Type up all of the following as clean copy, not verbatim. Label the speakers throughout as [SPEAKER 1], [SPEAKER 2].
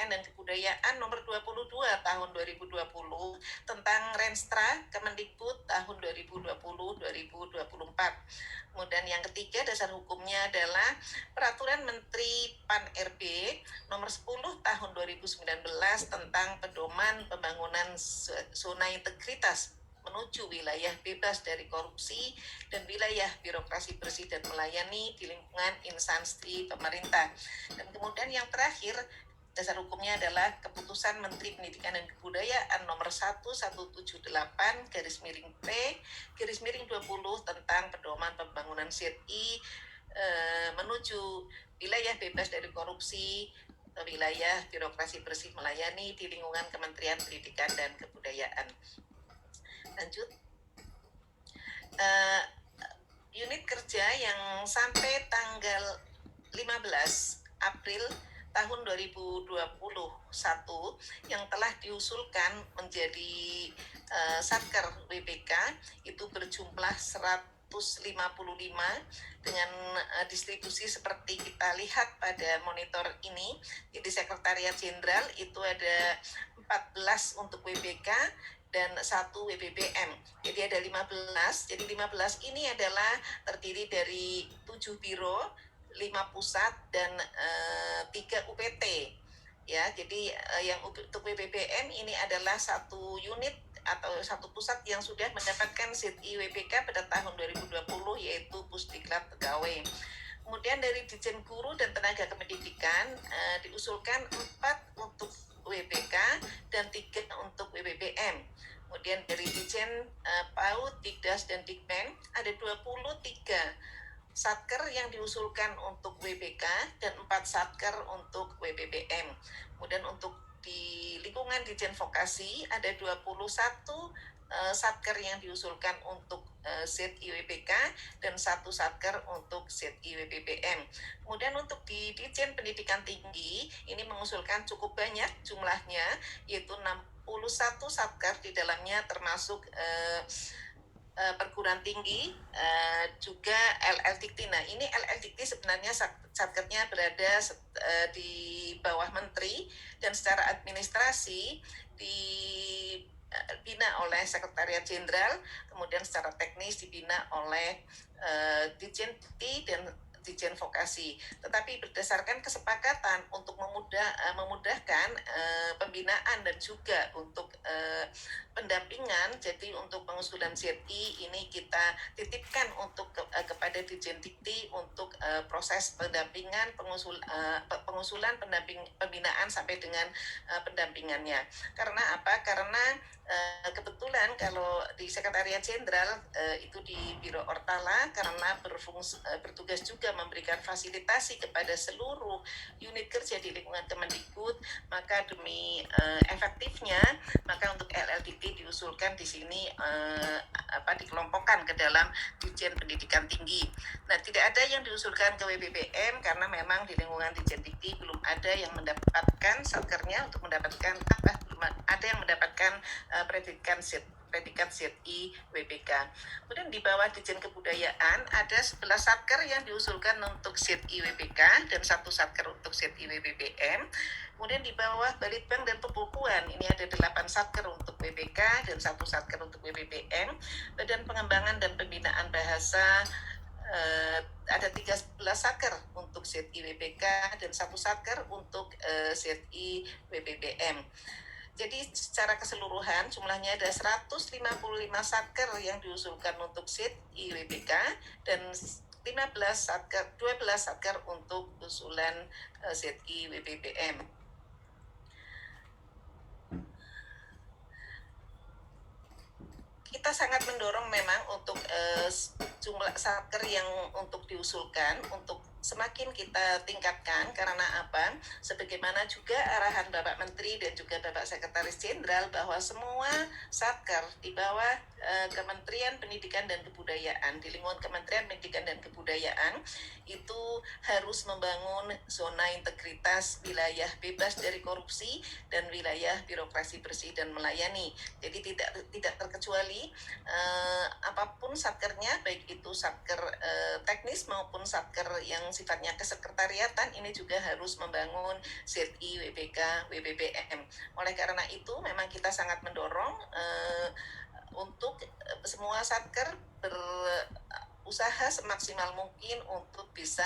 [SPEAKER 1] Pendidikan dan Kebudayaan nomor 22 tahun 2020 tentang Renstra Kemendikbud tahun 2020-2024. Kemudian yang ketiga, dasar hukumnya adalah Peraturan Menteri Pan-RB nomor 10 tahun 2019 tentang pedoman pembangunan zona integritas menuju wilayah bebas dari korupsi dan wilayah birokrasi bersih dan melayani di lingkungan instansi pemerintah. Dan kemudian yang terakhir, dasar hukumnya adalah Keputusan Menteri Pendidikan dan Kebudayaan nomor 1178/P/20 tentang pedoman pembangunan ZI menuju wilayah bebas dari korupsi, wilayah birokrasi bersih melayani di lingkungan Kementerian Pendidikan dan Kebudayaan. Lanjut. Unit kerja yang sampai tanggal 15 April tahun 2021 yang telah diusulkan menjadi Satker WPK itu berjumlah 155 dengan distribusi seperti kita lihat pada monitor ini. Jadi Sekretariat Jenderal itu ada 14 untuk WPK dan 1 WBBM. Jadi ada 15. Jadi 15 ini adalah terdiri dari 7 biro, 5 pusat dan 3 UPT. Ya, jadi yang untuk WBBM ini adalah 1 unit atau 1 pusat yang sudah mendapatkan ZI WPK pada tahun 2020 yaitu Pusdiklat Pegawai. Kemudian dari Ditjen Guru dan Tenaga Kependidikan diusulkan 4 untuk WPK dan 3 untuk WBBM. Kemudian dari Ditjen PAUD, Dikdas, dan Dikmen ada 23 satker yang diusulkan untuk WPK dan 4 satker untuk WBBM. Kemudian untuk di lingkungan Ditjen Vokasi ada 21 satker yang diusulkan untuk ZIWPK dan 1 satker untuk ZIWPBM. Kemudian untuk di Ditjen Pendidikan Tinggi ini mengusulkan cukup banyak jumlahnya, yaitu 61 satker, di dalamnya termasuk perguruan tinggi, juga LL Dikti. Nah, ini LL Dikti sebenarnya satkernya berada di bawah menteri dan secara administrasi dibina oleh Sekretariat Jenderal, kemudian secara teknis dibina oleh Ditjen Dikti dan Ditjen Vokasi. Tetapi berdasarkan kesepakatan untuk memudahkan pembinaan dan juga untuk pendampingan, jadi untuk pengusulan ZI ini kita titipkan untuk kepada Ditjen Dikti untuk proses pendampingan, pengusulan pembinaan sampai dengan pendampingan-nya. Karena apa? Karena kebetulan kalau di Sekretariat Jenderal itu di Biro Ortala, karena bertugas juga memberikan fasilitasi kepada seluruh unit kerja di lingkungan Kemendikbud, maka demi efektifnya, maka untuk LLDT diusulkan di sini dikelompokkan ke dalam Ditjen Pendidikan Tinggi. Nah, tidak ada yang diusulkan ke WBBM karena memang di lingkungan Ditjen Dikti belum ada yang mendapatkan satkernya untuk mendapatkan belum ada yang mendapatkan predikat ZI WPK. Kemudian di bawah Ditjen Kebudayaan ada 11 satker yang diusulkan untuk ZI WPK dan 1 satker untuk ZI WBBM. Kemudian di bawah Balitbank dan Pembukuan ini ada 8 satker untuk WPK dan 1 satker untuk WBBM. Badan Pengembangan dan Pembinaan Bahasa ada 13 satker untuk ZI WPK dan 1 satker untuk ZI WBBM. Jadi secara keseluruhan jumlahnya ada 155 satker yang diusulkan untuk ZI WPK dan 12 satker untuk usulan ZI WBBM. Kita sangat mendorong memang untuk jumlah satker yang untuk diusulkan untuk semakin kita tingkatkan. Karena apa? Sebagaimana juga arahan Bapak Menteri dan juga Bapak Sekretaris Jenderal bahwa semua satker di bawah Kementerian Pendidikan dan Kebudayaan, di lingkungan Kementerian Pendidikan dan Kebudayaan itu harus membangun zona integritas, wilayah bebas dari korupsi dan wilayah birokrasi bersih dan melayani. Jadi tidak terkecuali apapun satkernya, baik itu satker teknis maupun satker yang sifatnya kesekretariatan ini juga harus membangun ZI, WBK, WBBM. Oleh karena itu memang kita sangat mendorong untuk semua satker berusaha semaksimal mungkin untuk bisa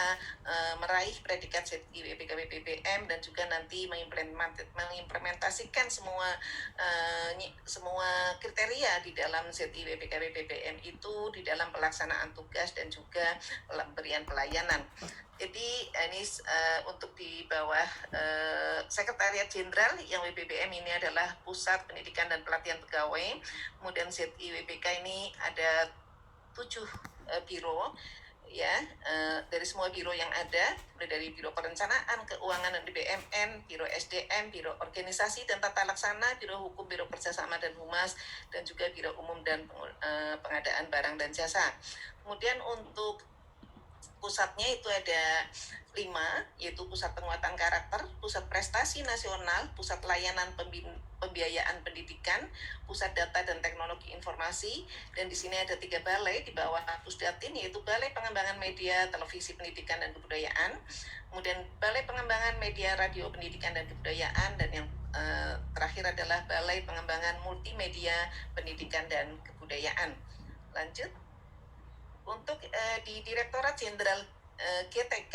[SPEAKER 1] meraih predikat ZI, WBK, WBBM dan juga nanti mengimplementasikan semua kriteria di dalam ZI, WBK, WBBM itu di dalam pelaksanaan tugas dan juga pemberian pelayanan. Jadi ini untuk di bawah Sekretariat Jenderal yang WBBM ini adalah Pusat Pendidikan dan Pelatihan Pegawai. Kemudian ZI WBK ini ada 7 biro ya, dari semua biro yang ada, mulai dari Biro Perencanaan, Keuangan dan BUMN, Biro SDM, Biro Organisasi dan Tata Laksana, Biro Hukum, Biro Kerjasama dan Humas, dan juga Biro Umum dan Pengadaan Barang dan Jasa. Kemudian untuk pusatnya itu ada 5, yaitu Pusat Penguatan Karakter, Pusat Prestasi Nasional, Pusat Layanan Pembiayaan Pendidikan, Pusat Data dan Teknologi Informasi, dan di sini ada 3 balai di bawah Pusdatin, yaitu Balai Pengembangan Media, Televisi Pendidikan dan Kebudayaan, kemudian Balai Pengembangan Media, Radio Pendidikan dan Kebudayaan, dan yang terakhir adalah Balai Pengembangan Multimedia, Pendidikan dan Kebudayaan. Lanjut. Untuk di Direktorat Jenderal GTK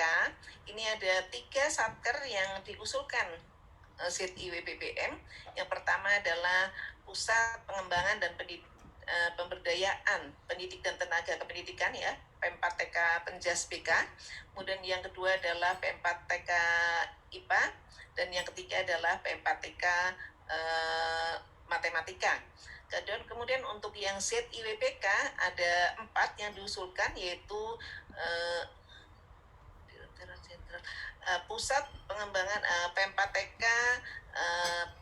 [SPEAKER 1] ini ada 3 satker yang diusulkan ZI WBBM. Yang pertama adalah Pusat Pengembangan dan Pemberdayaan Pendidik dan Tenaga Kependidikan ya, P4TK Penjas BK. Kemudian yang kedua adalah P4TK IPA dan yang ketiga adalah P4TK Matematika. Kemudian untuk yang ZIWBK ada 4 yang diusulkan, yaitu Pusat Pengembangan P4TK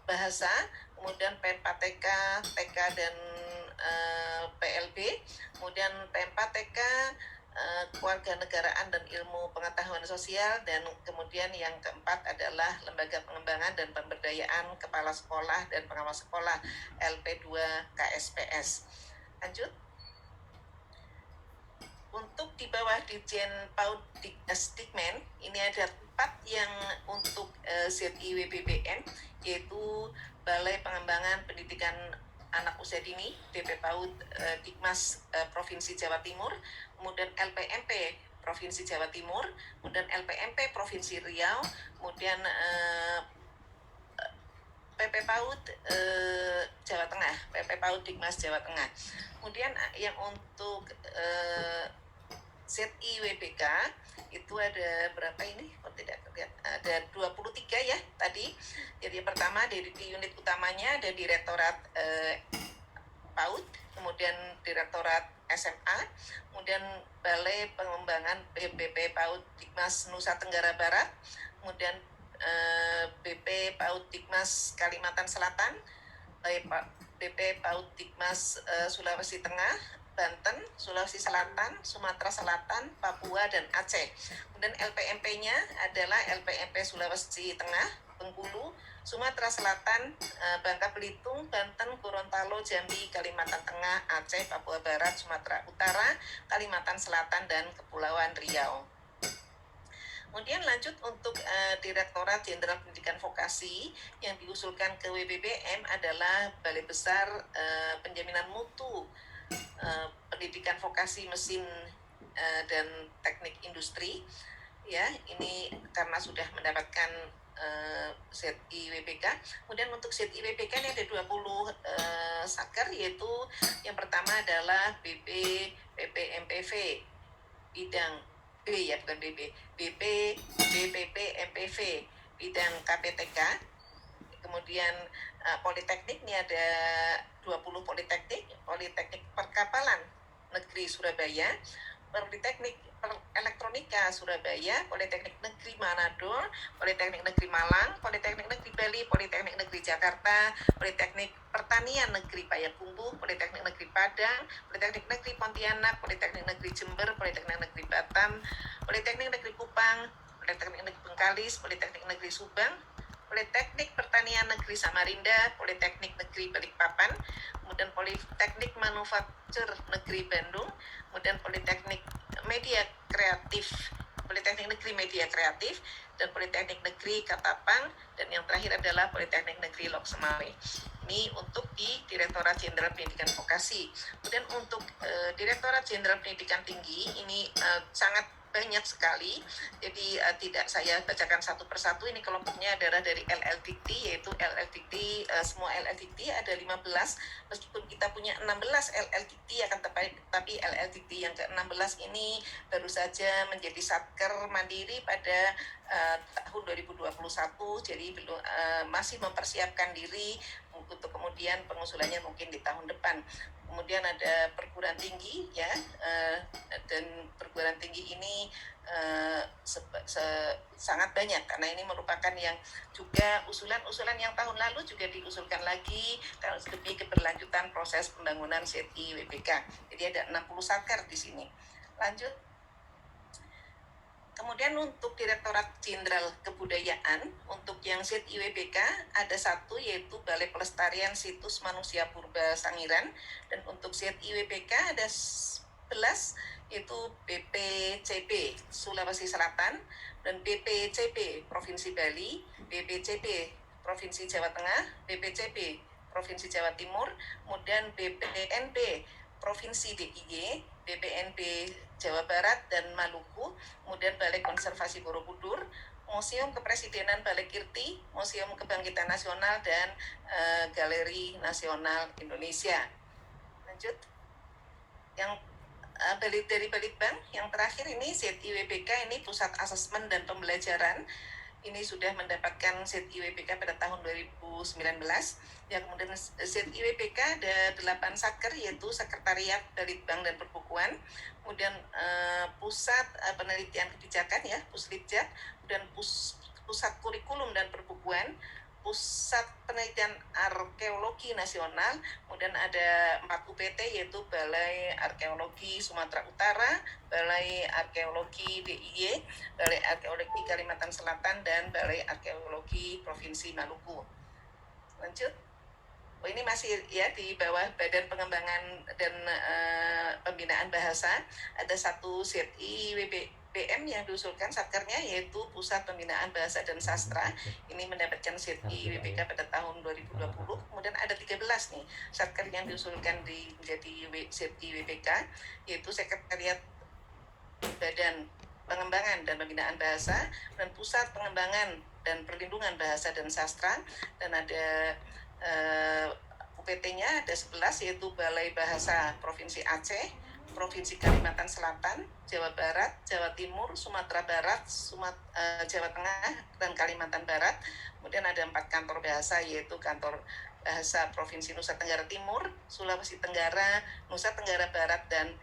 [SPEAKER 1] Bahasa, kemudian P4TK TK dan PLB, kemudian P4TK Kewarganegaraan dan Ilmu Pengetahuan Sosial, dan kemudian yang keempat adalah Lembaga Pengembangan dan Pemberdayaan Kepala Sekolah dan Pengawas Sekolah LP2 KSPS. Lanjut. Untuk di bawah Ditjen PAUD Dikmen ini ada 4 yang untuk ZI WBBN, yaitu Balai Pengembangan Pendidikan Anak Usia Dini DP PAUD Dikmas Provinsi Jawa Timur, kemudian LPMP Provinsi Jawa Timur, kemudian LPMP Provinsi Riau, kemudian PP PAUD Jawa Tengah, PP PAUD Dikmas Jawa Tengah. Kemudian yang untuk ZI WBK itu ada berapa ini? Kok tidak terlihat? Ada 23 ya tadi. Jadi yang pertama di unit utamanya ada Direktorat PAUD, kemudian Direktorat SMA, kemudian Balai Pengembangan BP PAUD Dikmas Nusa Tenggara Barat, kemudian BP PAUD Dikmas Kalimantan Selatan, BP PAUD Dikmas Sulawesi Tengah, Banten, Sulawesi Selatan, Sumatera Selatan, Papua, dan Aceh. Kemudian LPMP-nya adalah LPMP Sulawesi Tengah, Bengkulu, Sumatera Selatan, Bangka Belitung, Banten, Gorontalo, Jambi, Kalimantan Tengah, Aceh, Papua Barat, Sumatera Utara, Kalimantan Selatan, dan Kepulauan Riau. Kemudian lanjut untuk Direktorat Jenderal Pendidikan Vokasi yang diusulkan ke WBBM adalah Balai Besar Penjaminan Mutu Pendidikan Vokasi Mesin dan Teknik Industri ya, ini karena sudah mendapatkan ZI WBK. Kemudian untuk ZI WBK ini ada 20 satker, yaitu yang pertama adalah BP MPV bidang B ya, bukan BP BPP MPV bidang KPTK. Kemudian Politeknik ini ada 20 Politeknik Perkapalan Negeri Surabaya, Politeknik Elektronika Surabaya, Politeknik Negeri Manado, Politeknik Negeri Malang, Politeknik Negeri Bali, Politeknik Negeri Jakarta, Politeknik Pertanian Negeri Payakumbuh, Politeknik Negeri Padang, Politeknik Negeri Pontianak, Politeknik Negeri Jember, Politeknik Negeri Batam, Politeknik Negeri Kupang, Politeknik Negeri Bengkalis, Politeknik Negeri Subang, Politeknik Pertanian Negeri Samarinda, Politeknik Negeri Balikpapan, kemudian Politeknik Manufaktur Negeri Bandung, kemudian Politeknik Media Kreatif Politeknik Negeri Media Kreatif, dan Politeknik Negeri Katapang, dan yang terakhir adalah Politeknik Negeri Lok Semawai. Ini untuk di Direktorat Jenderal Pendidikan Vokasi. Kemudian untuk Direktorat Jenderal Pendidikan Tinggi ini sangat banyak sekali, jadi tidak saya bacakan satu persatu. Ini kelompoknya adalah dari LLDikti, yaitu LLDikti, semua LLDikti ada 15, meskipun kita punya 16 LLDikti, akan tapi LLDikti yang ke-16 ini baru saja menjadi satker mandiri pada tahun 2021, jadi belum masih mempersiapkan diri untuk kemudian pengusulannya mungkin di tahun depan. Kemudian ada perguruan tinggi ya, dan perguruan tinggi ini sangat banyak karena ini merupakan yang juga usulan-usulan yang tahun lalu juga diusulkan lagi demi keberlanjutan proses pembangunan ZI WPK. Jadi ada 60 satker di sini. Lanjut. Kemudian untuk Direktorat Jenderal Kebudayaan, untuk yang ZIWBK ada satu, yaitu Balai Pelestarian Situs Manusia Purba Sangiran, dan untuk ZIWBK ada 11, yaitu BPCB Sulawesi Selatan, dan BPCB Provinsi Bali, BPCB Provinsi Jawa Tengah, BPCB Provinsi Jawa Timur, kemudian BPNB Provinsi DIY, BPNB Jawa Barat dan Maluku, kemudian Balai Konservasi Borobudur, Museum Kepresidenan Balai Kirti, Museum Kebangkitan Nasional, dan Galeri Nasional Indonesia. Lanjut. Yang dari Balitbang, yang terakhir ini ZIWBK, ini Pusat Asesmen dan Pembelajaran. Ini sudah mendapatkan ZIWBK pada tahun 2019. Ya, kemudian ZIWBK ada 8 satker, yaitu Sekretariat Balitbang dan Perbukuan, kemudian Pusat Penelitian Kebijakan ya, Puslitjak, dan Pusat Kurikulum dan Perbukuan, Pusat Penelitian Arkeologi Nasional, kemudian ada 4 UPT, yaitu Balai Arkeologi Sumatera Utara, Balai Arkeologi DIY, Balai Arkeologi Kalimantan Selatan, dan Balai Arkeologi Provinsi Maluku. Lanjut. Oh, ini masih ya di bawah Badan Pengembangan dan Pembinaan Bahasa. Ada satu ZIWBM yang diusulkan satkernya, yaitu Pusat Pembinaan Bahasa dan Sastra. Ini mendapatkan ZIWBK pada tahun 2020. Kemudian ada 13 nih satker yang diusulkan menjadi ZIWBK, yaitu Sekretariat Badan Pengembangan dan Pembinaan Bahasa, dan Pusat Pengembangan dan Perlindungan Bahasa dan Sastra, dan ada UPT-nya ada 11, yaitu Balai Bahasa Provinsi Aceh, Provinsi Kalimantan Selatan, Jawa Barat, Jawa Timur, Sumatera Barat, Jawa Tengah, dan Kalimantan Barat. Kemudian ada 4 kantor bahasa, yaitu Kantor Bahasa Provinsi Nusa Tenggara Timur, Sulawesi Tenggara, Nusa Tenggara Barat, dan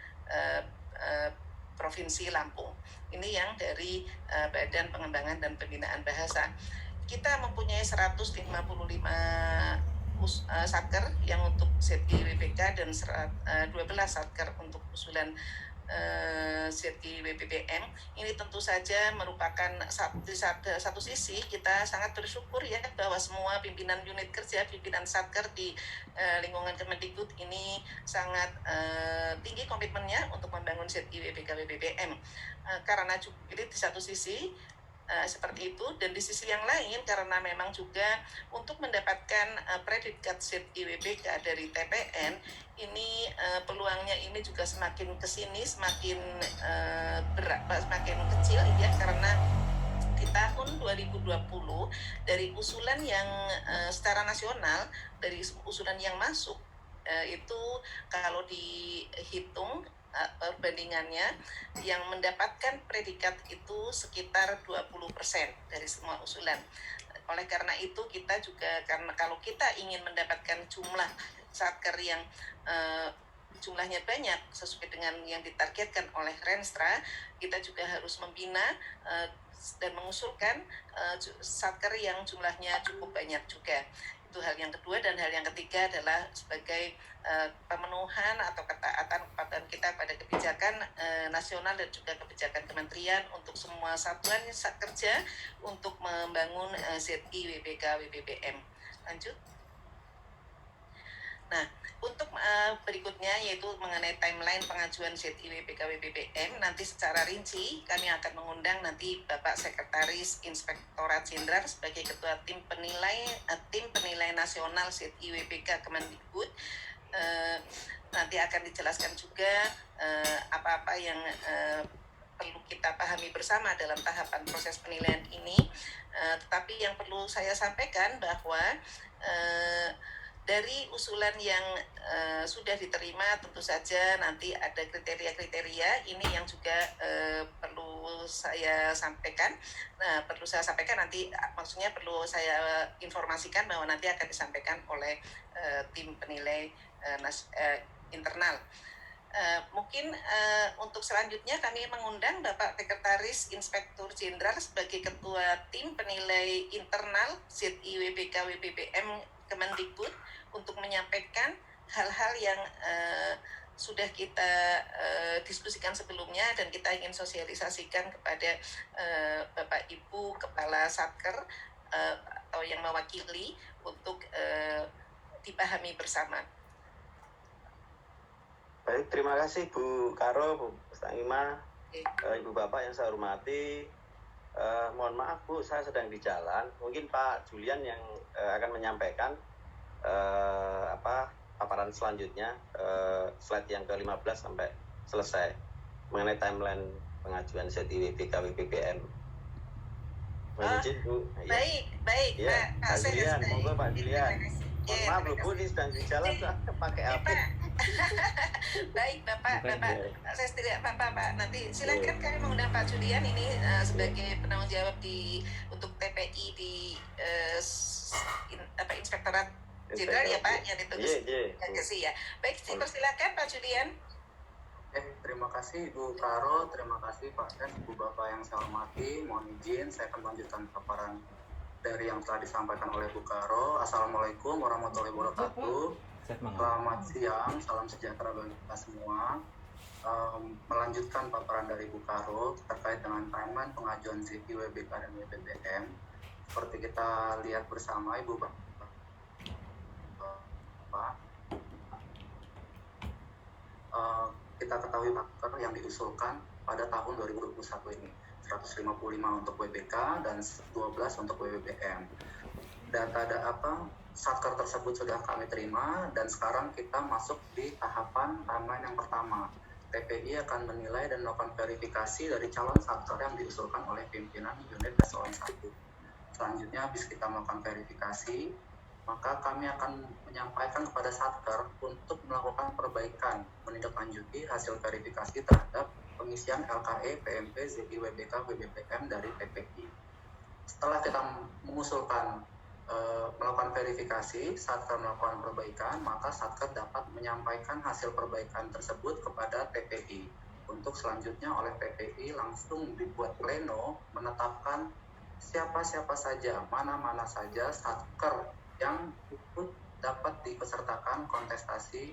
[SPEAKER 1] Provinsi Lampung. Ini yang dari Badan Pengembangan dan Pembinaan Bahasa. Kita mempunyai 155 satker yang untuk ZIWBK dan 12 satker untuk usulan ZIWBM. Ini tentu saja merupakan satu sisi kita sangat bersyukur ya bahwa semua pimpinan unit kerja, pimpinan satker di lingkungan Kemendikbud ini sangat tinggi komitmennya untuk membangun ZIWBK WBBM. Karena ini di satu sisi seperti itu, dan di sisi yang lain karena memang juga untuk mendapatkan predikat ZIWBK dari TPN ini peluangnya ini juga semakin kesini semakin semakin kecil ya, karena di tahun 2020 dari usulan yang secara nasional, dari usulan yang masuk itu kalau dihitung perbandingannya yang mendapatkan predikat itu sekitar 20% dari semua usulan. Oleh karena itu kita juga, karena kalau kita ingin mendapatkan jumlah satker yang jumlahnya banyak sesuai dengan yang ditargetkan oleh Renstra, kita juga harus membina dan mengusulkan satker yang jumlahnya cukup banyak juga. Itu hal yang kedua. Dan hal yang ketiga adalah sebagai pemenuhan atau ketaatan kita pada kebijakan nasional dan juga kebijakan kementerian untuk semua satuan kerja untuk membangun ZIWBK WBBM. Lanjut. Nah, untuk berikutnya yaitu mengenai timeline pengajuan ZIWBK WBBM, nanti secara rinci kami akan mengundang nanti Bapak Sekretaris Inspektorat Jenderal sebagai Ketua Tim Penilai Nasional ZIWBK Kemendikbud. Nanti akan dijelaskan juga apa-apa yang perlu kita pahami bersama dalam tahapan proses penilaian ini. Tetapi yang perlu saya sampaikan bahwa dari usulan yang sudah diterima, tentu saja nanti ada kriteria-kriteria ini yang juga perlu saya sampaikan. Nah, perlu saya sampaikan nanti, maksudnya perlu saya informasikan bahwa nanti akan disampaikan oleh tim penilai internal. Mungkin untuk selanjutnya kami mengundang Bapak Sekretaris Inspektur Jenderal sebagai Ketua Tim Penilai Internal ZIWBK WBBM Kemendikbud untuk menyampaikan hal-hal yang sudah kita diskusikan sebelumnya dan kita ingin sosialisasikan kepada Bapak Ibu Kepala Satker atau yang mewakili untuk dipahami bersama.
[SPEAKER 2] Baik, terima kasih Bu Karo, Bu Stangima, Ibu Bapak yang saya hormati. Mohon maaf Bu, saya sedang di jalan. Mungkin Pak Julian yang akan menyampaikan paparan selanjutnya, slide yang ke-15 sampai selesai mengenai timeline pengajuan ZIWBK WBBM. Bu.
[SPEAKER 1] Baik,
[SPEAKER 2] ya, Pak Julian, monggo Pak Julian. Mohon maaf Bu, ini sedang di jalan pakai HP.
[SPEAKER 1] Baik Bapak, saya tidak apa-apa Pak. Nanti silakan kami mengundang Pak Julian ini sebagai penanggung jawab untuk TPI di Inspektorat Jenderal ya Pak, yang ditugas ya. Baik, silakan Pak Julian.
[SPEAKER 3] Terima kasih Ibu Karo, terima kasih Pak Dan, Ibu Bapak yang saya hormati. Mohon izin saya akan melanjutkan paparan dari yang telah disampaikan oleh Bu Karo. Assalamualaikum warahmatullahi wabarakatuh. Selamat siang, salam sejahtera bagi kita semua. Melanjutkan paparan dari Bu Karo terkait dengan timeline pengajuan ZIWBK dan WBBM. Seperti kita lihat bersama Ibu Bapak, kita ketahui faktor yang diusulkan pada tahun 2021 ini 155 untuk WBK dan 12 untuk WBBM. Data satker tersebut sudah kami terima dan sekarang kita masuk di tahapan timeline yang pertama. TPI akan menilai dan melakukan verifikasi dari calon satker yang diusulkan oleh pimpinan unit eselon 1. Selanjutnya habis kita melakukan verifikasi, maka kami akan menyampaikan kepada satker untuk melakukan perbaikan, menindaklanjuti hasil verifikasi terhadap pengisian LKE, PMP, ZIWBK, WBBM dari TPI. Setelah kita mengusulkan melakukan verifikasi, satker melakukan perbaikan, maka satker dapat menyampaikan hasil perbaikan tersebut kepada TPI. Untuk selanjutnya oleh TPI langsung dibuat pleno menetapkan siapa-siapa saja, mana-mana saja satker yang ikut dapat dipesertakan kontestasi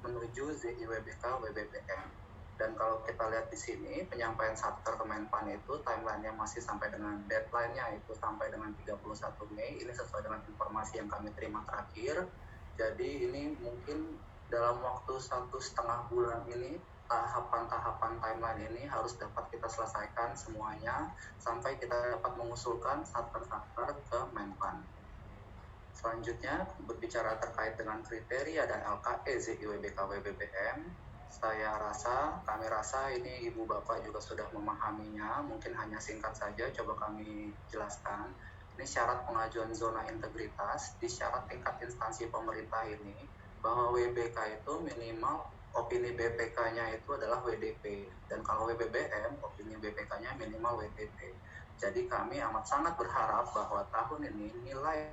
[SPEAKER 3] menuju ZIWBK WBBM. Dan kalau kita lihat di sini, penyampaian satker ke Menpan itu timeline-nya masih sampai dengan deadline-nya itu sampai dengan 31 Mei. Ini sesuai dengan informasi yang kami terima terakhir. Jadi ini mungkin dalam waktu 1,5 bulan ini, tahapan-tahapan timeline ini harus dapat kita selesaikan semuanya sampai kita dapat mengusulkan satker-satker ke Menpan. Selanjutnya, berbicara terkait dengan kriteria dan LKE ZIWBK WBBM, kami rasa ini Ibu Bapak juga sudah memahaminya, mungkin hanya singkat saja coba kami jelaskan. Ini syarat pengajuan zona integritas di syarat tingkat instansi pemerintah ini, bahwa WBK itu minimal opini BPK-nya itu adalah WDP, dan kalau WBBM opini BPK-nya minimal WTP. Jadi kami amat sangat berharap bahwa tahun ini nilai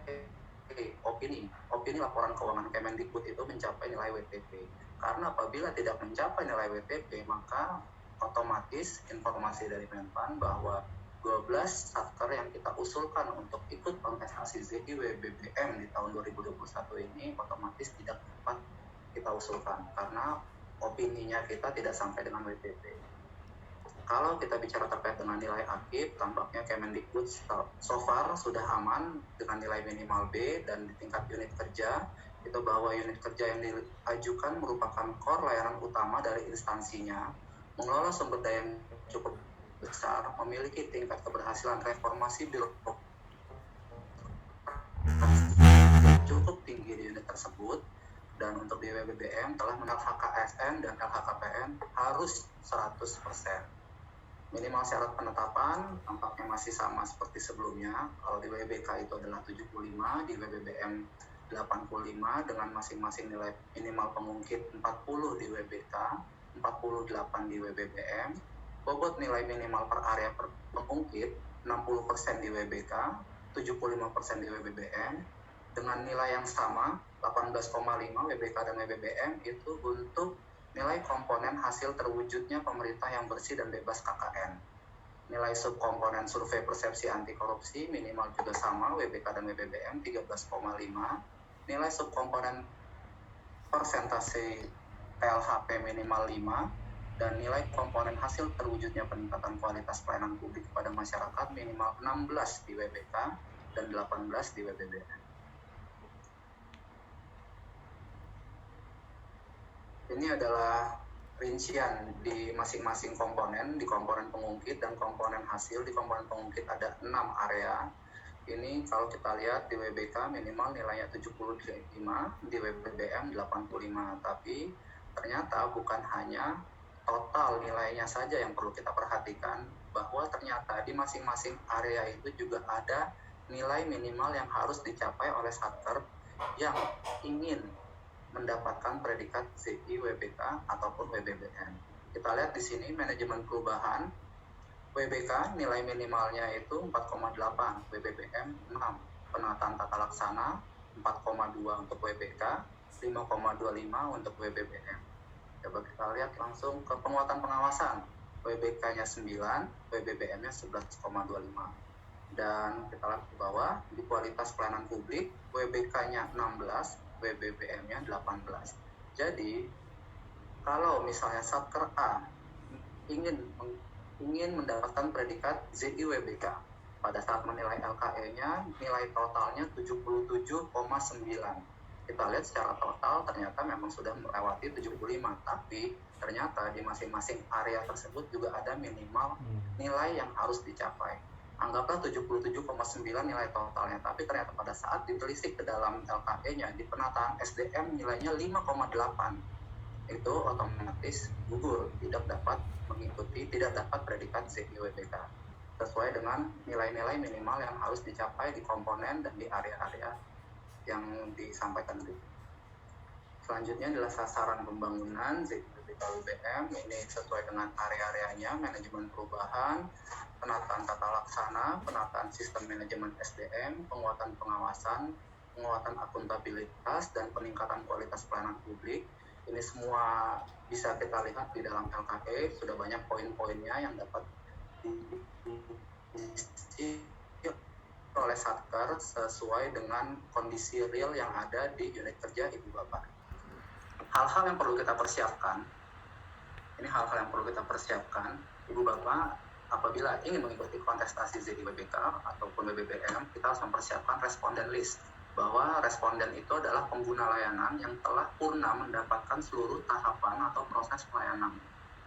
[SPEAKER 3] opini laporan keuangan Kemendikbud itu mencapai nilai WTP. Karena apabila tidak mencapai nilai WTP, maka otomatis informasi dari Menpan bahwa 12 satker yang kita usulkan untuk ikut kontestasi ZIWBBM di tahun 2021 ini otomatis tidak dapat kita usulkan karena opininya kita tidak sampai dengan WTP. Kalau kita bicara terkait dengan nilai akib, tampaknya Kemendikbud so far sudah aman dengan nilai minimal B, dan di tingkat unit kerja itu bahwa unit kerja yang diajukan merupakan core layanan utama dari instansinya, mengelola sumber daya yang cukup besar, memiliki tingkat keberhasilan reformasi birokrasi cukup tinggi di unit tersebut, dan untuk di WBBM telah LHKSN dan LHKPN harus 100%. Minimal syarat penetapan tampaknya masih sama seperti sebelumnya. Kalau di WBK itu adalah 75, di WBBM 85 dengan masing-masing nilai minimal pengungkit 40 di WBK, 48 di WBBM. Bobot nilai minimal per area per pengungkit 60% di WBK, 75% di WBBM. Dengan nilai yang sama 18,5 WBK dan WBBM itu untuk nilai komponen hasil terwujudnya pemerintah yang bersih dan bebas KKN. Nilai subkomponen survei persepsi anti korupsi minimal juga sama WBK dan WBBM 13,5. Nilai subkomponen persentase PLHP minimal 5, dan nilai komponen hasil terwujudnya peningkatan kualitas pelayanan publik kepada masyarakat minimal 16 di WBK dan 18 di WBBM. Ini adalah rincian di masing-masing komponen, di komponen pengungkit dan komponen hasil. Di komponen pengungkit ada 6 area. Ini kalau kita lihat di WBK minimal nilainya 75, di WBBM 85. Tapi ternyata bukan hanya total nilainya saja yang perlu kita perhatikan, bahwa ternyata di masing-masing area itu juga ada nilai minimal yang harus dicapai oleh Satker yang ingin mendapatkan predikat ZI WBK ataupun WBBM. Kita lihat di sini manajemen perubahan WBK nilai minimalnya itu 4,8, WBBM 6, penataan tata laksana 4,2 untuk WBK, 5,25 untuk WBBM. Coba kita lihat langsung ke penguatan pengawasan. WBK-nya 9, WBBM-nya 11,25. Dan kita lihat di bawah, di kualitas pelayanan publik, WBK-nya 16, WBBM-nya 18. Jadi, kalau misalnya Satker A ingin mendapatkan predikat ZI WBK, pada saat menilai LKE-nya, nilai totalnya 77,9. Kita lihat secara total ternyata memang sudah melewati 75, tapi ternyata di masing-masing area tersebut juga ada minimal nilai yang harus dicapai. Anggaplah 77,9 nilai totalnya, tapi ternyata pada saat ditelisik ke dalam LKE-nya, di penataan SDM nilainya 5,8. Itu otomatis gugur, tidak dapat predikat ZI WBK sesuai dengan nilai-nilai minimal yang harus dicapai di komponen dan di area-area yang disampaikan tadi. Selanjutnya adalah sasaran pembangunan ZI WBK WBM. Ini sesuai dengan area-areanya, manajemen perubahan, penataan tata laksana, penataan sistem manajemen SDM, penguatan pengawasan, penguatan akuntabilitas, dan peningkatan kualitas pelayanan publik. Ini semua bisa kita lihat di dalam LKE, sudah banyak poin-poinnya yang dapat diisi oleh Satker sesuai dengan kondisi real yang ada di unit kerja Ibu Bapak. Hal-hal yang perlu kita persiapkan, Ibu Bapak, apabila ingin mengikuti kontestasi ZI WBK ataupun WBBM, kita harus mempersiapkan responden list, bahwa responden itu adalah pengguna layanan yang telah purna mendapatkan seluruh tahapan atau proses pelayanan.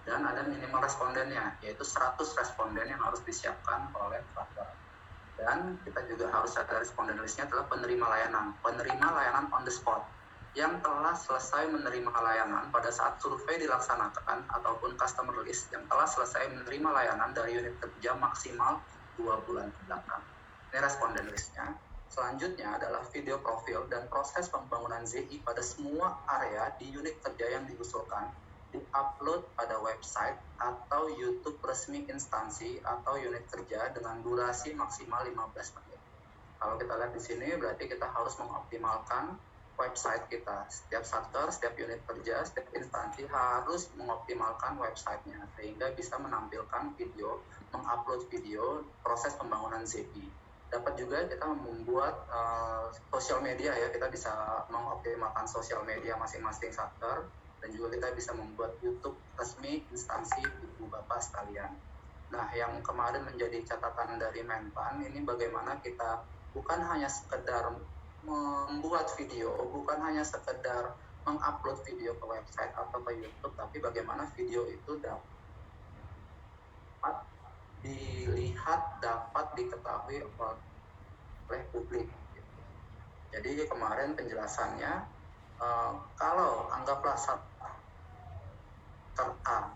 [SPEAKER 3] Dan ada minimal respondennya, yaitu 100 responden yang harus disiapkan oleh Satker. Dan kita juga harus ada responden listnya adalah penerima layanan on the spot, yang telah selesai menerima layanan pada saat survei dilaksanakan, ataupun customer list yang telah selesai menerima layanan dari unit kerja maksimal 2 bulan ke belakang. Ini responden listnya. Selanjutnya adalah video profil dan proses pembangunan ZI pada semua area di unit kerja yang diusulkan, di-upload pada website atau YouTube resmi instansi atau unit kerja dengan durasi maksimal 15 menit. Kalau kita lihat di sini, berarti kita harus mengoptimalkan website kita. Setiap Satker, setiap unit kerja, setiap instansi harus mengoptimalkan websitenya sehingga bisa menampilkan video, mengupload video proses pembangunan ZI. Dapat juga kita membuat sosial media ya, kita bisa mengoptimalkan sosial media masing-masing Satker, dan juga kita bisa membuat YouTube resmi instansi Ibu Bapak sekalian. Nah, yang kemarin menjadi catatan dari Menpan ini bagaimana kita bukan hanya sekedar membuat video bukan hanya sekedar mengupload video ke website atau ke YouTube, tapi bagaimana video itu dapat dilihat, dapat diketahui oleh publik. Jadi kemarin penjelasannya, kalau anggaplah A,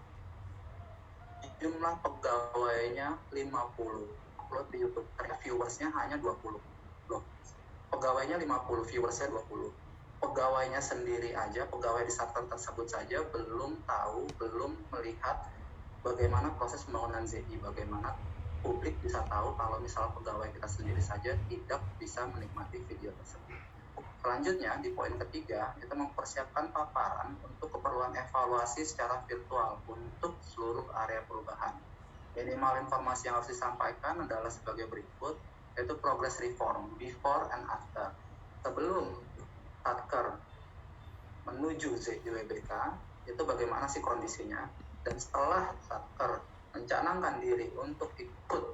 [SPEAKER 3] jumlah pegawainya 50, upload di YouTube, ternyata viewersnya hanya 20. Loh, pegawainya 50, viewersnya 20. Pegawainya sendiri aja, pegawai di satker tersebut saja belum tahu, belum melihat bagaimana proses pembangunan ZI, bagaimana publik bisa tahu kalau misal pegawai kita sendiri saja tidak bisa menikmati video tersebut. Selanjutnya, di poin ketiga, kita mempersiapkan paparan untuk keperluan evaluasi secara virtual untuk seluruh area perubahan. Minimal informasi yang harus disampaikan adalah sebagai berikut, yaitu progress reform, before and after. Sebelum satker menuju ZIWBK, itu bagaimana sih kondisinya, dan setelah satker mencanangkan diri untuk ikut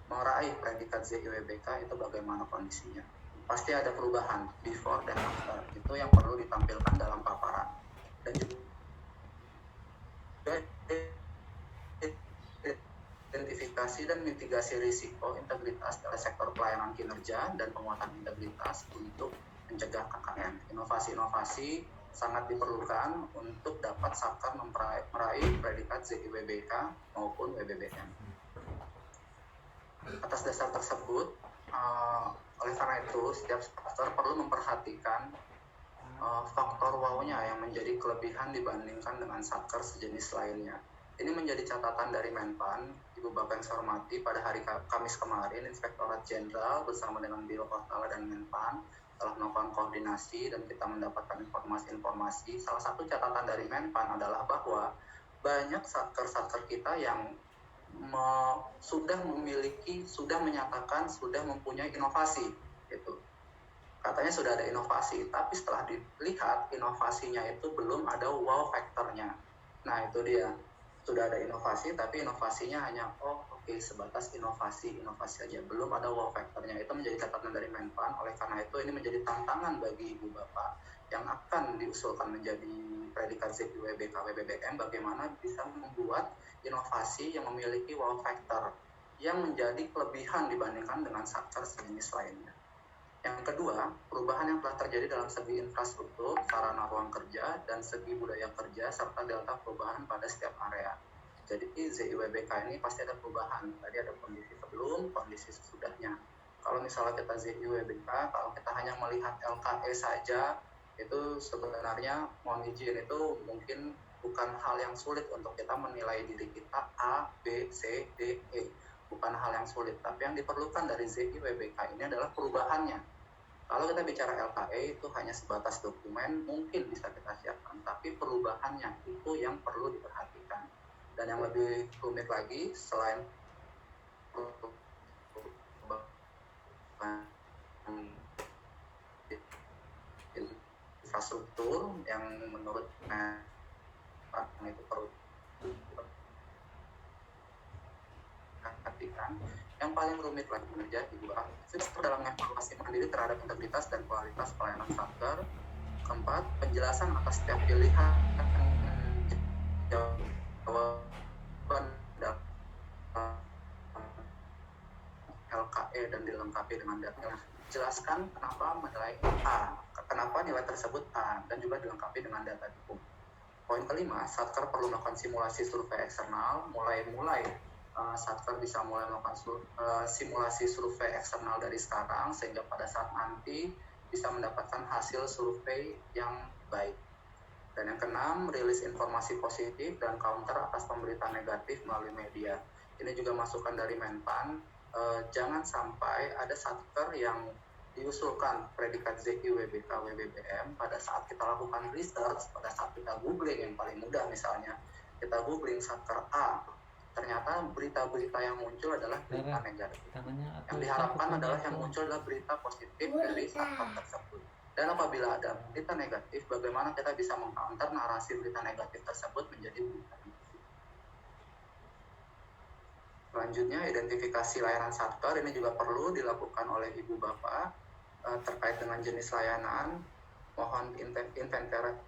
[SPEAKER 3] meraih predikat ZIWBK, itu bagaimana kondisinya. Pasti ada perubahan before dan after, itu yang perlu ditampilkan dalam paparan. Dan juga identifikasi dan mitigasi risiko integritas dari sektor pelayanan kinerja dan penguatan integritas untuk mencegah KKN. Inovasi-inovasi sangat diperlukan untuk dapat satker meraih predikat ZIWBK maupun WBBM. Atas dasar tersebut, oleh karena itu setiap satker perlu memperhatikan faktor wow-nya yang menjadi kelebihan dibandingkan dengan satker sejenis lainnya. Ini menjadi catatan dari Menpan. Ibu Bapak yang saya hormati, pada hari Kamis kemarin, Inspektorat Jenderal bersama dengan Biro Kostala dan Menpan telah melakukan koordinasi dan kita mendapatkan informasi-informasi. Salah satu catatan dari Menpan adalah bahwa banyak satker-satker kita yang sudah menyatakan sudah mempunyai inovasi, gitu. Katanya sudah ada inovasi, tapi setelah dilihat inovasinya itu belum ada wow factornya. Nah itu dia, sudah ada inovasi tapi inovasinya hanya sebatas inovasi aja, belum ada wow factornya. Itu menjadi catatan dari Menpan. Oleh karena itu ini menjadi tantangan bagi Ibu Bapak yang akan diusulkan menjadi predikat ZIWBK WBBM, bagaimana bisa membuat inovasi yang memiliki wow factor yang menjadi kelebihan dibandingkan dengan satker sejenis lainnya. Yang kedua, perubahan yang telah terjadi dalam segi infrastruktur, sarana ruang kerja, dan segi budaya kerja, serta delta perubahan pada setiap area. Jadi ZIWBK ini pasti ada perubahan. Tadi ada kondisi sebelum, kondisi sesudahnya. Kalau misalnya kita ZIWBK, kalau kita hanya melihat LKE saja, itu sebenarnya mohon izin itu mungkin bukan hal yang sulit untuk kita menilai diri kita A, B, C, D, E. Bukan hal yang sulit, tapi yang diperlukan dari ZIWBK ini adalah perubahannya. Kalau kita bicara LKE itu hanya sebatas dokumen, mungkin bisa kita siapkan, tapi perubahannya itu yang perlu diperhatikan. Dan yang lebih rumit lagi, selain infrastruktur yang menurut itu perlu diperhatikan, yang paling rumit lagi menjadi dua, dalam evaluasi mandiri terhadap integritas dan kualitas pelayanan satker. Keempat, penjelasan atas setiap pilihan jawaban LKE dan dilengkapi dengan data. Jelaskan kenapa menilai A, kenapa nilai tersebut A, dan juga dilengkapi dengan data dukung. Poin kelima, satker perlu melakukan simulasi survei eksternal, mulai satker bisa mulai melakukan simulasi survei eksternal dari sekarang, sehingga pada saat nanti bisa mendapatkan hasil survei yang baik. Dan yang keenam, rilis informasi positif dan counter atas pemberitaan negatif melalui media. Ini juga masukan dari Menpan. Jangan sampai ada satker yang diusulkan predikat ZIWBK WBBM pada saat kita lakukan research, pada saat kita googling, yang paling mudah misalnya kita googling satker A, ternyata berita-berita yang muncul adalah berita negatif. Yang diharapkan adalah yang muncul adalah berita positif dari satker tersebut. Dan apabila ada berita negatif, bagaimana kita bisa mengcounter narasi berita negatif tersebut menjadi berita negatif. Selanjutnya, identifikasi layanan satker ini juga perlu dilakukan oleh Ibu Bapak. terkait dengan jenis layanan, mohon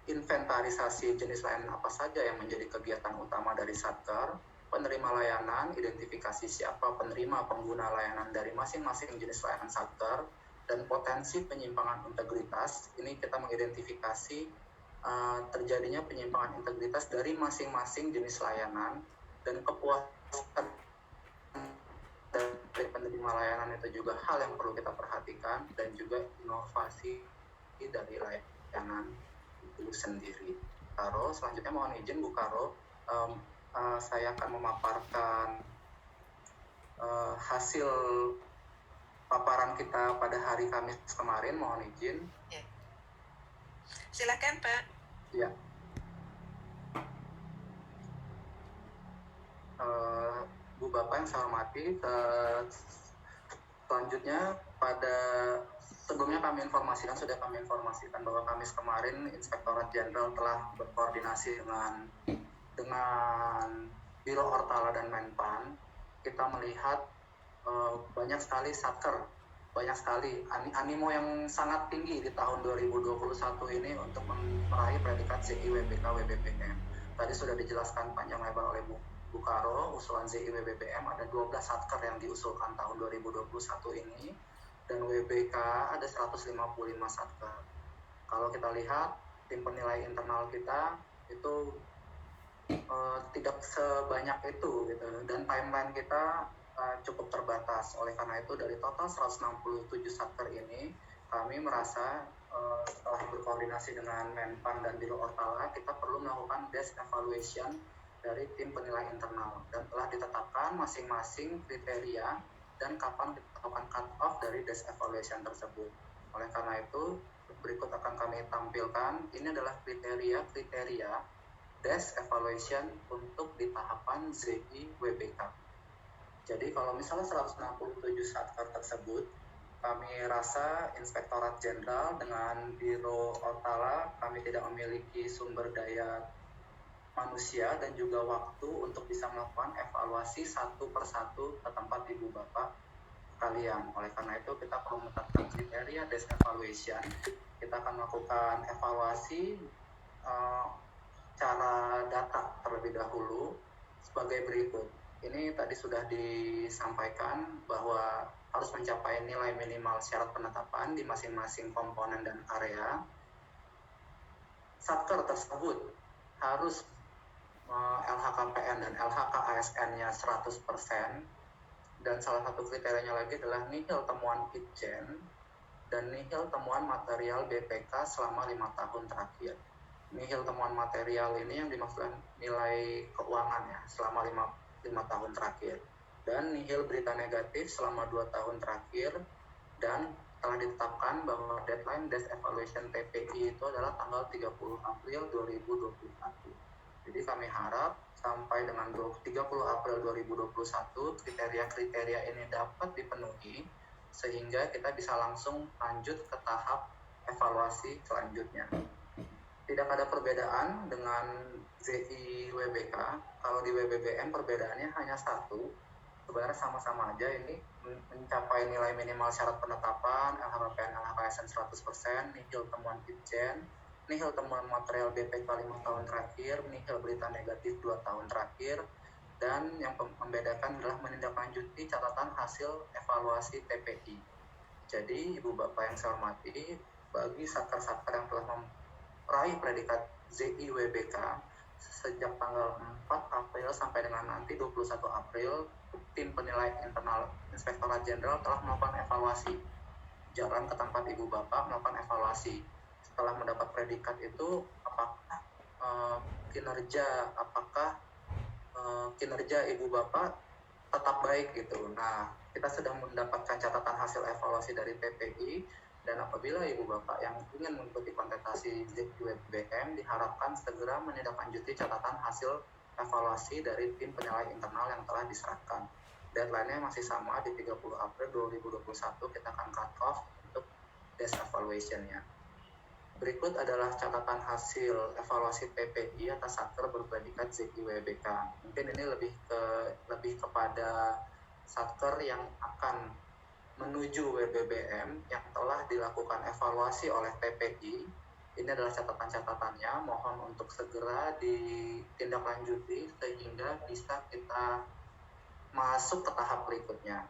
[SPEAKER 3] inventarisasi jenis layanan apa saja yang menjadi kegiatan utama dari Satker, penerima layanan, identifikasi siapa penerima pengguna layanan dari masing-masing jenis layanan Satker, dan potensi penyimpangan integritas. Ini kita mengidentifikasi terjadinya penyimpangan integritas dari masing-masing jenis layanan, dan kepuasan dari penerima layanan itu juga hal yang perlu kita perhatikan, dan juga inovasi dari layanan itu sendiri. Karo, selanjutnya mohon izin Bu Karo, saya akan memaparkan hasil paparan kita pada hari Kamis kemarin, mohon izin.
[SPEAKER 1] Ya. Silakan Pak.
[SPEAKER 3] Ya. Bu Bapak yang saya hormati, selanjutnya sebelumnya sudah kami informasikan bahwa Kamis kemarin Inspektorat Jenderal telah berkoordinasi dengan Biro Ortala dan Menpan. Kita melihat banyak sekali Satker, banyak sekali animo yang sangat tinggi di tahun 2021 ini untuk meraih predikat ZI WBK WBPM. Tadi sudah dijelaskan panjang lebar oleh Bu Karo, usulan ZI WBPM ada 12 Satker yang diusulkan tahun 2021 ini, dan WBK ada 155 Satker. Kalau kita lihat tim penilai internal kita itu tidak sebanyak itu gitu, dan timeline kita cukup terbatas. Oleh karena itu dari total 167 Satker ini, kami merasa setelah berkoordinasi dengan Menpan dan Biro Ortala, kita perlu melakukan desk evaluation dari tim penilai internal, dan telah ditetapkan masing-masing kriteria dan kapan kita lakukan cut off dari desk evaluation tersebut. Oleh karena itu, berikut akan kami tampilkan, ini adalah kriteria desk evaluation untuk di tahapan ZI WBK. Jadi kalau misalnya 167 Satker tersebut, kami rasa Inspektorat Jenderal dengan Biro Ortala, kami tidak memiliki sumber daya manusia dan juga waktu untuk bisa melakukan evaluasi satu persatu ke tempat Ibu Bapak kalian. Oleh karena itu kita perlu menetapkan kriteria desk evaluation. Kita akan melakukan evaluasi cara data terlebih dahulu sebagai berikut. Ini tadi sudah disampaikan bahwa harus mencapai nilai minimal syarat penetapan di masing-masing komponen dan area. Satker tersebut harus LHKPN dan LHKASN-nya 100%, dan salah satu kriterianya lagi adalah nihil temuan Itjen dan nihil temuan material BPK selama 5 tahun terakhir. Nihil temuan material ini yang dimaksudkan nilai keuangan ya selama 5 tahun terakhir, dan nihil berita negatif selama 2 tahun terakhir, dan telah ditetapkan bahwa deadline desk evaluation TPI itu adalah tanggal 30 April 2021. Jadi kami harap sampai dengan 30 April 2021 kriteria-kriteria ini dapat dipenuhi sehingga kita bisa langsung lanjut ke tahap evaluasi selanjutnya. Tidak ada perbedaan dengan ZI WBK. Kalau di WBBM perbedaannya hanya satu. Sebenarnya sama-sama aja, ini mencapai nilai minimal syarat penetapan, LHKPN, LHKSN 100%, nihil temuan Itjen, nihil temuan material BPK 5 tahun terakhir, nihil berita negatif 2 tahun terakhir, dan yang membedakan adalah menindaklanjuti catatan hasil evaluasi TPI. Jadi Ibu Bapak yang saya hormati, bagi Satker-Satker yang telah meraih predikat ZI WBK sejak tanggal 4 April sampai dengan nanti 21 April, tim penilai internal Inspektorat Jenderal telah melakukan evaluasi. Jalan ke tempat Ibu Bapak melakukan evaluasi. Setelah mendapat predikat itu, apakah kinerja Ibu Bapak tetap baik gitu. Nah, kita sedang mendapatkan catatan hasil evaluasi dari TPI, dan apabila Ibu Bapak yang ingin mengikuti kontestasi ZIWBM diharapkan segera menindaklanjuti catatan hasil evaluasi dari tim penilai internal yang telah diserahkan. Deadline-nya masih sama di 30 April 2021, kita akan cut off untuk desk evaluation-nya. Berikut adalah catatan hasil evaluasi PPI atas Satker berpredikat ZI WBK. Mungkin ini lebih kepada Satker yang akan menuju WBBM yang telah dilakukan evaluasi oleh PPI. Ini adalah catatan-catatannya, mohon untuk segera ditindaklanjuti sehingga bisa kita masuk ke tahap berikutnya.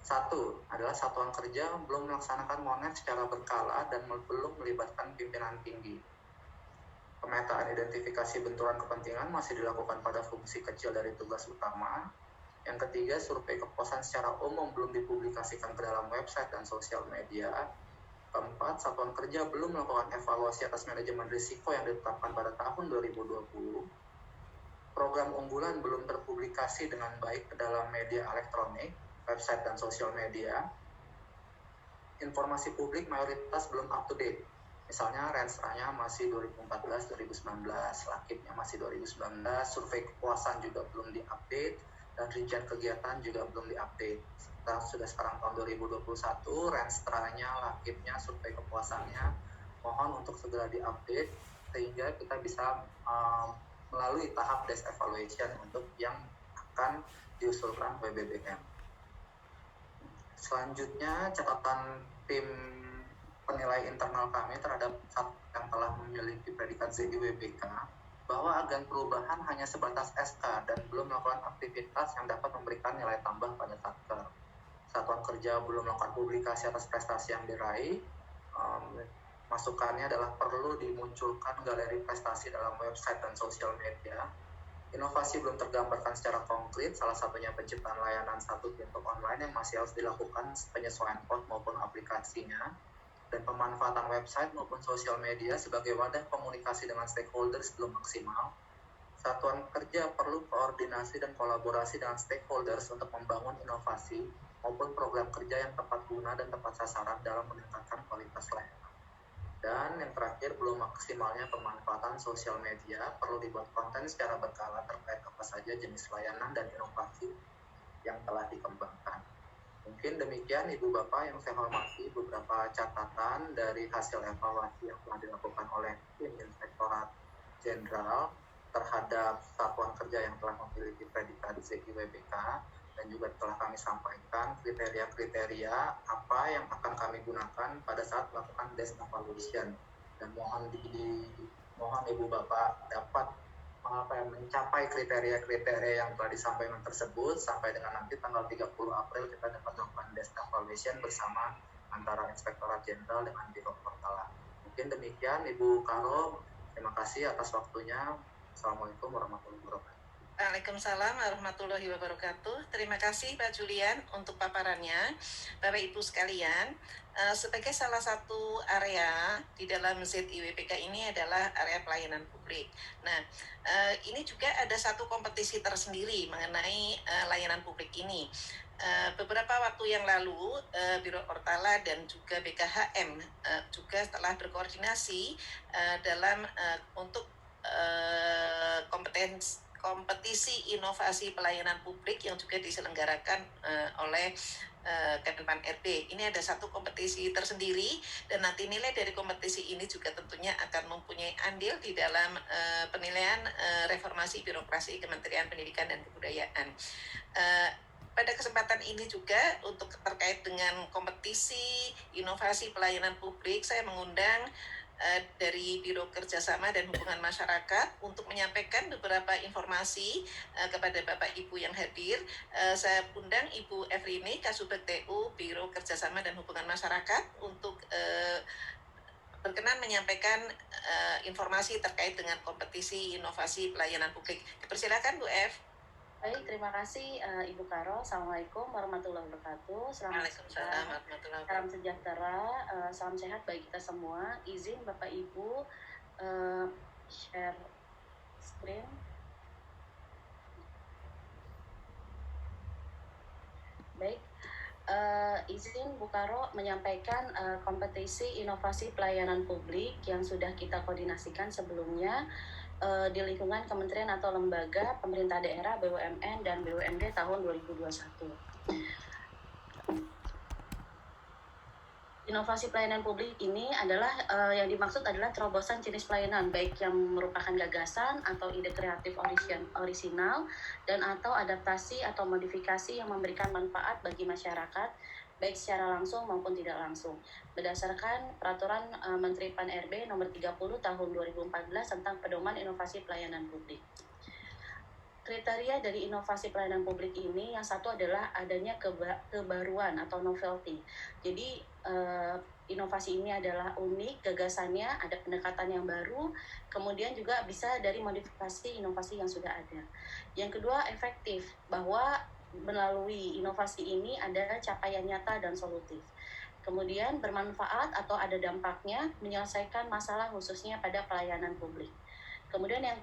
[SPEAKER 3] 1 adalah satuan kerja belum melaksanakan monet secara berkala dan belum melibatkan pimpinan tinggi. Pemetaan identifikasi benturan kepentingan masih dilakukan pada fungsi kecil dari tugas utama. Yang ketiga, survei kepuasan secara umum belum dipublikasikan ke dalam website dan sosial media. Keempat, satuan kerja belum melakukan evaluasi atas manajemen risiko yang ditetapkan pada tahun 2020. Program unggulan belum terpublikasi dengan baik ke dalam media elektronik, website dan sosial media. Informasi publik mayoritas belum up to date. Misalnya Renstra-nya masih 2014-2019, Lakibnya masih 2019, survei kepuasan juga belum diupdate, dan rincian kegiatan juga belum diupdate. Sudah sekarang tahun 2021, Renstra-nya, Lakibnya, survei kepuasannya mohon untuk segera diupdate sehingga kita bisa melalui tahap desk evaluation untuk yang akan diusulkan WBBM. Selanjutnya, catatan tim penilai internal kami terhadap yang telah memiliki predikat ZIWBK bahwa agen perubahan hanya sebatas SK dan belum melakukan aktivitas yang dapat memberikan nilai tambah pada satker. Satuan kerja belum melakukan publikasi atas prestasi yang diraih. Masukannya adalah perlu dimunculkan galeri prestasi dalam website dan sosial media. Inovasi belum tergambarkan secara konkret, salah satunya penciptaan layanan satu pintu online yang masih harus dilakukan penyesuaian code maupun aplikasinya, dan pemanfaatan website maupun sosial media sebagai wadah komunikasi dengan stakeholders belum maksimal. Satuan kerja perlu koordinasi dan kolaborasi dengan stakeholders untuk membangun inovasi maupun program kerja yang tepat guna dan tepat sasaran dalam meningkatkan kualitas layanan. Dan yang terakhir, belum maksimalnya pemanfaatan sosial media, perlu dibuat konten secara berkala terkait apa saja jenis layanan dan inovasi yang telah dikembangkan. Mungkin demikian Ibu Bapak yang saya hormati, beberapa catatan dari hasil evaluasi yang telah dilakukan oleh tim Inspektorat Jenderal terhadap satuan kerja yang telah memiliki predikat ZIWBK, dan juga telah kami sampaikan kriteria-kriteria apa yang akan kami gunakan pada saat melakukan desk evaluation. Dan mohon Ibu Bapak dapat mencapai kriteria-kriteria yang telah disampaikan tersebut sampai dengan nanti tanggal 30 April kita dapat melakukan desk evaluation bersama antara Inspektorat Jenderal dengan Biro Portala. Mungkin demikian Ibu Karo, terima kasih atas waktunya. Assalamualaikum warahmatullahi wabarakatuh.
[SPEAKER 1] Waalaikumsalam warahmatullahi wabarakatuh. Terima kasih Pak Julian untuk paparannya. Bapak Ibu sekalian, sebagai salah satu area di dalam ZIWBK ini adalah area pelayanan publik. Nah, ini juga ada satu kompetisi tersendiri mengenai layanan publik ini. Beberapa waktu yang lalu Biro Portala dan juga BKHM juga telah berkoordinasi dalam untuk kompetisi inovasi pelayanan publik yang juga diselenggarakan oleh Kemenpan RB. Ini ada satu kompetisi tersendiri dan nanti nilai dari kompetisi ini juga tentunya akan mempunyai andil di dalam penilaian reformasi birokrasi Kementerian Pendidikan dan Kebudayaan. Pada kesempatan ini juga untuk terkait dengan kompetisi inovasi pelayanan publik, saya mengundang dari Biro Kerjasama dan Hubungan Masyarakat untuk menyampaikan beberapa informasi kepada Bapak Ibu yang hadir. Saya undang Ibu Efrini, Kasubag TU Biro Kerjasama dan Hubungan Masyarakat untuk berkenan menyampaikan informasi terkait dengan kompetisi inovasi pelayanan publik. Persilakan Bu F.
[SPEAKER 4] Baik, terima kasih Ibu Karo. Assalamualaikum warahmatullahi wabarakatuh. Salam sejahtera, salam sehat bagi kita semua. Izin Bapak Ibu share screen. Baik, izin Bu Karo menyampaikan kompetisi inovasi pelayanan publik yang sudah kita koordinasikan sebelumnya di lingkungan kementerian atau lembaga pemerintah daerah, BUMN dan BUMD tahun 2021. Inovasi pelayanan publik ini adalah yang dimaksud adalah terobosan jenis pelayanan baik yang merupakan gagasan atau ide kreatif orisinal dan atau adaptasi atau modifikasi yang memberikan manfaat bagi masyarakat baik secara langsung maupun tidak langsung, berdasarkan Peraturan Menteri Pan-RB Nomor 30 Tahun 2014 tentang Pedoman Inovasi Pelayanan Publik. Kriteria dari inovasi pelayanan publik ini yang satu adalah adanya kebaruan atau novelty. Jadi inovasi ini adalah unik, gagasannya ada pendekatan yang baru, kemudian juga bisa dari modifikasi inovasi yang sudah ada. Yang kedua, efektif, bahwa melalui inovasi ini ada capaian nyata dan solutif. Kemudian bermanfaat atau ada dampaknya menyelesaikan masalah khususnya pada pelayanan publik. Kemudian yang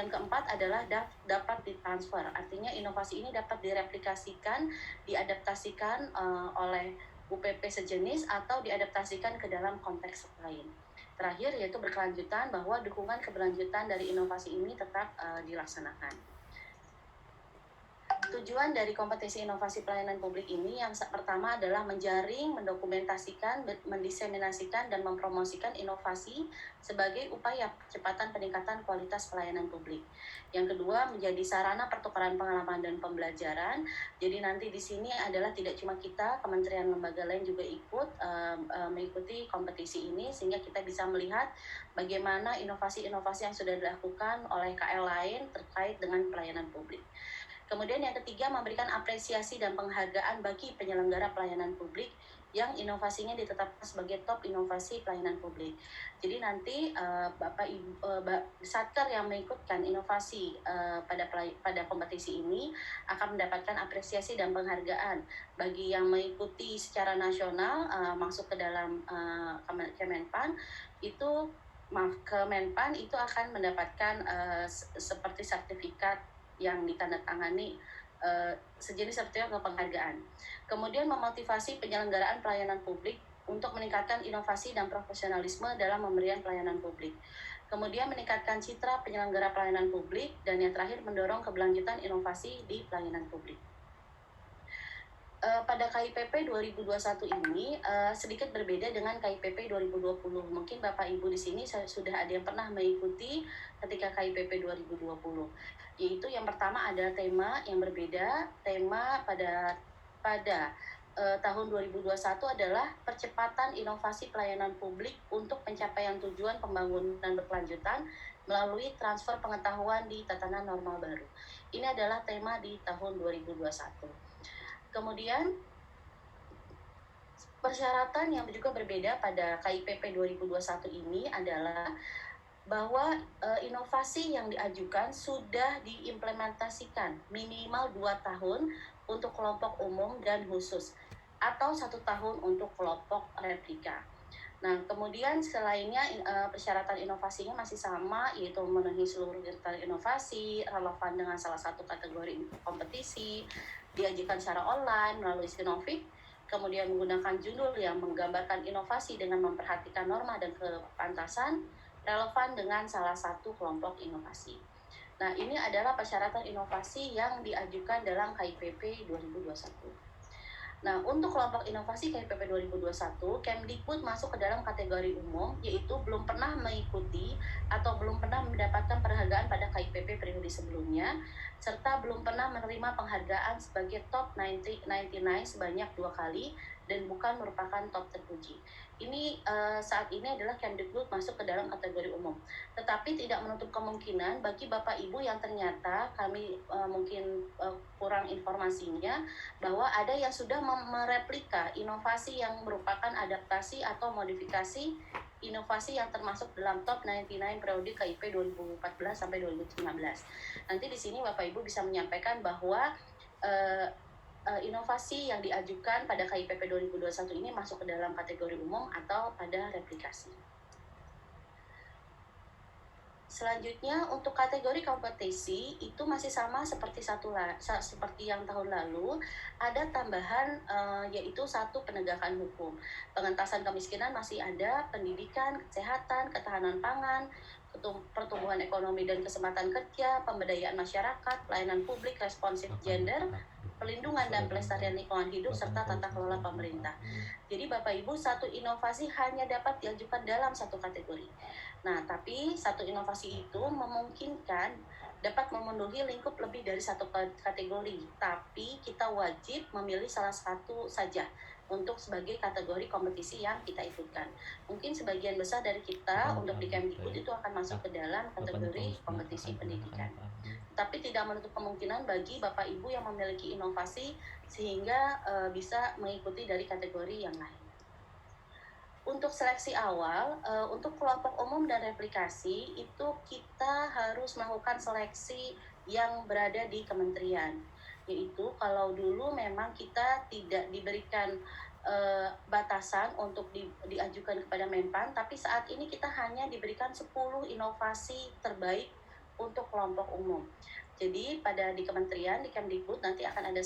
[SPEAKER 4] keempat adalah dapat ditransfer, artinya inovasi ini dapat direplikasikan, diadaptasikan oleh UPP sejenis atau diadaptasikan ke dalam konteks lain. Terakhir yaitu berkelanjutan, bahwa dukungan keberlanjutan dari inovasi ini tetap dilaksanakan. Tujuan dari kompetisi inovasi pelayanan publik ini yang pertama adalah menjaring, mendokumentasikan, mendiseminasikan, dan mempromosikan inovasi sebagai upaya percepatan peningkatan kualitas pelayanan publik. Yang kedua, menjadi sarana pertukaran pengalaman dan pembelajaran. Jadi nanti di sini adalah tidak cuma kita, kementerian lembaga lain juga ikut mengikuti kompetisi ini, sehingga kita bisa melihat bagaimana inovasi-inovasi yang sudah dilakukan oleh KL lain terkait dengan pelayanan publik. Kemudian yang ketiga, memberikan apresiasi dan penghargaan bagi penyelenggara pelayanan publik yang inovasinya ditetapkan sebagai top inovasi pelayanan publik. Jadi nanti Bapak Ibu Satker yang mengikutkan inovasi pada kompetisi ini akan mendapatkan apresiasi dan penghargaan. Bagi yang mengikuti secara nasional masuk ke dalam Kemenpan Kemenpan itu akan mendapatkan seperti sertifikat yang ditandatangani sejenis sertifikat atau penghargaan. Kemudian memotivasi penyelenggaraan pelayanan publik untuk meningkatkan inovasi dan profesionalisme dalam pemberian pelayanan publik. Kemudian meningkatkan citra penyelenggara pelayanan publik, dan yang terakhir mendorong keberlanjutan inovasi di pelayanan publik. Pada KIPP 2021 ini sedikit berbeda dengan KIPP 2020. Mungkin Bapak Ibu di sini sudah ada yang pernah mengikuti ketika KIPP 2020. Yaitu yang pertama ada tema yang berbeda. Tema pada tahun 2021 adalah percepatan inovasi pelayanan publik untuk pencapaian tujuan pembangunan berkelanjutan melalui transfer pengetahuan di tatanan normal baru. Ini adalah tema di tahun 2021. Kemudian persyaratan yang juga berbeda pada KIPP 2021 ini adalah bahwa inovasi yang diajukan sudah diimplementasikan minimal 2 tahun untuk kelompok umum dan khusus, atau 1 tahun untuk kelompok replika. Nah, kemudian selainnya persyaratan inovasinya masih sama, yaitu memenuhi seluruh kriteria inovasi, relevan dengan salah satu kategori kompetisi, diajukan secara online melalui Sinovik, kemudian menggunakan judul yang menggambarkan inovasi dengan memperhatikan norma dan kepantasan, relevan dengan salah satu kelompok inovasi. Nah, ini adalah persyaratan inovasi yang diajukan dalam KIPP 2021. Nah, untuk kelompok inovasi KIPP 2021, Kemdikbud masuk ke dalam kategori umum, yaitu belum pernah mengikuti atau belum pernah mendapatkan penghargaan pada KIPP periode sebelumnya, serta belum pernah menerima penghargaan sebagai top 99 sebanyak 2 kali, dan bukan merupakan top terpuji. Ini saat ini adalah Kemdikbud masuk ke dalam kategori umum. Tetapi tidak menutup kemungkinan bagi Bapak Ibu yang ternyata kami mungkin kurang informasinya, bahwa ada yang sudah mereplika inovasi yang merupakan adaptasi atau modifikasi inovasi yang termasuk dalam top 99 periode KIP 2014 sampai 2015. Nanti di sini Bapak Ibu bisa menyampaikan bahwa inovasi yang diajukan pada KIPP 2021 ini masuk ke dalam kategori umum atau pada replikasi. Selanjutnya untuk kategori kompetisi itu masih sama seperti yang tahun lalu, ada tambahan yaitu 1 penegakan hukum. Pengentasan kemiskinan masih ada, pendidikan, kesehatan, ketahanan pangan, pertumbuhan ekonomi dan kesempatan kerja, pemberdayaan masyarakat, pelayanan publik responsif gender, pelindungan dan pelestarian lingkungan hidup, serta tata kelola pemerintah. Jadi Bapak Ibu, 1 inovasi hanya dapat diajukan dalam 1 kategori. Nah, tapi 1 inovasi itu memungkinkan dapat memenuhi lingkup lebih dari satu kategori, tapi kita wajib memilih salah satu saja untuk sebagai kategori kompetisi yang kita ikutkan. Mungkin sebagian besar dari kita untuk di Kemdikbud itu akan masuk ke dalam kategori kompetisi pendidikan. Tapi tidak menutup kemungkinan bagi Bapak Ibu yang memiliki inovasi sehingga bisa mengikuti dari kategori yang lain. Untuk seleksi awal, untuk kelompok umum dan replikasi itu kita harus melakukan seleksi yang berada di kementerian. Yaitu kalau dulu memang kita tidak diberikan batasan untuk diajukan kepada Menpan, tapi saat ini kita hanya diberikan 10 inovasi terbaik untuk kelompok umum. Jadi di kementerian, di Kemdikbud nanti akan ada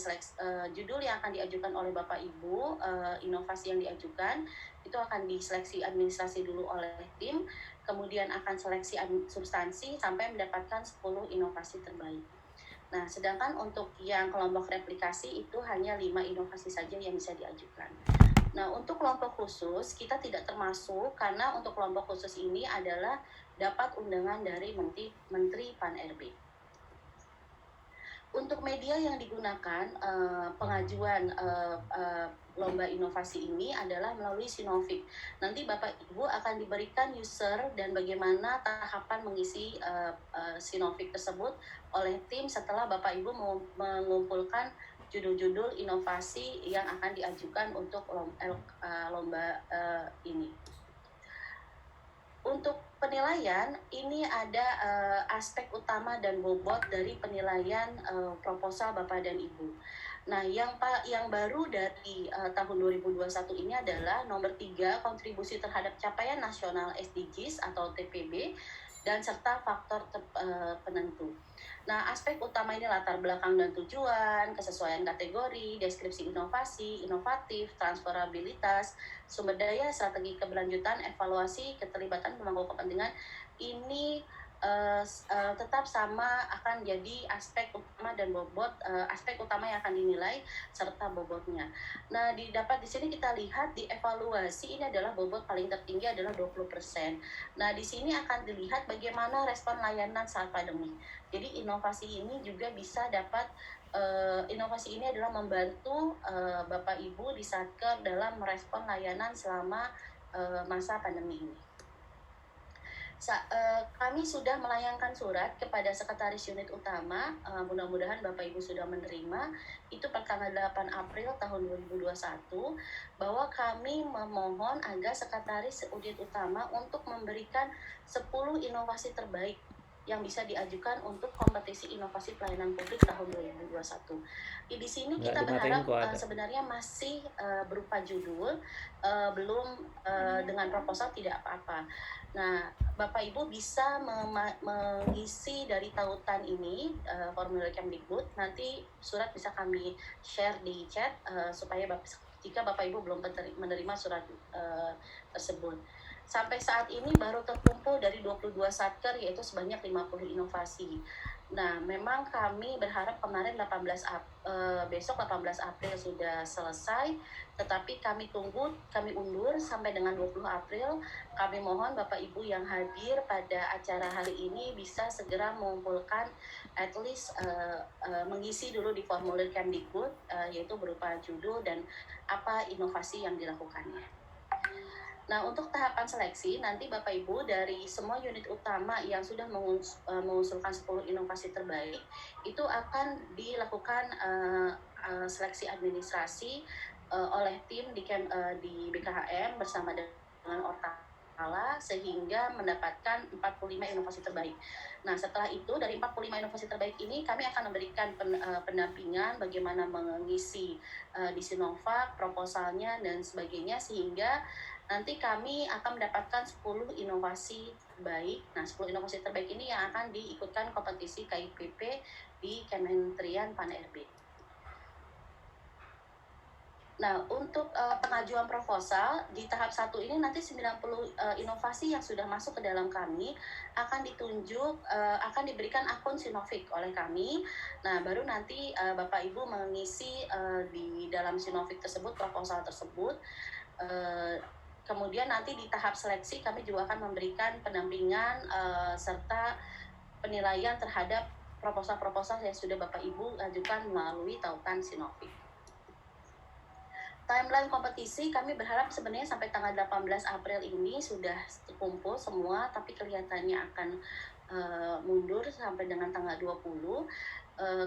[SPEAKER 4] judul yang akan diajukan oleh Bapak Ibu, inovasi yang diajukan itu akan diseleksi administrasi dulu oleh tim, kemudian akan seleksi substansi sampai mendapatkan 10 inovasi terbaik. Nah, sedangkan untuk yang kelompok replikasi itu hanya 5 inovasi saja yang bisa diajukan. Nah, untuk kelompok khusus kita tidak termasuk karena untuk kelompok khusus ini adalah dapat undangan dari Menteri Pan-RB. Untuk media yang digunakan pengajuan lomba inovasi ini adalah melalui Sinovik. Nanti Bapak Ibu akan diberikan user dan bagaimana tahapan mengisi Sinovik tersebut oleh tim setelah Bapak Ibu mengumpulkan judul-judul inovasi yang akan diajukan untuk lomba ini. Untuk penilaian, ini ada aspek utama dan bobot dari penilaian proposal Bapak dan Ibu. Nah, yang baru dari tahun 2021 ini adalah nomor 3, kontribusi terhadap capaian nasional SDGs atau TPB, dan serta faktor penentu. Nah, aspek utama ini latar belakang dan tujuan, kesesuaian kategori, deskripsi inovasi, inovatif, transferabilitas, sumber daya, strategi keberlanjutan, evaluasi, keterlibatan pemangku kepentingan. Ini tetap sama akan jadi aspek utama dan bobot, aspek utama yang akan dinilai serta bobotnya. Nah, didapat di sini kita lihat di evaluasi ini adalah bobot paling tertinggi adalah 20%. Nah, di sini akan dilihat bagaimana respon layanan saat pandemi. Jadi inovasi ini juga bisa dapat inovasi ini adalah membantu Bapak Ibu di Satker dalam merespon layanan selama masa pandemi ini. Kami sudah melayangkan surat kepada Sekretaris Unit Utama, mudah-mudahan Bapak Ibu sudah menerima, itu per tanggal 8 April tahun 2021, bahwa kami memohon agar Sekretaris Unit Utama untuk memberikan 10 inovasi terbaik yang bisa diajukan untuk kompetisi inovasi pelayanan publik tahun 2021. Di sini kita berharap sebenarnya masih berupa judul, belum dengan proposal tidak apa-apa. Nah, Bapak Ibu bisa mengisi dari tautan ini, formulir Kemdikbud, nanti surat bisa kami share di chat supaya jika Bapak Ibu belum menerima surat tersebut. Sampai saat ini baru terkumpul dari 22 satker yaitu sebanyak 50 inovasi. Nah, memang kami berharap kemarin besok 18 April sudah selesai, tetapi kami undur sampai dengan 20 April. Kami mohon Bapak Ibu yang hadir pada acara hari ini bisa segera mengumpulkan at least mengisi dulu di formulir Kemdikbud, yaitu berupa judul dan apa inovasi yang dilakukannya. Nah, untuk tahapan seleksi, nanti Bapak Ibu dari semua unit utama yang sudah mengusulkan 10 inovasi terbaik, itu akan dilakukan seleksi administrasi oleh tim di BKHM bersama dengan Ortala sehingga mendapatkan 45 inovasi terbaik. Nah, setelah itu dari 45 inovasi terbaik ini kami akan memberikan pendampingan bagaimana mengisi di Sinovac, proposalnya dan sebagainya sehingga nanti kami akan mendapatkan 10 inovasi terbaik. Nah, 10 inovasi terbaik ini yang akan diikutkan kompetisi KIPP di Kementerian Pan-RB. Nah, untuk pengajuan proposal di tahap 1 ini nanti 90 inovasi yang sudah masuk ke dalam kami akan ditunjuk, akan diberikan akun Sinovik oleh kami. Nah, baru nanti Bapak Ibu mengisi di dalam Sinovik tersebut, proposal tersebut. Kemudian nanti di tahap seleksi kami juga akan memberikan pendampingan serta penilaian terhadap proposal-proposal yang sudah Bapak Ibu ajukan melalui tautan Sinopik. Timeline kompetisi kami berharap sebenarnya sampai tanggal 18 April ini sudah kumpul semua, tapi kelihatannya akan mundur sampai dengan tanggal 20.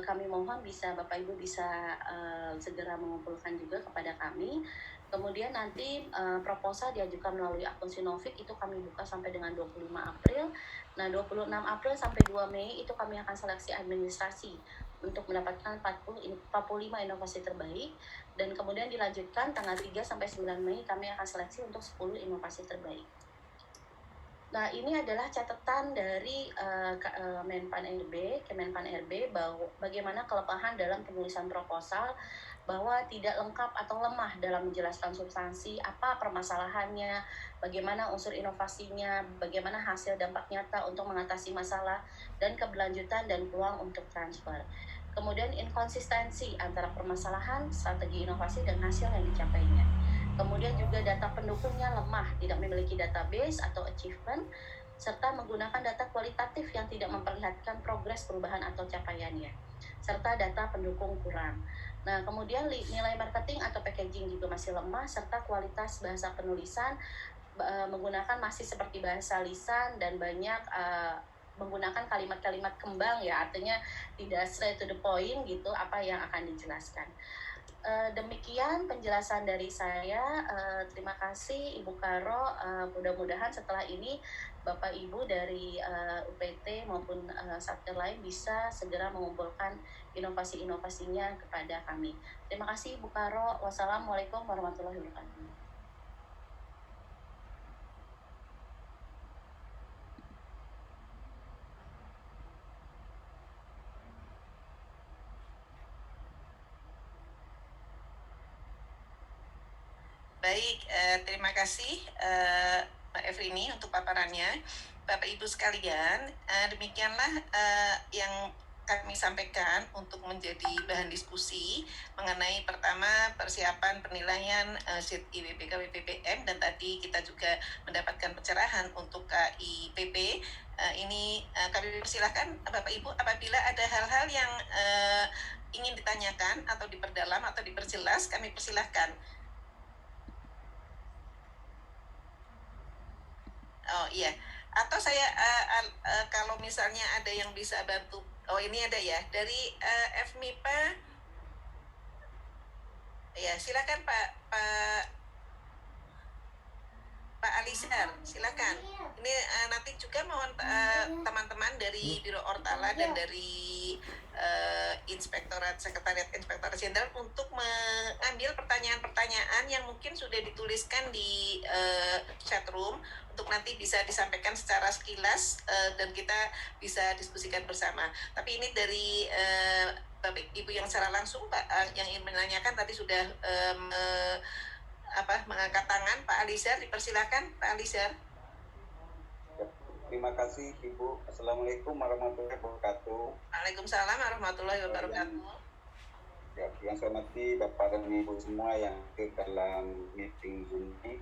[SPEAKER 4] Kami mohon bisa Bapak Ibu bisa segera mengumpulkan juga kepada kami. Kemudian nanti proposal diajukan melalui akun Sinofik itu kami buka sampai dengan 25 April. Nah, 26 April sampai 2 Mei itu kami akan seleksi administrasi untuk mendapatkan 45 inovasi terbaik, dan kemudian dilanjutkan tanggal 3 sampai 9 Mei kami akan seleksi untuk 10 inovasi terbaik. Nah, ini adalah catatan dari Menpan RB, Kemenpan RB, bahwa bagaimana kelemahan dalam penulisan proposal, bahwa tidak lengkap atau lemah dalam menjelaskan substansi, apa permasalahannya, bagaimana unsur inovasinya, bagaimana hasil dampak nyata untuk mengatasi masalah, dan keberlanjutan dan peluang untuk transfer. Kemudian inkonsistensi antara permasalahan, strategi inovasi, dan hasil yang dicapainya. Kemudian juga data pendukungnya lemah, tidak memiliki database atau achievement, serta menggunakan data kualitatif yang tidak memperlihatkan progres perubahan atau capaiannya, serta data pendukung kurang. Nah, kemudian nilai marketing atau packaging juga masih lemah, serta kualitas bahasa penulisan menggunakan masih seperti bahasa lisan dan banyak menggunakan kalimat-kalimat kembang ya, artinya tidak straight to the point gitu apa yang akan dijelaskan. Demikian penjelasan dari saya. Terima kasih Ibu Karo. Mudah-mudahan setelah ini Bapak Ibu dari UPT maupun satker lain bisa segera mengumpulkan inovasi-inovasinya kepada kami. Terima kasih Ibu Karo. Wassalamualaikum warahmatullahi wabarakatuh.
[SPEAKER 1] Baik, terima kasih Mbak Evrini untuk paparannya. Bapak Ibu sekalian, demikianlah yang kami sampaikan untuk menjadi bahan diskusi mengenai pertama persiapan penilaian SIT IWPK WPPM, dan tadi kita juga mendapatkan pencerahan untuk KIPP. Ini kami persilahkan Bapak Ibu apabila ada hal-hal yang ingin ditanyakan atau diperdalam atau diperjelas, kami persilahkan. Oh iya, atau saya kalau misalnya ada yang bisa bantu, oh ini ada ya dari FMIPA, ya silakan Pak Alisar, silakan. Ini nanti juga mohon teman-teman dari Biro Ortala dan dari Sekretariat Inspektorat Jenderal untuk mengambil pertanyaan-pertanyaan yang mungkin sudah dituliskan di chat room untuk nanti bisa disampaikan secara sekilas dan kita bisa diskusikan bersama. Tapi ini dari Bapak Ibu yang secara langsung Pak yang ingin menanyakan tadi sudah mengangkat tangan. Pak Alizar, dipersilakan Pak Alizar.
[SPEAKER 5] Terima kasih Ibu. Assalamualaikum warahmatullahi wabarakatuh.
[SPEAKER 1] Waalaikumsalam warahmatullahi wabarakatuh.
[SPEAKER 5] Yang saya hormati Bapak dan Ibu semua yang hadir dalam meeting Zoom ini.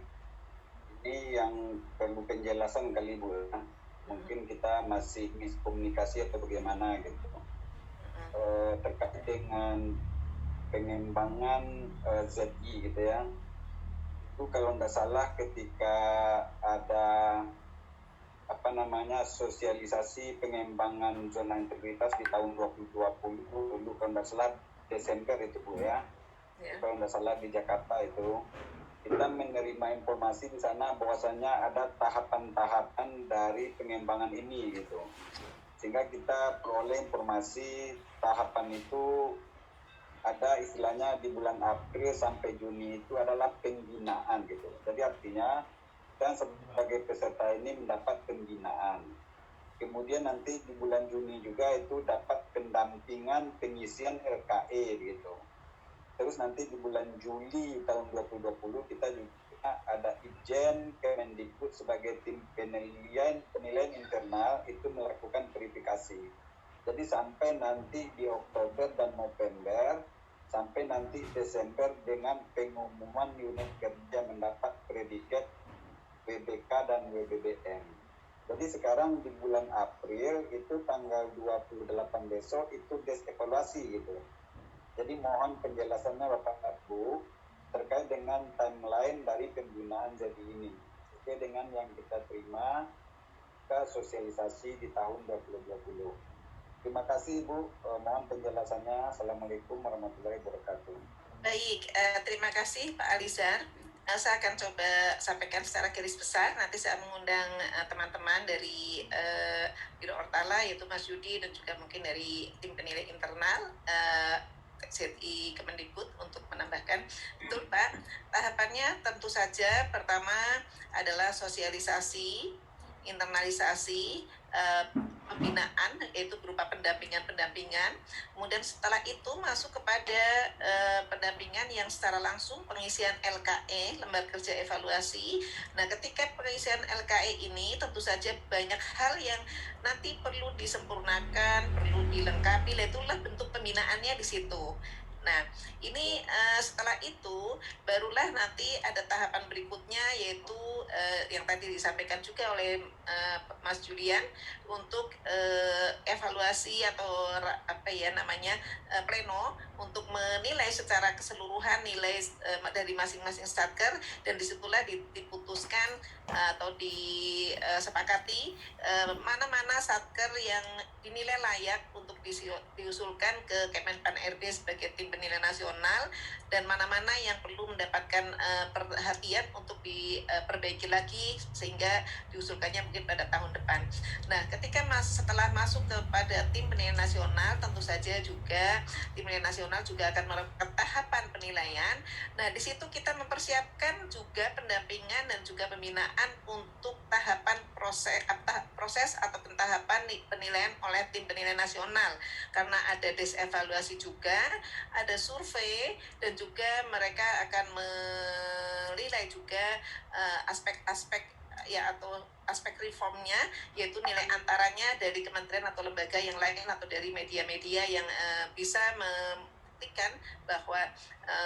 [SPEAKER 5] Ini yang perlu penjelasan kali Ibu. Mungkin kita masih miskomunikasi atau bagaimana gitu. Terkait dengan pengembangan ZI gitu ya. Itu kalau nggak salah ketika ada sosialisasi pengembangan zona integritas di tahun 2020 dulu kalau nggak salah Desember itu Bu ya. Kalau nggak salah di Jakarta itu kita menerima informasi di sana bahwasanya ada tahapan-tahapan dari pengembangan ini gitu, sehingga kita peroleh informasi tahapan itu ada istilahnya di bulan April sampai Juni itu adalah pembinaan gitu. Jadi artinya dan sebagai peserta ini mendapat pembinaan. Kemudian nanti di bulan Juni juga itu dapat pendampingan pengisian RKE gitu. Terus nanti di bulan Juli tahun 2020 kita juga ada Ijen Kemendikbud sebagai tim penilaian internal itu melakukan verifikasi. Jadi sampai nanti di Oktober dan November, sampai nanti Desember dengan pengumuman unit kerja mendapat predikat WBK dan WBBM. Jadi sekarang di bulan April itu tanggal 28 besok itu des evaluasi gitu. Jadi mohon penjelasannya Bapak Bu terkait dengan timeline dari penggunaan ZI ini sesuai dengan yang kita terima ke sosialisasi di tahun 2020. Terima kasih Bu, mohon penjelasannya. Assalamualaikum warahmatullahi wabarakatuh.
[SPEAKER 1] Baik, terima kasih Pak Alizar. Saya akan coba sampaikan secara garis besar. Nanti saya mengundang teman-teman dari Biro Ortala, yaitu Mas Yudi dan juga mungkin dari tim penilai internal ZI Kemendikbud untuk menambahkan. Betul Pak, tahapannya tentu saja pertama adalah sosialisasi, internalisasi, pembinaan, yaitu berupa pendampingan. Kemudian setelah itu masuk kepada pendampingan yang secara langsung pengisian LKE, lembar kerja evaluasi. Nah, ketika pengisian LKE ini tentu saja banyak hal yang nanti perlu disempurnakan, perlu dilengkapi, itulah bentuk pembinaannya di situ. Nah, ini setelah itu barulah nanti ada tahapan berikutnya, yaitu yang tadi disampaikan juga oleh Mas Julian untuk evaluasi atau pleno untuk menilai secara keseluruhan nilai dari masing-masing satker, dan disitulah diputuskan atau disepakati mana-mana satker yang dinilai layak untuk diusulkan ke Kemenpan RB sebagai tim penilai nasional, dan mana-mana yang perlu mendapatkan perhatian untuk diperbaiki lagi sehingga diusulkannya mungkin pada tahun depan. Nah, ketika setelah masuk kepada tim penilai nasional, tentu saja juga tim penilai nasional juga akan melakukan tahapan penilaian. Nah, di situ kita mempersiapkan juga pendampingan dan juga pembinaan untuk tahapan proses atau tahapan penilaian oleh tim penilai nasional, karena ada evaluasi juga, ada survei, dan juga mereka akan menilai juga aspek-aspek atau aspek reformnya, yaitu nilai antaranya dari kementerian atau lembaga yang lain atau dari media-media yang bisa membuktikan bahwa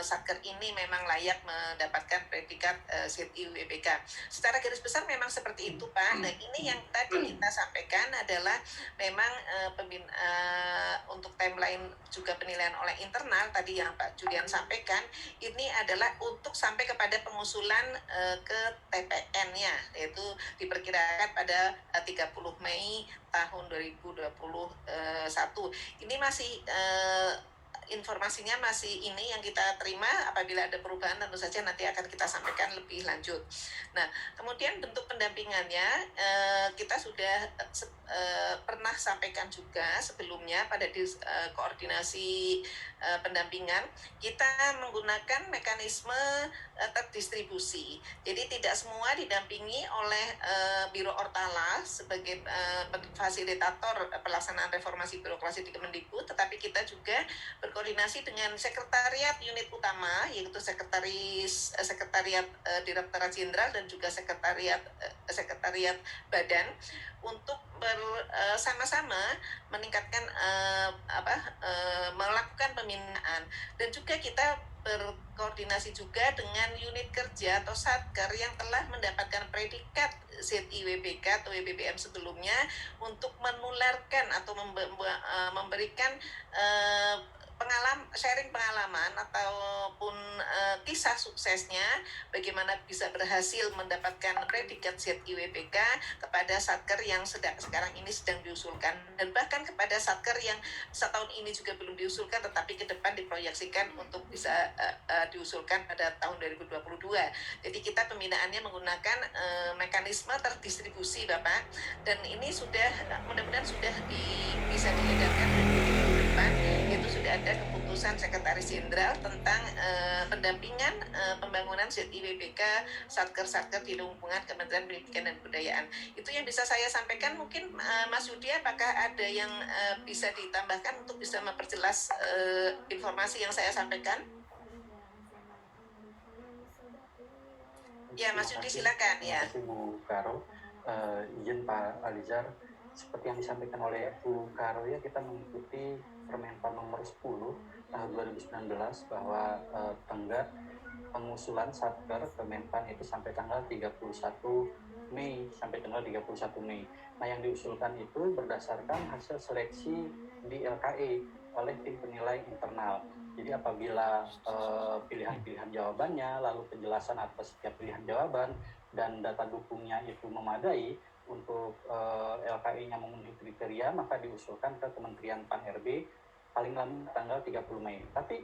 [SPEAKER 1] satker ini memang layak mendapatkan predikat ZI WPK. Secara garis besar memang seperti itu Pak. Nah, ini yang tadi kita sampaikan adalah memang untuk timeline juga penilaian oleh internal tadi yang Pak Julian sampaikan, ini adalah untuk sampai kepada pengusulan ke TPN-nya, yaitu diperkirakan pada 30 Mei tahun 2021. Ini masih informasinya masih ini yang kita terima. Apabila ada perubahan tentu saja nanti akan kita sampaikan lebih lanjut. Nah, kemudian bentuk pendampingannya kita sudah pernah sampaikan juga sebelumnya pada koordinasi pendampingan, kita menggunakan mekanisme terdistribusi. Jadi tidak semua didampingi oleh Biro Ortala sebagai fasilitator pelaksanaan reformasi birokrasi di Kemendikbud, tetapi kita juga berkoordinasi dengan sekretariat unit utama, yaitu sekretariat Direktorat Jenderal dan juga sekretariat badan, untuk bersama-sama meningkatkan melakukan pembinaan. Dan juga kita berkoordinasi juga dengan unit kerja atau satker yang telah mendapatkan predikat ZI WPK atau WBBM sebelumnya, untuk menularkan atau memberikan sharing pengalaman ataupun kisah suksesnya bagaimana bisa berhasil mendapatkan predikat ZI WPK kepada satker yang sekarang ini sedang diusulkan, dan bahkan kepada satker yang setahun ini juga belum diusulkan tetapi ke depan diproyeksikan untuk bisa diusulkan pada tahun 2022. Jadi kita pembinaannya menggunakan mekanisme terdistribusi Bapak, dan ini mudah-mudahan sudah bisa diedarkan ke depan, yaitu sudah ada keputusan Sekretaris Jenderal tentang pendampingan pembangunan ZI WPK satker-satker di lingkungan Kementerian Pendidikan dan Kebudayaan. Itu yang bisa saya sampaikan. Mungkin Mas Yudi, apakah ada yang bisa ditambahkan untuk bisa memperjelas informasi yang saya sampaikan? Ya, Mas Yudi silakan. Ya.
[SPEAKER 6] Terima kasih Bu Karo. Izin Pak Alizar, seperti yang disampaikan oleh Bu Karo ya, kita mengikuti Permenpan nomor 10 tahun 2019 bahwa tenggat pengusulan satker Kemenpan itu sampai tanggal 31 Mei sampai tanggal 31 Mei. Nah, yang diusulkan itu berdasarkan hasil seleksi di LKE oleh tim penilai internal. Jadi apabila pilihan-pilihan jawabannya, lalu penjelasan atas setiap pilihan jawaban, dan data dukungnya itu memadai untuk LKE-nya memenuhi kriteria, maka diusulkan ke Kementerian Pan-RB paling lambat tanggal 30 Mei. Tapi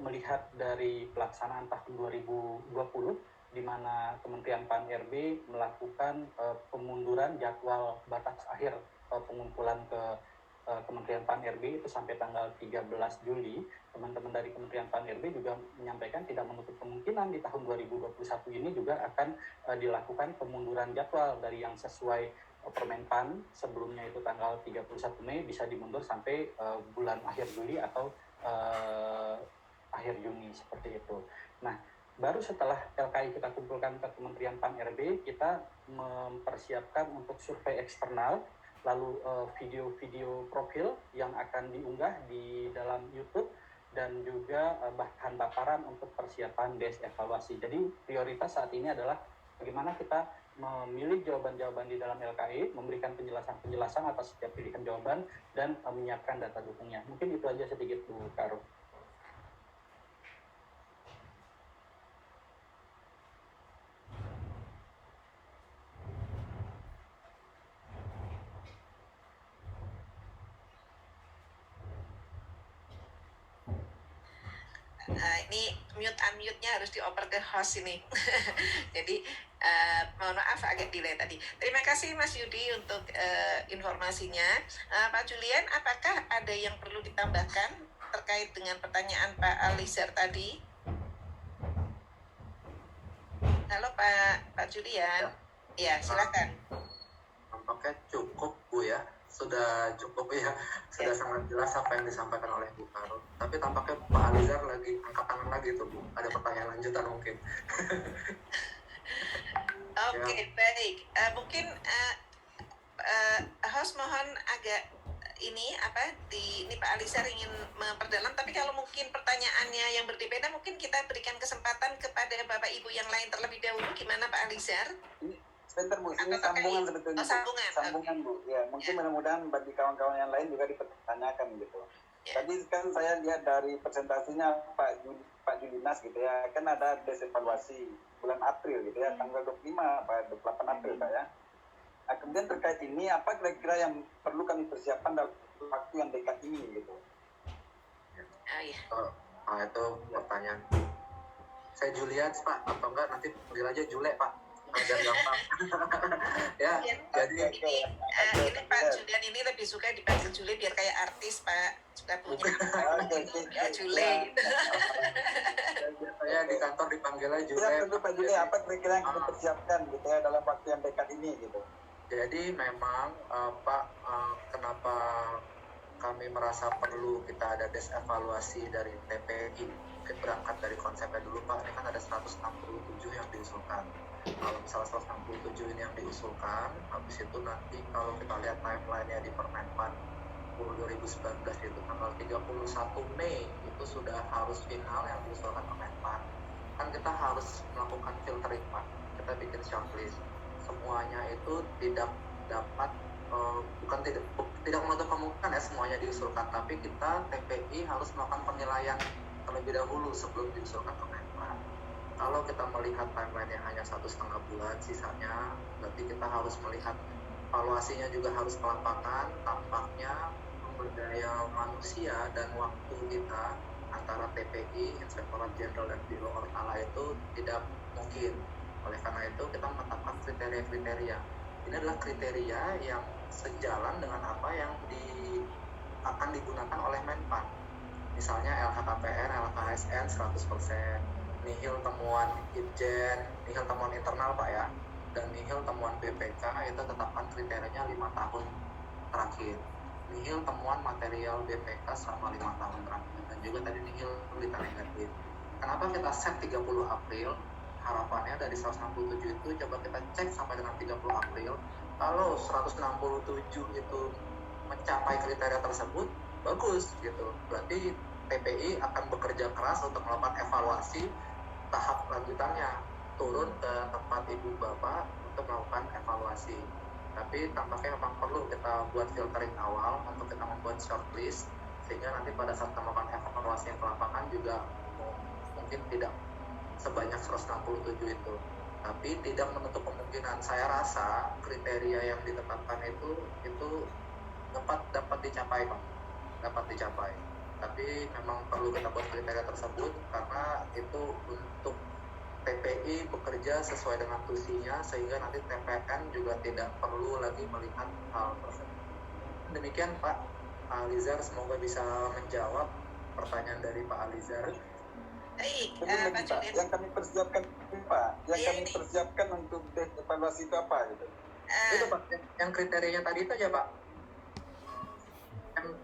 [SPEAKER 6] melihat dari pelaksanaan tahun 2020, di mana Kementerian Pan-RB melakukan pemunduran jadwal batas akhir pengumpulan ke Kementerian Pan-RB itu sampai tanggal 13 Juli, teman-teman dari Kementerian Pan-RB juga menyampaikan tidak menutup kemungkinan di tahun 2021 ini juga akan dilakukan pemunduran jadwal dari yang sesuai Permenpan sebelumnya itu tanggal 31 Mei bisa dimundur sampai bulan akhir Juli atau akhir Juni seperti itu. Nah, baru setelah LKI kita kumpulkan ke Kementerian Pan-RB, kita mempersiapkan untuk survei eksternal, lalu video-video profil yang akan diunggah di dalam YouTube, dan juga bahan paparan untuk persiapan desk evaluasi. Jadi prioritas saat ini adalah bagaimana kita memilih jawaban-jawaban di dalam LKI, memberikan penjelasan-penjelasan atas setiap pilihan jawaban, dan menyiapkan data dukungnya. Mungkin itu aja sedikit Bu Karo.
[SPEAKER 1] Ini unmute-nya harus dioper ke host ini. Jadi mohon maaf agak delay tadi. Terima kasih Mas Yudi untuk informasinya. Pak Julian, apakah ada yang perlu ditambahkan terkait dengan pertanyaan Pak Alizar tadi? Halo Pak Julian. Ya, silakan.
[SPEAKER 3] Tampaknya cukup Bu ya. Sudah cukup ya, sudah sangat jelas apa yang disampaikan oleh Bu Karo. Tapi tampaknya Pak Alizar lagi angkat tangan lagi tuh Bu, ada pertanyaan lanjutan mungkin.
[SPEAKER 1] Oke, baik. Mungkin host mohon agak ini Pak Alizar ingin memperdalam, tapi kalau mungkin pertanyaannya yang berbeda mungkin kita berikan kesempatan kepada Bapak Ibu yang lain terlebih dahulu. Gimana Pak Alizar?
[SPEAKER 5] Sebentar Bu, ini sambungan sebetulnya. Sambungan Bu, ya mungkin mudah-mudahan bagi kawan-kawan yang lain juga dipertanyakan gitu. Tadi kan saya lihat dari presentasinya Pak Julinas gitu ya, kan ada desk evaluasi bulan April gitu ya, tanggal 25 atau 28 April Pak ya. Nah, kemudian terkait ini apa kira-kira yang perlu kami persiapkan dalam waktu yang dekat ini gitu?
[SPEAKER 3] Itu pertanyaan. Saya Julian Pak, atau enggak nanti panggil aja Jule Pak. Agar gampang. Ya, jadi
[SPEAKER 1] ini Pak Julian ini lebih suka dipanggil Jule biar kayak artis Pak, suka punya Jule.
[SPEAKER 3] Saya di kantor dipanggilnya Jule.
[SPEAKER 5] Ya, tentu Pak Jule, apa kira-kira yang kita persiapkan gitu ya dalam waktu yang dekat ini gitu?
[SPEAKER 3] Jadi memang Pak, kenapa kami merasa perlu kita ada desk evaluasi dari TPI, berangkat dari konsepnya dulu Pak, ini kan ada 167 yang diusulkan. Kalau misalnya 167 ini yang diusulkan, habis itu nanti kalau kita lihat timeline-nya di Permenpan 2019 itu tanggal 31 Mei itu sudah harus final yang diusulkan Permenpan. Kan kita harus melakukan filtering Pak, kita bikin shortlist. Semuanya itu tidak dapat, tidak menutup kemungkinan ya semuanya diusulkan, tapi kita TPI harus melakukan penilaian terlebih dahulu sebelum diusulkan Permenpan. Kalau kita melihat timeline-nya hanya 1,5 bulan sisanya, berarti kita harus melihat evaluasinya juga harus ke lapangan. Tampaknya sumber daya manusia dan waktu kita antara TPI, Inspektorat Jenderal dan Biro Ortala itu tidak mungkin. Oleh karena itu kita menetapkan kriteria-kriteria. Ini adalah kriteria yang sejalan dengan apa yang akan digunakan oleh Menpan. Misalnya LHKPN, LHKSN 100%, nihil temuan Itjen, nihil temuan internal Pak ya, dan nihil temuan BPK itu tetapkan kriterianya 5 tahun terakhir. Nihil temuan material BPK selama 5 tahun terakhir, dan juga tadi nihil berita negatif. Kenapa kita set 30 April? Harapannya dari 167 itu coba kita cek sampai dengan 30 April. Kalau 167 itu mencapai kriteria tersebut, bagus gitu. Berarti TPI akan bekerja keras untuk melakukan evaluasi tahap lanjutannya, turun ke tempat Ibu Bapak untuk untuk melakukan evaluasi. Tapi tampaknya memang perlu kita buat filtering awal untuk kita membuat shortlist, sehingga nanti pada saat kita melakukan evaluasi yang ke lapangan juga mungkin tidak sebanyak 167 itu. Tapi tidak menutup kemungkinan, saya rasa kriteria yang ditetapkan itu dapat dicapai, Pak. Dapat dicapai. Tapi memang perlu kita buat kriteria tersebut karena itu untuk TPI bekerja sesuai dengan tusinya, sehingga nanti TPN juga tidak perlu lagi melihat hal tersebut. Demikian Pak Alizar, semoga bisa menjawab pertanyaan dari Pak Alizar.
[SPEAKER 1] Baik,
[SPEAKER 5] Pak Julian. Yang kami persiapkan Pak, persiapkan untuk evaluasi itu apa gitu?
[SPEAKER 3] Itu Pak, yang kriterianya tadi itu aja Pak. Yang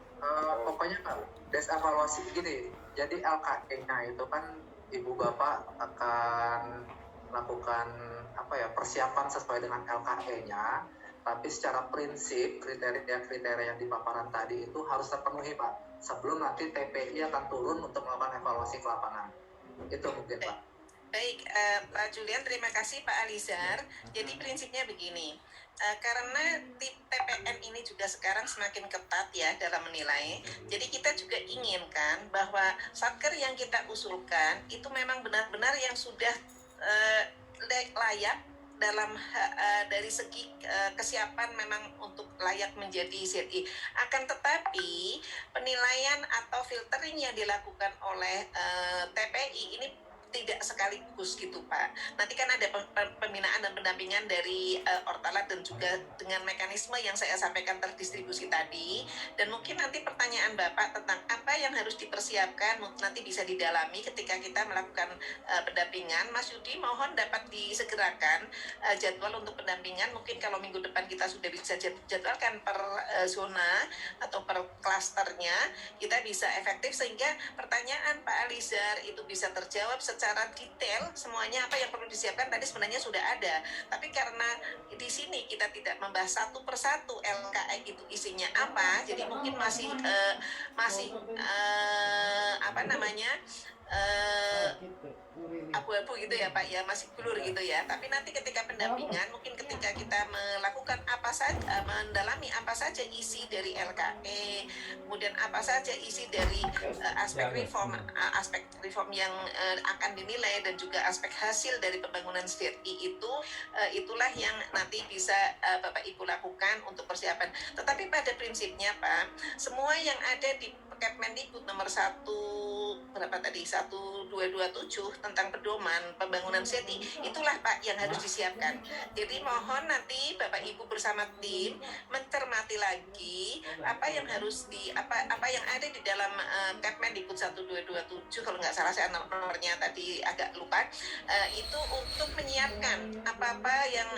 [SPEAKER 3] pokoknya des evaluasi gini. Jadi LKE-nya itu kan Ibu Bapak akan melakukan persiapan sesuai dengan LKE-nya, tapi secara prinsip kriteria-kriteria yang di paparan tadi itu harus terpenuhi Pak, sebelum nanti TPI akan turun untuk melakukan evaluasi ke lapangan. Itu mungkin Pak.
[SPEAKER 1] Baik, Pak Julian, terima kasih Pak Alizar. Jadi prinsipnya begini, karena TPN ini juga sekarang semakin ketat ya dalam menilai. Jadi kita juga inginkan bahwa satker yang kita usulkan itu memang benar-benar yang sudah layak dalam dari segi kesiapan memang untuk layak menjadi ZI. Akan tetapi penilaian atau filtering yang dilakukan oleh TPI ini tidak sekaligus gitu Pak. Nanti kan ada pembinaan dan pendampingan dari Ortalat dan juga dengan mekanisme yang saya sampaikan terdistribusi tadi. Dan mungkin nanti pertanyaan Bapak tentang apa yang harus dipersiapkan nanti bisa didalami ketika kita melakukan pendampingan. Mas Yudi, mohon dapat disegerakan jadwal untuk pendampingan. Mungkin kalau minggu depan kita sudah bisa jadwalkan per zona atau per klasternya, kita bisa efektif sehingga pertanyaan Pak Alizar itu bisa terjawab secara detail. Semuanya apa yang perlu disiapkan tadi sebenarnya sudah ada, tapi karena di sini kita tidak membahas satu persatu LKE itu isinya apa, jadi mungkin masih abu-abu gitu ya Pak ya, masih blur gitu ya. Tapi nanti ketika pendampingan, mungkin ketika kita melakukan apa saja, mendalami apa saja isi dari LKE, kemudian apa saja isi dari aspek reform yang akan dinilai dan juga aspek hasil dari pembangunan ZI itu, itulah yang nanti bisa Bapak Ibu lakukan untuk persiapan. Tetapi pada prinsipnya Pak, semua yang ada di Kemendikbud nomor 1227 tentang pedoman pembangunan ZI, itulah Pak yang harus disiapkan. Jadi mohon nanti Bapak Ibu bersama tim mencermati lagi apa yang harus apa yang ada di dalam Kemendikbud 1227, kalau nggak salah saya nomornya tadi agak lupa, itu untuk menyiapkan apa-apa yang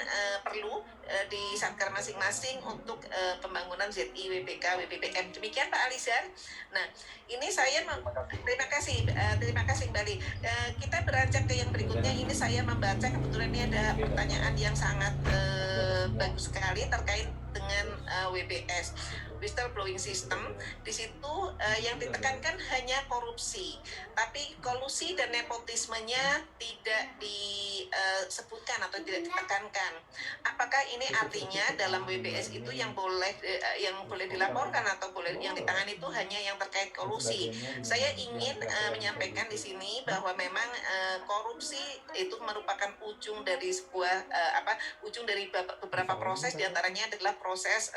[SPEAKER 1] perlu di satker masing-masing untuk pembangunan ZI, WPK, WPPM. Demikian Pak Alizar. Nah, ini saya terima kasih kembali. Kita beranjak ke yang berikutnya. Ini saya membaca, kebetulan ini ada pertanyaan yang sangat bagus sekali terkait dengan WBS, whistleblowing system. Di situ yang ditekankan hanya korupsi, tapi kolusi dan nepotismenya tidak disebutkan atau tidak ditekankan. Apakah ini artinya dalam WBS itu yang boleh dilaporkan atau boleh yang ditangani itu hanya yang terkait kolusi? Saya ingin menyampaikan di sini bahwa memang korupsi itu merupakan ujung dari beberapa proses, diantaranya adalah proses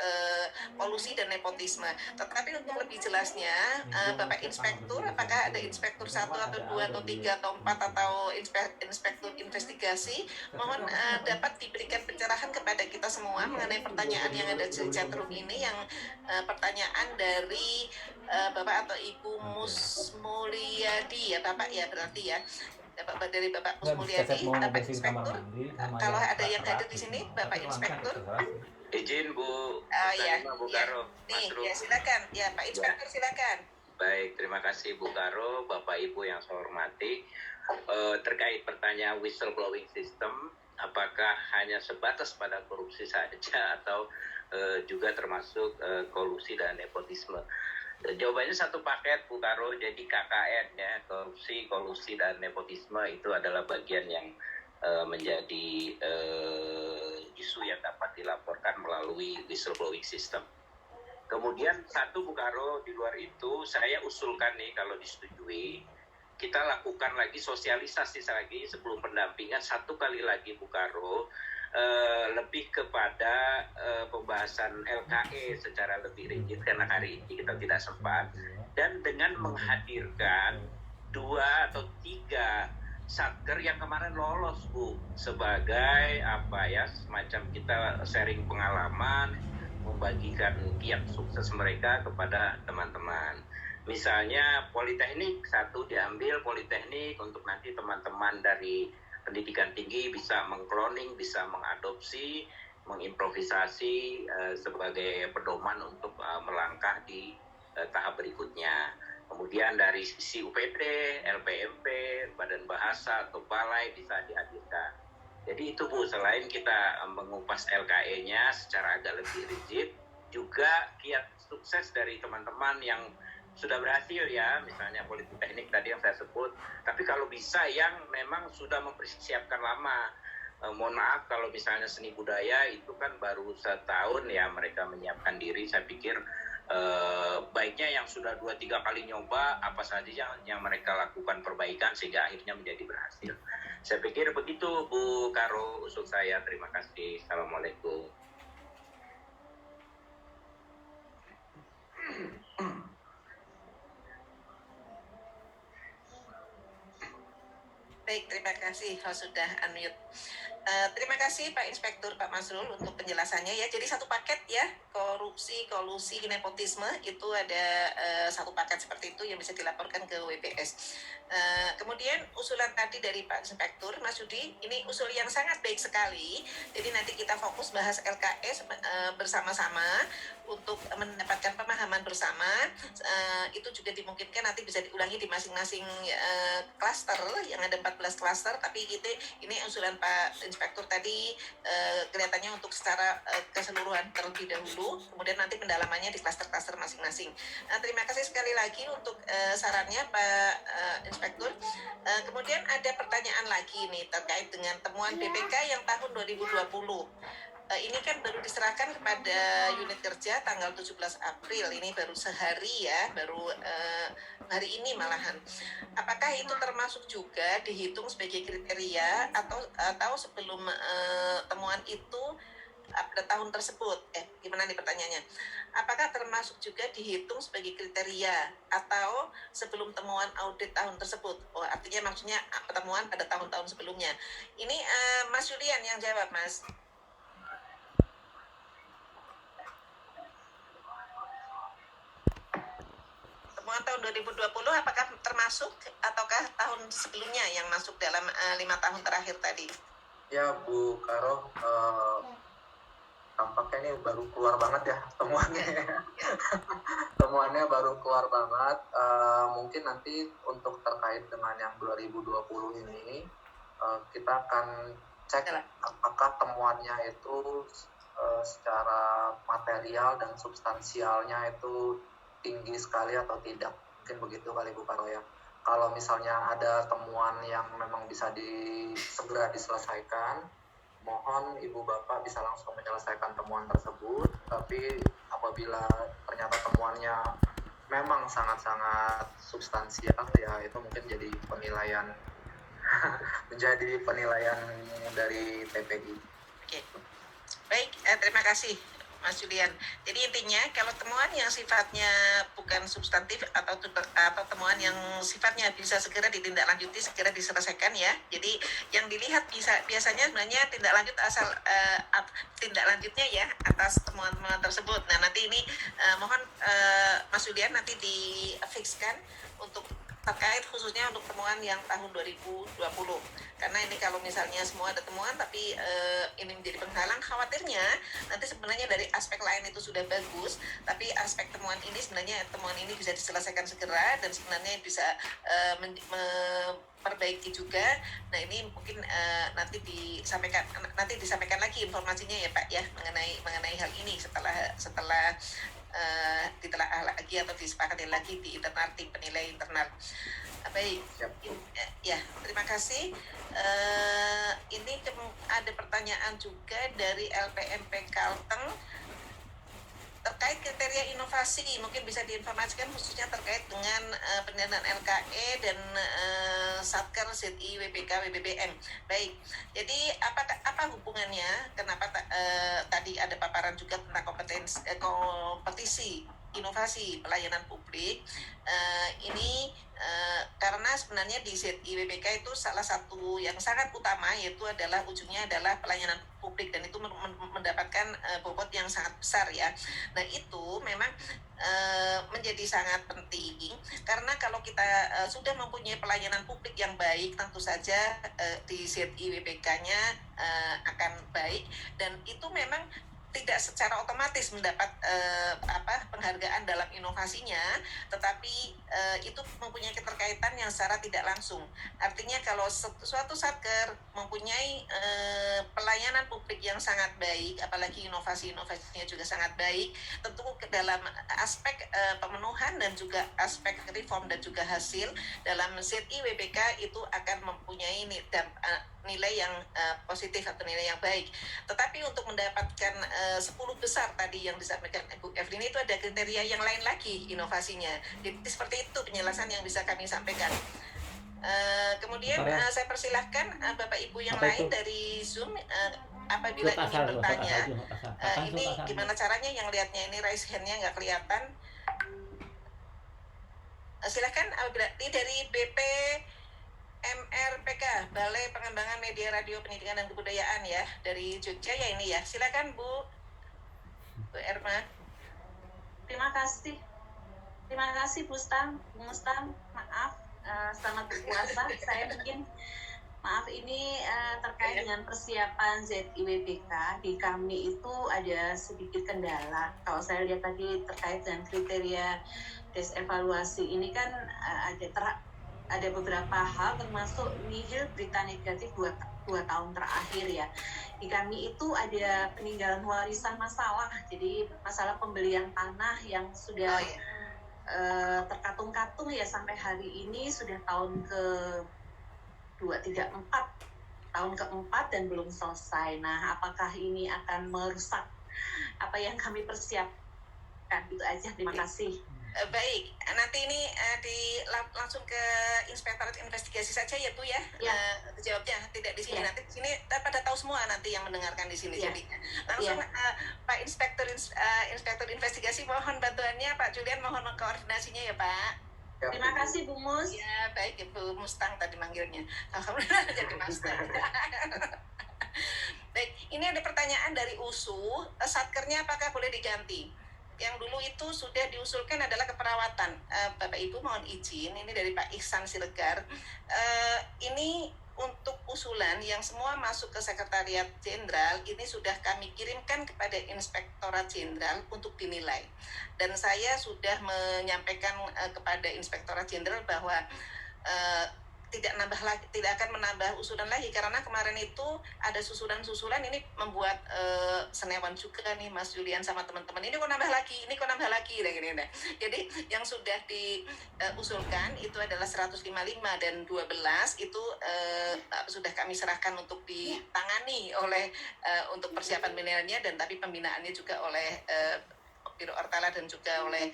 [SPEAKER 1] kolusi dan nepotisme. Tetapi untuk lebih jelasnya, Bapak Inspektur, apakah ada Inspektur 1 atau 2 atau 3 atau 4 atau Inspektur investigasi, mohon dapat diberikan pencerahan kepada kita semua mengenai pertanyaan yang ada di chatroom ini, yang pertanyaan dari Bapak atau Ibu Musmulyadi ya Bapak ya, berarti ya dari Bapak Musmulyadi, Bapak Inspektur. Kalau ada yang hadir di sini, Bapak Inspektur.
[SPEAKER 7] Izin Bu, Bu Karo.
[SPEAKER 1] Ya silakan, ya Pak Inspektur silakan.
[SPEAKER 7] Baik, terima kasih Bu Karo, Bapak Ibu yang saya hormati. Terkait pertanyaan whistleblowing system, apakah hanya sebatas pada korupsi saja atau juga termasuk kolusi dan nepotisme? Jawabannya satu paket Bu Karo, jadi KKN ya, korupsi, kolusi dan nepotisme itu adalah bagian yang menjadi isu yang dapat dilaporkan melalui whistleblowing system. Kemudian satu Bu Karo, di luar itu saya usulkan nih kalau disetujui, kita lakukan lagi sosialisasi lagi sebelum pendampingan satu kali lagi Bu Karo, lebih kepada pembahasan LKE secara lebih rigid karena hari ini kita tidak sempat, dan dengan menghadirkan 2 atau 3 satker yang kemarin lolos Bu sebagai semacam kita sharing pengalaman, membagikan kiat sukses mereka kepada teman-teman. Misalnya Politeknik, satu diambil Politeknik untuk nanti teman-teman dari pendidikan tinggi bisa mengkloning, bisa mengadopsi, mengimprovisasi sebagai pedoman untuk melangkah di tahap berikutnya. Kemudian dari sisi UPT, LPMP, Badan Bahasa atau Balai bisa dihadirkan. Jadi itu Bu, selain kita mengupas LKE-nya secara agak lebih rigid, juga kiat sukses dari teman-teman yang sudah berhasil ya, misalnya Politeknik tadi yang saya sebut, tapi kalau bisa yang memang sudah mempersiapkan lama. Mohon maaf kalau misalnya seni budaya itu kan baru setahun ya mereka menyiapkan diri, saya pikir baiknya yang sudah 2-3 kali nyoba apa saja yang mereka lakukan perbaikan sehingga akhirnya menjadi berhasil. Saya pikir begitu Bu Karo usul saya. Terima kasih. Assalamualaikum.
[SPEAKER 1] Baik, terima kasih sudah unmute. Terima kasih Pak Inspektur Pak Masrul untuk penjelasannya ya. Jadi satu paket ya, korupsi, kolusi, nepotisme itu ada satu paket seperti itu yang bisa dilaporkan ke WPS. Kemudian usulan tadi dari Pak Inspektur Mas Yudi, ini usul yang sangat baik sekali. Jadi nanti kita fokus bahas LKS bersama-sama untuk mendapatkan pemahaman bersama. Itu juga dimungkinkan nanti bisa diulangi di masing-masing klaster yang ada 14 klaster, tapi ini usulan Pak Inspektur tadi kelihatannya untuk secara keseluruhan terlebih dahulu, kemudian nanti pendalamannya di klaster-klaster masing-masing. Terima kasih sekali lagi untuk sarannya Pak Inspektur. Kemudian ada pertanyaan lagi nih terkait dengan temuan BPK yang tahun 2020. Ini kan baru diserahkan kepada unit kerja tanggal 17 April, ini baru sehari ya, baru hari ini malahan. Apakah itu termasuk juga dihitung sebagai kriteria atau sebelum temuan itu pada tahun tersebut? Gimana nih pertanyaannya? Apakah termasuk juga dihitung sebagai kriteria atau sebelum temuan audit tahun tersebut? Oh, artinya maksudnya pertemuan pada tahun-tahun sebelumnya. Ini Mas Julian yang jawab, Mas. Temuan tahun 2020 apakah termasuk ataukah tahun sebelumnya yang masuk dalam 5 tahun terakhir tadi?
[SPEAKER 3] Ya Bu Karo, tampaknya ini baru keluar banget ya temuannya. Temuannya baru keluar banget. Mungkin nanti untuk terkait dengan yang 2020 ini kita akan cek apakah temuannya itu secara material dan substansialnya itu tinggi sekali atau tidak. Mungkin begitu kali Bu Karo ya. Kalau misalnya ada temuan yang memang bisa segera diselesaikan, mohon Ibu Bapak bisa langsung menyelesaikan temuan tersebut. Tapi apabila ternyata temuannya memang sangat-sangat substansial ya, itu mungkin jadi penilaian menjadi penilaian dari TPI.
[SPEAKER 1] Oke. Baik, terima kasih Mas Julian. Jadi intinya kalau temuan yang sifatnya bukan substantif atau temuan yang sifatnya bisa segera ditindaklanjuti, segera diselesaikan ya. Jadi yang dilihat biasanya sebenarnya tindak lanjutnya ya atas temuan-temuan tersebut. Nah nanti ini mohon Mas Julian nanti di-fixkan untuk terkait khususnya untuk temuan yang tahun 2020, karena ini kalau misalnya semua ada temuan tapi ini menjadi penghalang, khawatirnya nanti sebenarnya dari aspek lain itu sudah bagus, tapi aspek temuan ini sebenarnya temuan ini bisa diselesaikan segera dan sebenarnya bisa memperbaiki juga. Nah ini mungkin nanti disampaikan lagi informasinya ya Pak ya mengenai hal ini setelah ditelaah lagi atau disepakati lagi di internal tim penilai internal. Baik, ya terima kasih. Ini ada pertanyaan juga dari LPMP Kalteng terkait kriteria inovasi, mungkin bisa diinformasikan khususnya terkait dengan pendanaan LKE dan Satker ZI WBK WBBM. Baik, jadi apa hubungannya? Kenapa tadi ada paparan juga tentang kompetisi inovasi pelayanan publik? Ini karena sebenarnya di ZI WBK itu salah satu yang sangat utama yaitu adalah ujungnya adalah pelayanan publik, dan itu mendapatkan bobot yang sangat besar ya. Nah itu memang menjadi sangat penting karena kalau kita sudah mempunyai pelayanan publik yang baik, tentu saja di ZI WBK-nya akan baik, dan itu memang tidak secara otomatis mendapat penghargaan dalam inovasinya, tetapi itu mempunyai keterkaitan yang secara tidak langsung. Artinya kalau suatu satker mempunyai pelayanan publik yang sangat baik, apalagi inovasinya juga sangat baik, tentu dalam aspek pemenuhan dan juga aspek reform dan juga hasil dalam ZI WBK itu akan mempunyai nilai yang positif atau nilai yang baik. Tetapi untuk mendapatkan 10 besar tadi yang disampaikan Bu Evelyn, itu ada kriteria yang lain lagi inovasinya. Jadi seperti itu penjelasan yang bisa kami sampaikan. Kemudian saya persilahkan Bapak Ibu yang lain dari Zoom apabila ingin bertanya. Ini gimana caranya yang lihatnya ini raise hand-nya nggak kelihatan. Silakan apabila ini dari BP MRPK, Balai Pengembangan Media Radio Pendidikan dan Kebudayaan ya, dari Jogja ya ini ya. Silakan Bu Erma.
[SPEAKER 8] Terima kasih Bu Mustam. Maaf, selamat berpuasa. Saya mungkin maaf ini terkait dengan persiapan ZIWBK di kami itu ada sedikit kendala. Kalau saya lihat tadi terkait dengan kriteria tes evaluasi ini kan ada beberapa hal termasuk nihil berita negatif dua tahun terakhir ya. Di kami itu ada peninggalan warisan masalah, jadi masalah pembelian tanah yang sudah terkatung-katung ya sampai hari ini sudah tahun tahun keempat dan belum selesai. Nah, apakah ini akan merusak apa yang kami persiapkan? Itu aja, terima kasih.
[SPEAKER 1] Baik, nanti ini langsung ke inspektorat investigasi saja ya Bu ya, jawabnya tidak di sini, nanti di sini pada tahu semua nanti yang mendengarkan di sini, jadi langsung Pak Inspektur investigasi, mohon bantuannya Pak Julian, mohon koordinasinya ya Pak.
[SPEAKER 8] Terima kasih Bu Mus.
[SPEAKER 1] Ya baik Ibu Mustang tadi manggilnya, alhamdulillah jadi Mustang. Baik, ini ada pertanyaan dari USU, satkernya apakah boleh diganti? Yang dulu itu sudah diusulkan adalah keperawatan. Bapak Ibu mohon izin, ini dari Pak Ihsan Siregar. Ini untuk usulan yang semua masuk ke Sekretariat Jenderal, ini sudah kami kirimkan kepada Inspektorat Jenderal untuk dinilai. Dan saya sudah menyampaikan kepada Inspektorat Jenderal bahwa tidak akan menambah usulan lagi, karena kemarin itu ada susulan ini membuat senewan juga nih Mas Julian sama teman-teman, ini kok nambah lagi gini. Jadi yang sudah diusulkan itu adalah 155 dan 12 itu sudah kami serahkan untuk ditangani oleh untuk persiapan penilaiannya, dan tapi pembinaannya juga oleh Biro Ortala dan juga oleh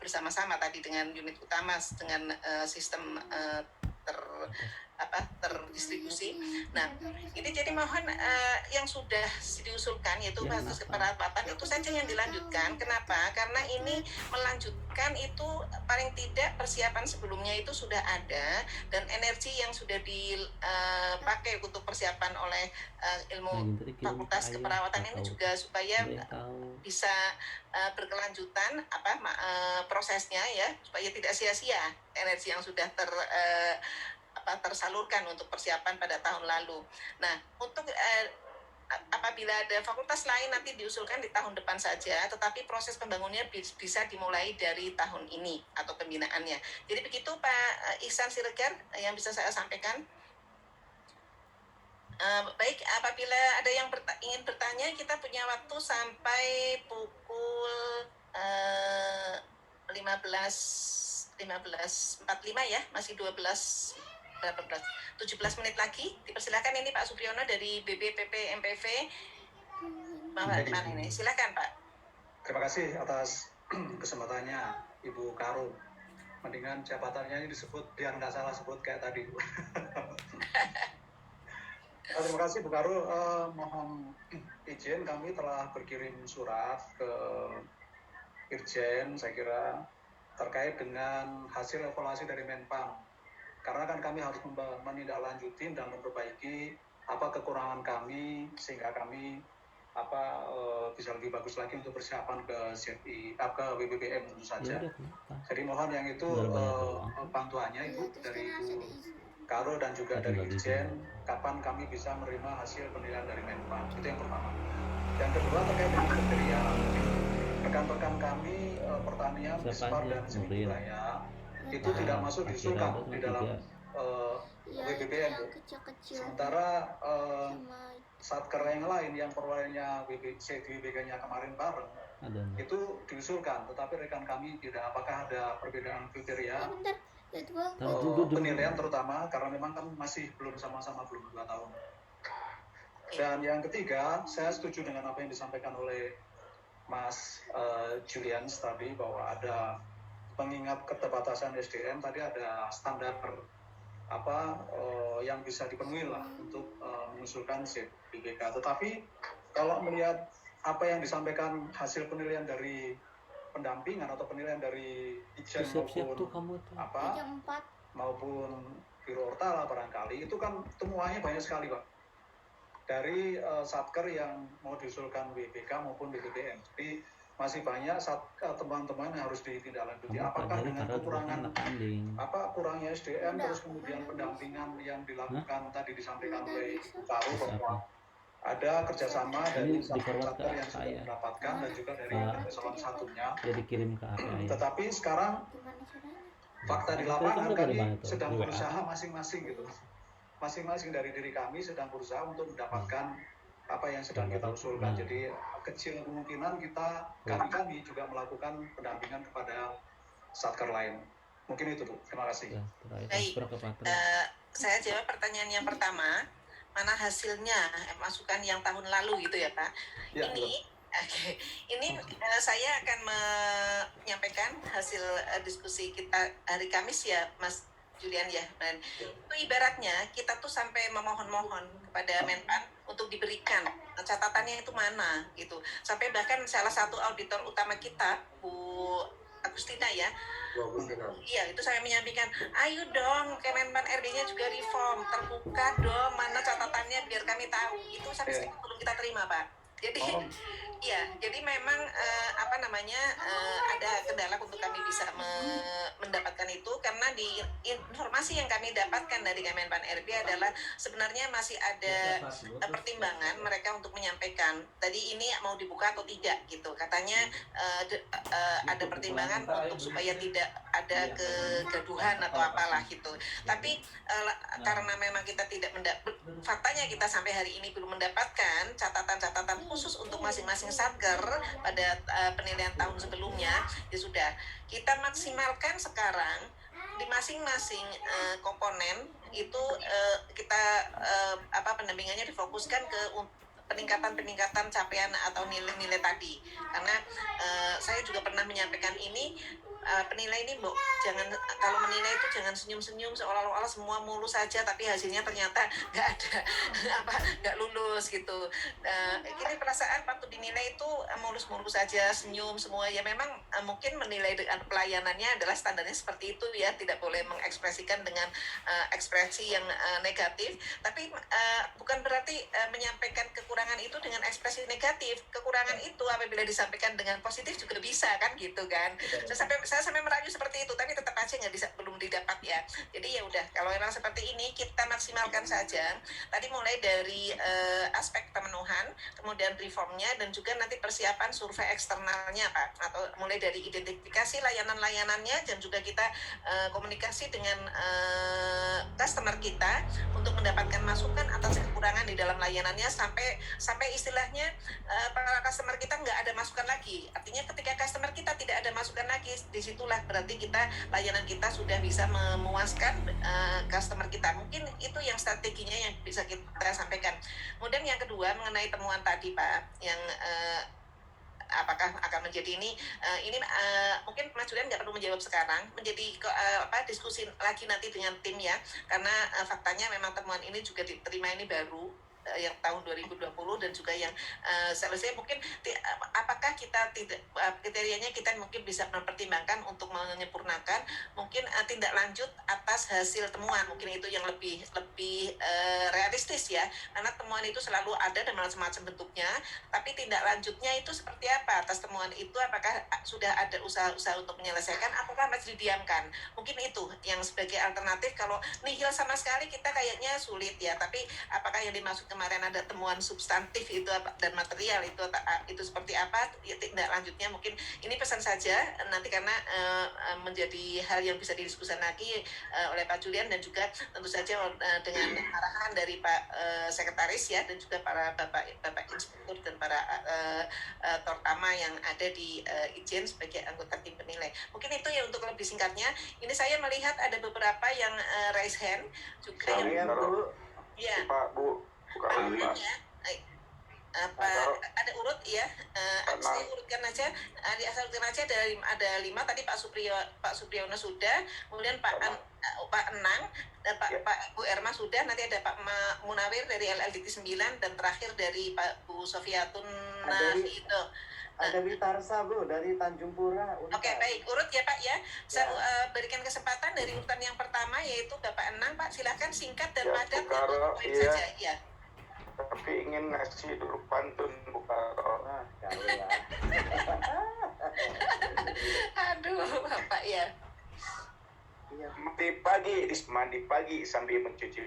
[SPEAKER 1] bersama-sama tadi dengan unit utama dengan sistem terdistribusi. Nah, ini jadi mohon yang sudah diusulkan yaitu batas keperawatan itu saja yang dilanjutkan. Kenapa? Karena ini melanjutkan itu paling tidak persiapan sebelumnya itu sudah ada, dan energi yang sudah dipakai untuk persiapan oleh ilmu fakultas keperawatan ini juga supaya bisa berkelanjutan prosesnya ya, supaya tidak sia-sia energi yang sudah tersalurkan untuk persiapan pada tahun lalu. Nah, untuk apabila ada fakultas lain nanti diusulkan di tahun depan saja, tetapi proses pembangunannya bisa dimulai dari tahun ini atau pembinaannya. Jadi begitu Pak Ihsan Siregar yang bisa saya sampaikan. Baik, apabila ada yang ingin bertanya, kita punya waktu sampai pukul 15.45 ya, masih 12 17 menit lagi. Dipersilakan ini Pak Supriyono dari BPPP MPV. Mana ini? Silakan Pak.
[SPEAKER 9] Terima kasih atas kesempatannya Ibu Karo. Mendingan jabatannya ini disebut biar nggak salah sebut kayak tadi. Terima kasih Bu Karo. Mohon izin, kami telah berkirim surat ke Irjen, saya kira terkait dengan hasil evaluasi dari Menpan. Karena kan kami harus menindaklanjuti dan memperbaiki apa kekurangan kami sehingga kami bisa lebih bagus lagi untuk persiapan ke CFI, ke WBBM tentu saja. Jadi mohon yang itu bantuannya Ibu dari Ibu Karo dan juga dari Irjen, kapan kami bisa menerima hasil penilaian dari Menpan. Itu yang pertama. Yang kedua terkait dengan kriteria rekan-rekan kami pertanian, Dispar dan seni budaya itu tidak masuk diusulkan di dalam WBBM. Sementara satker yang lain yang perolehnya WBK-nya kemarin bareng itu diusulkan, tetapi rekan kami tidak. Apakah ada perbedaan kriteria penilaian, terutama karena memang kan masih belum sama-sama, belum 2 tahun. Dan yang ketiga, saya setuju dengan apa yang disampaikan oleh Mas Julian tadi, bahwa ada mengingat keterbatasan SDM, tadi ada standar yang bisa dipenuhi lah untuk mengusulkan BPK. Tetapi kalau melihat apa yang disampaikan hasil penilaian dari pendampingan atau penilaian dari Ijen maupun Biro Hortala barangkali, itu kan temuannya banyak sekali Pak. Dari satker yang mau diusulkan WBK maupun BPPM. Jadi masih banyak teman-teman yang harus ditindaklanjuti. Apakah dengan kekurangan kurangnya SDM, terus kemudian pendampingan yang dilakukan tadi disampaikan oleh Ibu Karo bahwa ada kerjasama dari satker yang sudah mendapatkan dan juga dari eselon satunya. Tetapi sekarang fakta di lapangan kami sedang berusaha masing-masing gitu. Masing-masing dari diri kami sedang berusaha untuk mendapatkan apa yang sedang kita usulkan. Jadi kecil kemungkinan kami juga melakukan pendampingan kepada satker lain. Mungkin itu Bu. Terima kasih.
[SPEAKER 1] Baik. Saya jawab pertanyaan yang pertama. Mana hasilnya masukan yang tahun lalu gitu ya Pak? Ya, ini saya akan menyampaikan hasil diskusi kita hari Kamis ya Mas Julian ya. Dan itu ibaratnya kita tuh sampai memohon-mohon kepada Menpan untuk diberikan catatannya itu mana gitu. Sampai bahkan salah satu auditor utama kita Bu Agustina ya. Iya, itu saya menyampaikan, ayo dong Kemenpan RB-nya juga reform, terbuka dong mana catatannya biar kami tahu. Itu sampai sekarang belum kita terima Pak. Jadi iya, jadi memang ada kendala untuk kami bisa mendapatkan itu, karena di informasi yang kami dapatkan dari Kemenpan RB adalah sebenarnya masih ada pertimbangan mereka untuk menyampaikan tadi ini mau dibuka atau tidak gitu. Katanya ada pertimbangan untuk supaya tidak ada kegaduhan atau apalah gitu. Tapi karena memang kita tidak faktanya kita sampai hari ini belum mendapatkan catatan-catatan khusus untuk masing-masing satker pada penilaian tahun sebelumnya, ya sudah kita maksimalkan sekarang di masing-masing komponen itu kita pendampingannya difokuskan ke peningkatan capaian atau nilai-nilai tadi. Karena saya juga pernah menyampaikan ini, penilai ini jangan, kalau menilai itu jangan senyum-senyum seolah-olah semua mulus saja tapi hasilnya ternyata nggak lulus gitu. Ini perasaan waktu dinilai itu mulus-mulus saja, senyum semua ya. Memang mungkin menilai dengan pelayanannya adalah standarnya seperti itu ya, tidak boleh mengekspresikan dengan ekspresi yang negatif, tapi bukan berarti menyampaikan kekurangan itu dengan ekspresi negatif. Kekurangan itu apabila disampaikan dengan positif juga bisa kan gitu kan. Saya sampai merayu seperti itu, tapi tetap aja belum didapat ya. Jadi ya udah, kalau memang seperti ini kita maksimalkan saja. Tadi mulai dari aspek pemenuhan, kemudian reformnya, dan juga nanti persiapan survei eksternalnya Pak, atau mulai dari identifikasi layanan-layanannya, dan juga kita komunikasi dengan customer kita untuk mendapatkan masukan atas kekurangan di dalam layanannya, sampai istilahnya para customer kita nggak ada masukan lagi. Artinya ketika customer kita tidak ada masukan lagi di situlah berarti layanan kita sudah bisa memuaskan customer kita. Mungkin itu yang strateginya yang bisa kita sampaikan. Kemudian yang kedua mengenai temuan tadi Pak, yang apakah akan menjadi ini mungkin Mas Julian nggak perlu menjawab sekarang, menjadi diskusi lagi nanti dengan tim ya, karena faktanya memang temuan ini juga diterima ini baru yang tahun 2020 dan juga yang selesai mungkin apakah kita tidak kriterianya kita mungkin bisa mempertimbangkan untuk menyempurnakan mungkin tindak lanjut atas hasil temuan, mungkin itu yang lebih realistis ya, karena temuan itu selalu ada dan macam-macam bentuknya, tapi tindak lanjutnya itu seperti apa atas temuan itu, apakah sudah ada usaha-usaha untuk menyelesaikan ataukah masih didiamkan, mungkin itu yang sebagai alternatif. Kalau nihil sama sekali kita kayaknya sulit ya, tapi apakah yang dimaksud kemarin ada temuan substantif itu dan material itu seperti apa ya, tindak lanjutnya mungkin ini pesan saja nanti karena menjadi hal yang bisa didiskusikan lagi oleh Pak Julian dan juga tentu saja dengan arahan dari Pak Sekretaris ya, dan juga para Bapak Inspektur dan para Tortama yang ada di Ijen sebagai anggota tim penilai. Mungkin itu ya untuk lebih singkatnya. Ini saya melihat ada beberapa yang raise hand juga yang ya
[SPEAKER 10] Pak Bu
[SPEAKER 1] ada urut ya, saya urutkan aja, ada 5 tadi Pak Supriyono sudah, kemudian Pak Enang, dan Pak Bu Erma sudah, nanti ada Pak Munawir dari LLDT 9 dan terakhir dari Pak Bu Sofiatun itu.
[SPEAKER 2] Ada Witarsa Bu dari Tanjung Pura.
[SPEAKER 1] Oke, baik, urut ya Pak ya. Saya berikan kesempatan dari urutan yang pertama yaitu Bapak Enang, Pak silakan singkat dan padat poin saja ya.
[SPEAKER 10] Tapi ingin ngasih dulu pantun Bu Karo.
[SPEAKER 1] Aduh Bapak ya.
[SPEAKER 10] Mandi pagi sambil mencuci.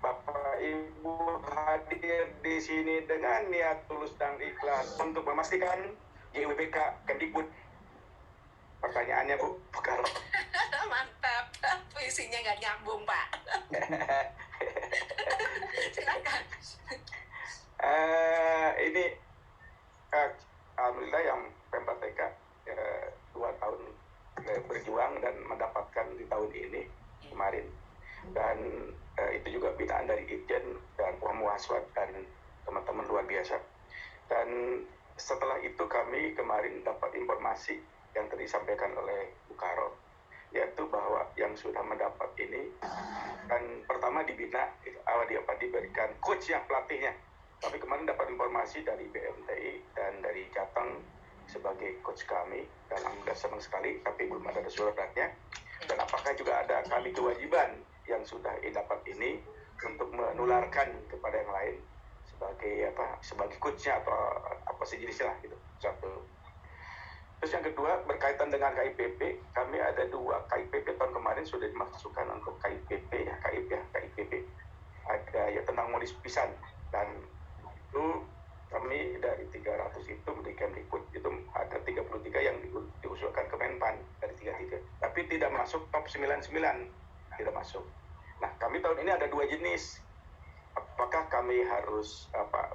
[SPEAKER 10] Bapak Ibu hadir di sini dengan niat tulus dan ikhlas untuk memastikan JWBK Kemdikbud. Pertanyaannya Bu Karo.
[SPEAKER 1] Mantap, puisinya nggak nyambung Pak. Silakan.
[SPEAKER 10] Ini alhamdulillah yang Pemprov TK 2 tahun berjuang dan mendapatkan di tahun ini kemarin, dan itu juga binaan dari Itjen dan Muhaswat dan teman-teman luar biasa. Dan setelah itu kami kemarin dapat informasi yang tadi disampaikan oleh Bu Karo, yaitu bahwa yang sudah mendapat ini kan pertama dibina, diberikan coach yang pelatihnya. Tapi kemarin dapat informasi dari BMTI dan dari Jateng sebagai coach kami, dan alhamdulillah senang sekali, tapi belum ada suratnya. Dan apakah juga ada kami kewajiban yang sudah dapat ini untuk menularkan kepada yang lain sebagai coachnya atau apa sejenisnya lah gitu. Satu. Terus yang kedua berkaitan dengan KIPP, kami ada 2 KIPP tahun kemarin sudah dimasukkan untuk KIPP ada ya tentang modis pisan, dan itu kami dari 300 itu di Kemdikbud itu ada 33 yang diusulkan ke Menpan dari 33, tapi tidak masuk top 99, tidak masuk. Nah kami tahun ini ada 2 jenis. Apakah kami harus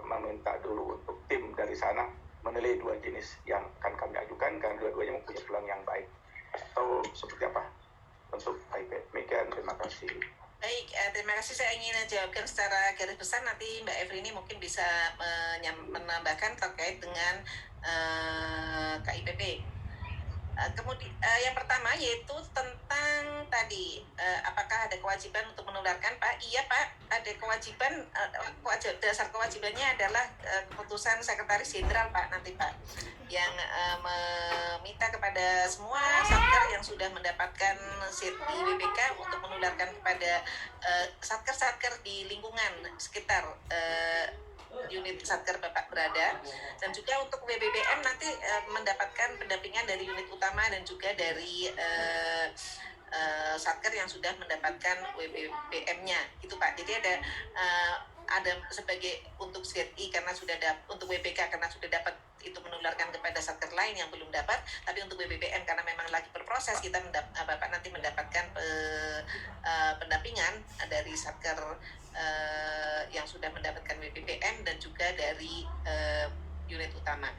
[SPEAKER 10] meminta dulu untuk tim dari sana menilai 2 jenis yang akan kami ajukan karena dua-duanya mempunyai peluang yang baik, atau seperti apa untuk KIP? Demikian, terima kasih.
[SPEAKER 1] Baik, terima kasih. Saya ingin jawabkan secara garis besar, nanti Mbak Evri ini mungkin bisa menambahkan terkait dengan KIPP. Kemudian yang pertama yaitu tentang tadi apakah ada kewajiban untuk menularkan Pak? Iya Pak, ada kewajiban, dasar kewajibannya adalah keputusan Sekretaris Jenderal Pak nanti Pak, yang meminta kepada semua satker yang sudah mendapatkan CERTI WBK untuk menularkan kepada satker-satker di lingkungan sekitar unit satker Bapak berada, dan juga untuk WBBM nanti mendapatkan pendampingan dari unit utama dan juga dari satker yang sudah mendapatkan WBBM-nya gitu Pak. Jadi ada sebagai untuk CRI karena sudah untuk WBK karena sudah dapat itu menularkan kepada satker lain yang belum dapat, tapi untuk WBBM karena memang lagi berproses kita Bapak nanti mendapatkan pendampingan dari satker yang sudah mendapatkan WBBM dan juga dari unit utama.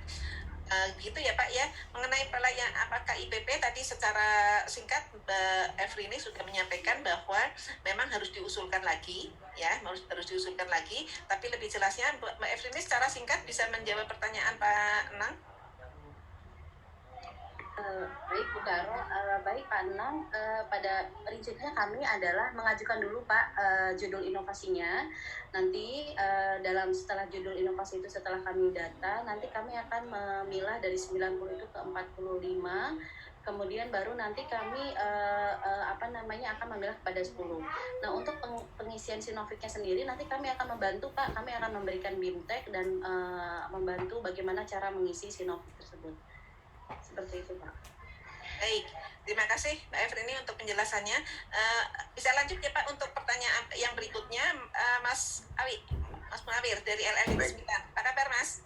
[SPEAKER 1] Gitu ya Pak ya. Mengenai pelayanan apakah IPP tadi secara singkat Mbak Efrini sudah menyampaikan bahwa memang harus diusulkan lagi ya, harus diusulkan lagi, tapi lebih jelasnya Mbak Efrini secara singkat bisa menjawab pertanyaan Pak Enang.
[SPEAKER 4] Baik Bu Karo, baik Pak Enang, pada prinsipnya kami adalah mengajukan dulu Pak judul inovasinya. Nanti setelah judul inovasi itu setelah kami data, nanti kami akan memilah dari 90 itu ke 45. Kemudian baru nanti kami akan memilah kepada 10. Nah, untuk pengisian Sinoviknya sendiri nanti kami akan membantu Pak, kami akan memberikan BIMTEK dan membantu bagaimana cara mengisi Sinovik tersebut. Seperti itu Pak.
[SPEAKER 1] Baik, terima kasih Mbak Efrini untuk penjelasannya. Bisa lanjut ya Pak untuk pertanyaan yang berikutnya, Mas Munawir dari LL9. Apa kabar Mas?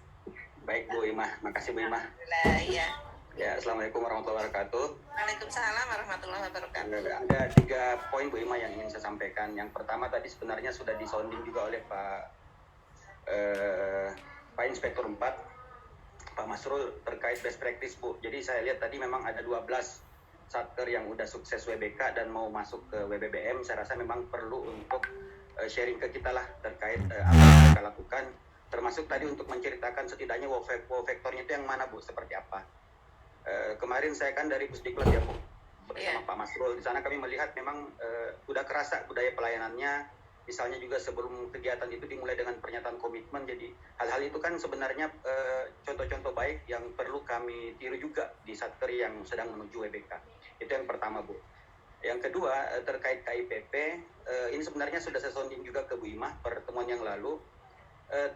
[SPEAKER 11] Baik Bu Imah, makasih Bu Imah.
[SPEAKER 1] Alhamdulillah, ya.
[SPEAKER 11] Ya, Assalamualaikum warahmatullahi wabarakatuh.
[SPEAKER 1] Waalaikumsalam warahmatullahi wabarakatuh.
[SPEAKER 11] Ada 3 poin Bu Imah yang ingin saya sampaikan. Yang pertama tadi sebenarnya sudah disounding juga oleh Pak Inspektur 4, Pak Masrul, terkait best practice Bu. Jadi saya lihat tadi memang ada 12 satker yang udah sukses WBK dan mau masuk ke WBBM. Saya rasa memang perlu untuk sharing ke kita lah terkait apa yang mereka lakukan. Termasuk tadi untuk menceritakan setidaknya wow factornya itu yang mana Bu, seperti apa. Kemarin saya kan dari Pusdiklat ya Bu, bersama Pak Masrul. Di sana kami melihat memang udah kerasa budaya pelayanannya. Misalnya juga sebelum kegiatan itu dimulai dengan pernyataan komitmen. Jadi hal-hal itu kan sebenarnya contoh-contoh baik yang perlu kami tiru juga di satker yang sedang menuju WBK. Itu yang pertama Bu. Yang kedua terkait KIPP, ini sebenarnya sudah saya sounding juga ke Bu Imah pertemuan yang lalu.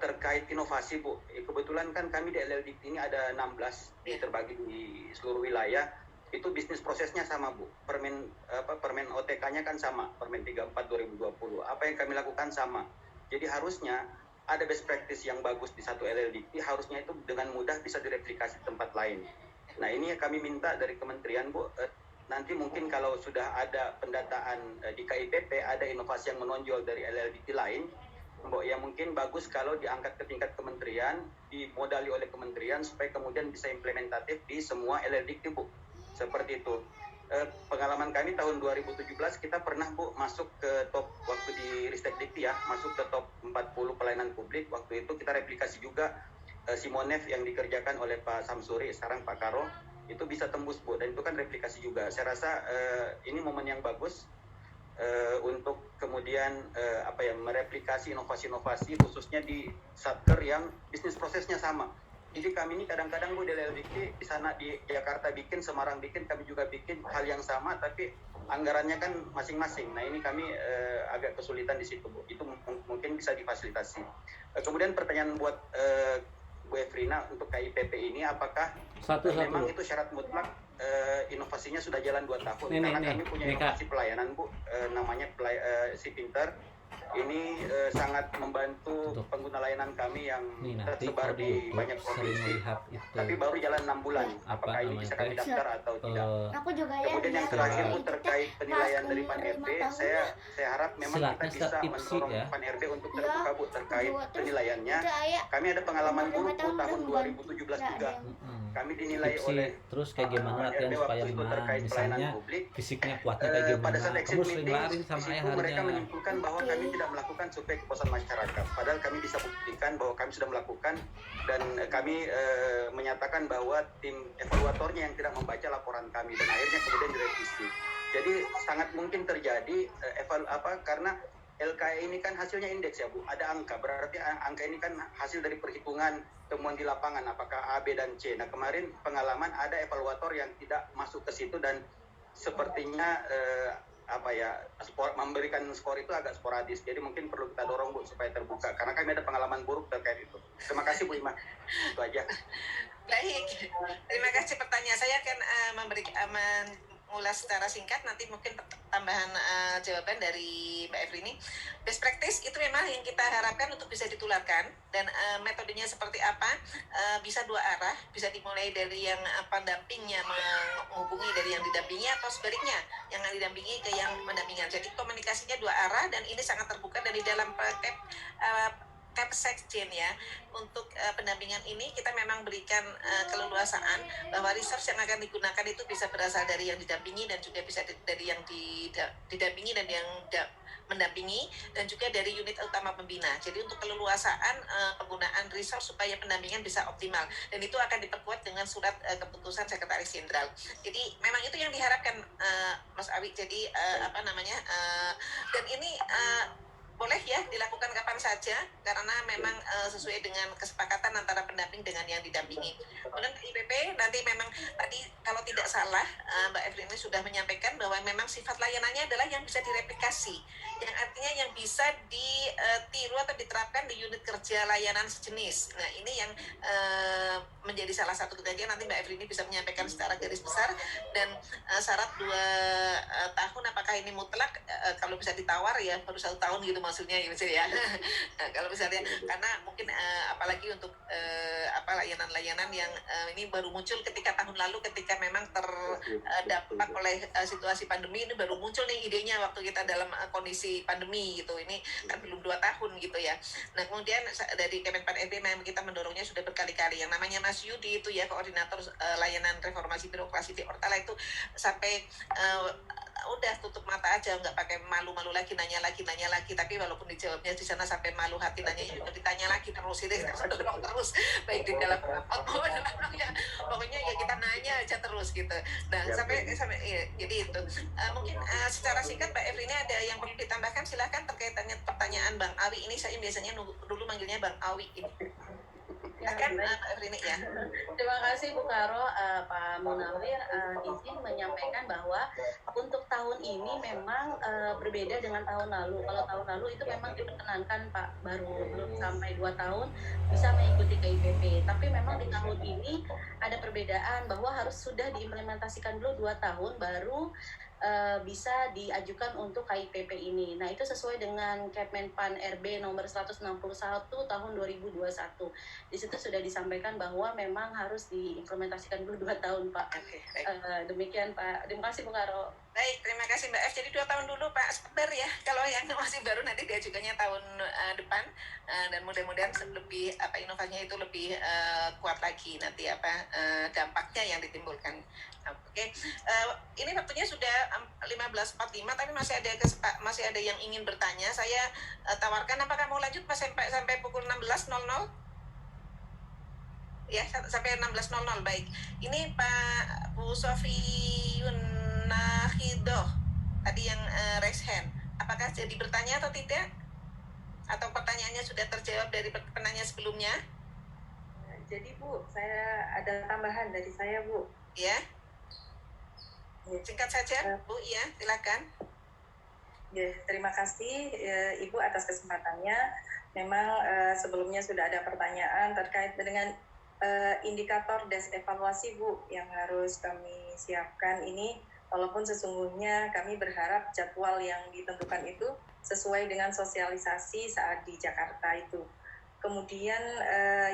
[SPEAKER 11] Terkait inovasi Bu, kebetulan kan kami di LLDIK ini ada 16 terbagi di seluruh wilayah. Itu bisnis prosesnya sama Bu, permen OTK-nya kan sama, permen 34 2020. Apa yang kami lakukan sama. Jadi harusnya ada best practice yang bagus di satu LLDIK, harusnya itu dengan mudah bisa direplikasi di tempat lain. Nah ini yang kami minta dari kementerian Bu, nanti mungkin kalau sudah ada pendataan di KIPP, ada inovasi yang menonjol dari LLDIK lain, Bu, ya mungkin bagus kalau diangkat ke tingkat kementerian, dimodali oleh kementerian supaya kemudian bisa implementatif di semua LLDIK Bu. Seperti itu. Pengalaman kami tahun 2017 kita pernah Bu masuk ke top waktu di Ristek Dikti ya, masuk ke top 40 pelayanan publik. Waktu itu kita replikasi juga Simonev yang dikerjakan oleh Pak Samsuri, sekarang Pak Karo, itu bisa tembus Bu, dan itu kan replikasi juga. Saya rasa ini momen yang bagus untuk kemudian mereplikasi inovasi-inovasi khususnya di satker yang bisnis prosesnya sama. Jadi kami ini kadang-kadang Bu di LLDIK di sana di Jakarta bikin, Semarang bikin, kami juga bikin hal yang sama tapi anggarannya kan masing-masing. Nah ini kami agak kesulitan di situ Bu. Itu mungkin bisa difasilitasi. Kemudian pertanyaan buat Bu Efrina untuk KIPP ini, apakah memang itu syarat mutlak inovasinya sudah jalan 2 tahun? Karena kami punya inovasi pelayanan Bu, namanya Si Pinter. Ini sangat membantu pengguna layanan kami yang tersebar di banyak provinsi, tapi baru jalan 6 bulan. Apakah ini bisa kami daftar atau tidak? Kemudian yang terakhir Bu, terkait penilaian dari Pan RB, saya harap memang kita bisa mendorong Pan RB untuk terbuka Bu terkait penilaiannya. Kami ada pengalaman buruk Bu tahun 2017 juga. Kami dinilai oleh
[SPEAKER 12] terus kayak gimana latihan supaya menang, misalnya fisiknya kuatnya kayak gimana.
[SPEAKER 11] Pada saat exit meeting,
[SPEAKER 12] sama
[SPEAKER 11] disitu mereka menyimpulkan bahwa kami tidak melakukan survei kepuasan masyarakat. Padahal kami bisa buktikan bahwa kami sudah melakukan, dan kami menyatakan bahwa tim evaluatornya yang tidak membaca laporan kami, dan akhirnya kemudian direvisi. Jadi sangat mungkin terjadi karena LKE ini kan hasilnya indeks ya Bu, ada angka, berarti angka ini kan hasil dari perhitungan temuan di lapangan, apakah A, B, dan C. Nah kemarin pengalaman ada evaluator yang tidak masuk ke situ dan sepertinya memberikan skor itu agak sporadis. Jadi mungkin perlu kita dorong Bu supaya terbuka, karena kami ada pengalaman buruk terkait itu. Terima kasih Bu Ima, itu aja.
[SPEAKER 1] Baik, terima kasih pertanyaan. Saya akan mengulas secara singkat, nanti mungkin tambahan jawaban dari Mbak Efrini. Best practice itu memang yang kita harapkan untuk bisa ditularkan, dan metodenya seperti apa, bisa 2 arah, bisa dimulai dari yang pendampingnya menghubungi dari yang didampingi, atau sebaliknya yang didampingi ke yang mendampingi. Jadi komunikasinya 2 arah, dan ini sangat terbuka dari dalam Kepsekjen ya, untuk pendampingan ini kita memang berikan keleluasaan bahwa resource yang akan digunakan itu bisa berasal dari yang didampingi dan juga bisa dari yang didampingi dan yang mendampingi, dan juga dari unit utama pembina. Jadi untuk keleluasaan penggunaan resource supaya pendampingan bisa optimal, dan itu akan diperkuat dengan surat keputusan Sekretaris Jenderal. Jadi memang itu yang diharapkan Mas Awi. Jadi dan ini boleh ya dilakukan kapan saja karena memang sesuai dengan kesepakatan antara pendamping dengan yang didampingi. Kemudian IPP nanti memang tadi kalau tidak salah Mbak Evelyn sudah menyampaikan bahwa memang sifat layanannya adalah yang bisa direplikasi, yang artinya yang bisa ditiru atau diterapkan di unit kerja layanan sejenis. Nah ini yang menjadi salah satu kejadian. Nanti Mbak Evelyn bisa menyampaikan secara garis besar, dan syarat 2 tahun apakah ini mutlak, kalau bisa ditawar ya baru 1 tahun gitu maksudnya ya. Kalau misalnya karena mungkin apalagi untuk layanan-layanan yang ini baru muncul ketika tahun lalu ketika memang terdampak oleh situasi pandemi, ini baru muncul nih idenya waktu kita dalam kondisi pandemi gitu. Ini kan belum 2 tahun gitu ya. Nah kemudian dari Kemenpan RB memang kita mendorongnya sudah berkali-kali. Yang namanya Mas Yudi itu ya, koordinator layanan reformasi birokrasi di Ortala itu sampai udah tutup mata aja, nggak pakai malu-malu lagi, nanya lagi, tapi walaupun dijawabnya di sana sampai malu hati nanya juga ditanya lagi terus, itu terus baik di dalam rapat maupun pokoknya ya kita nanya aja terus gitu. Nah sampai ya, jadi itu mungkin secara singkat Mbak Evelyn ada yang perlu ditambahkan, silahkan terkait pertanyaan Bang Awi ini. Saya biasanya dulu manggilnya Bang Awi ini.
[SPEAKER 4] Ya,
[SPEAKER 1] Mbak Evelyn ya.
[SPEAKER 4] Terima kasih Bu Karo. Pak Munawir izin menyampaikan bahwa untuk tahun ini memang berbeda dengan tahun lalu. Kalau tahun lalu itu memang diperkenankan Pak, belum sampai 2 tahun bisa mengikuti KIPP. Tapi memang di tahun ini ada perbedaan bahwa harus sudah diimplementasikan dulu 2 tahun baru bisa diajukan untuk KIPP ini. Nah itu sesuai dengan Kemenpan RB nomor 161 tahun 2021. Di situ sudah disampaikan bahwa memang harus diimplementasikan dulu 2 tahun Pak. Demikian Pak. Terima kasih Bu Karo.
[SPEAKER 1] Baik, terima kasih Mbak F. Jadi 2 tahun dulu Pak, sebentar ya. Kalau yang masih baru nanti diajukannya tahun depan, dan mudah-mudahan lebih inovasinya itu lebih kuat lagi nanti dampaknya yang ditimbulkan. Oke. Ini waktunya sudah 15.45 tapi masih ada yang ingin bertanya. Saya tawarkan apakah mau lanjut sampai pukul 16.00? Ya, sampai 16.00. Baik. Ini Pak Bu Sofiyun Nahidoh tadi yang raise hand. Apakah jadi bertanya atau tidak? Atau pertanyaannya sudah terjawab dari penanya sebelumnya?
[SPEAKER 13] Jadi Bu, saya ada tambahan dari saya Bu.
[SPEAKER 1] Ya. Singkat saja Bu, ya silakan.
[SPEAKER 13] Ya, terima kasih Ibu atas kesempatannya. Memang sebelumnya sudah ada pertanyaan terkait dengan indikator evaluasi Bu yang harus kami siapkan ini, walaupun sesungguhnya kami berharap jadwal yang ditentukan itu sesuai dengan sosialisasi saat di Jakarta itu. Kemudian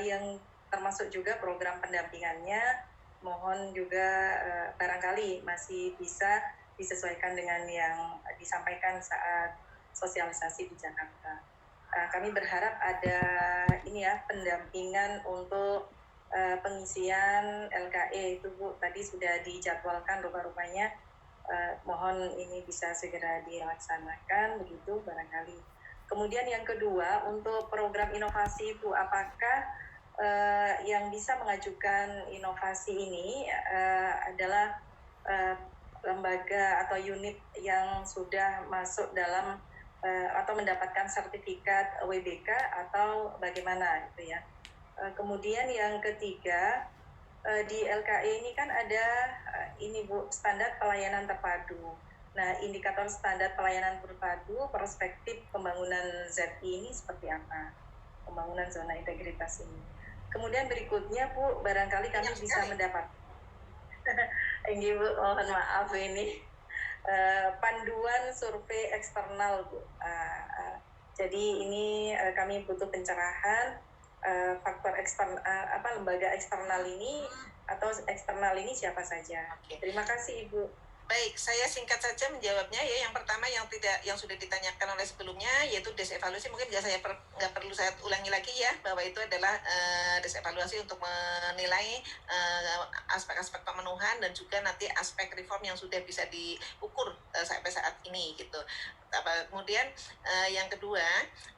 [SPEAKER 13] yang termasuk juga program pendampingannya, mohon juga barangkali masih bisa disesuaikan dengan yang disampaikan saat sosialisasi di Jakarta. Kami berharap ada pendampingan untuk pengisian LKE itu Bu, tadi sudah dijadwalkan rupa-rupanya, mohon ini bisa segera dilaksanakan begitu barangkali. Kemudian yang kedua, untuk program inovasi Bu, apakah yang bisa mengajukan inovasi ini adalah lembaga atau unit yang sudah masuk dalam atau mendapatkan sertifikat WBK atau bagaimana gitu ya. Kemudian yang ketiga, di LKE ini kan ada ini Bu, standar pelayanan terpadu. Nah, indikator standar pelayanan terpadu perspektif pembangunan ZI ini seperti apa? Pembangunan zona integritas ini. Kemudian berikutnya Bu, barangkali kami bisa mendapat ini Bu, mohon maaf ini panduan survei eksternal Bu. Jadi ini kami butuh pencerahan faktor eksternal, lembaga eksternal ini atau eksternal ini siapa saja. Terima kasih Ibu.
[SPEAKER 1] Baik, saya singkat saja menjawabnya ya. Yang pertama yang sudah ditanyakan oleh sebelumnya yaitu desevaluasi, mungkin nggak perlu saya ulangi lagi ya, bahwa itu adalah desevaluasi untuk menilai aspek-aspek pemenuhan dan juga nanti aspek reform yang sudah bisa diukur sampai saat ini gitu. Kemudian yang kedua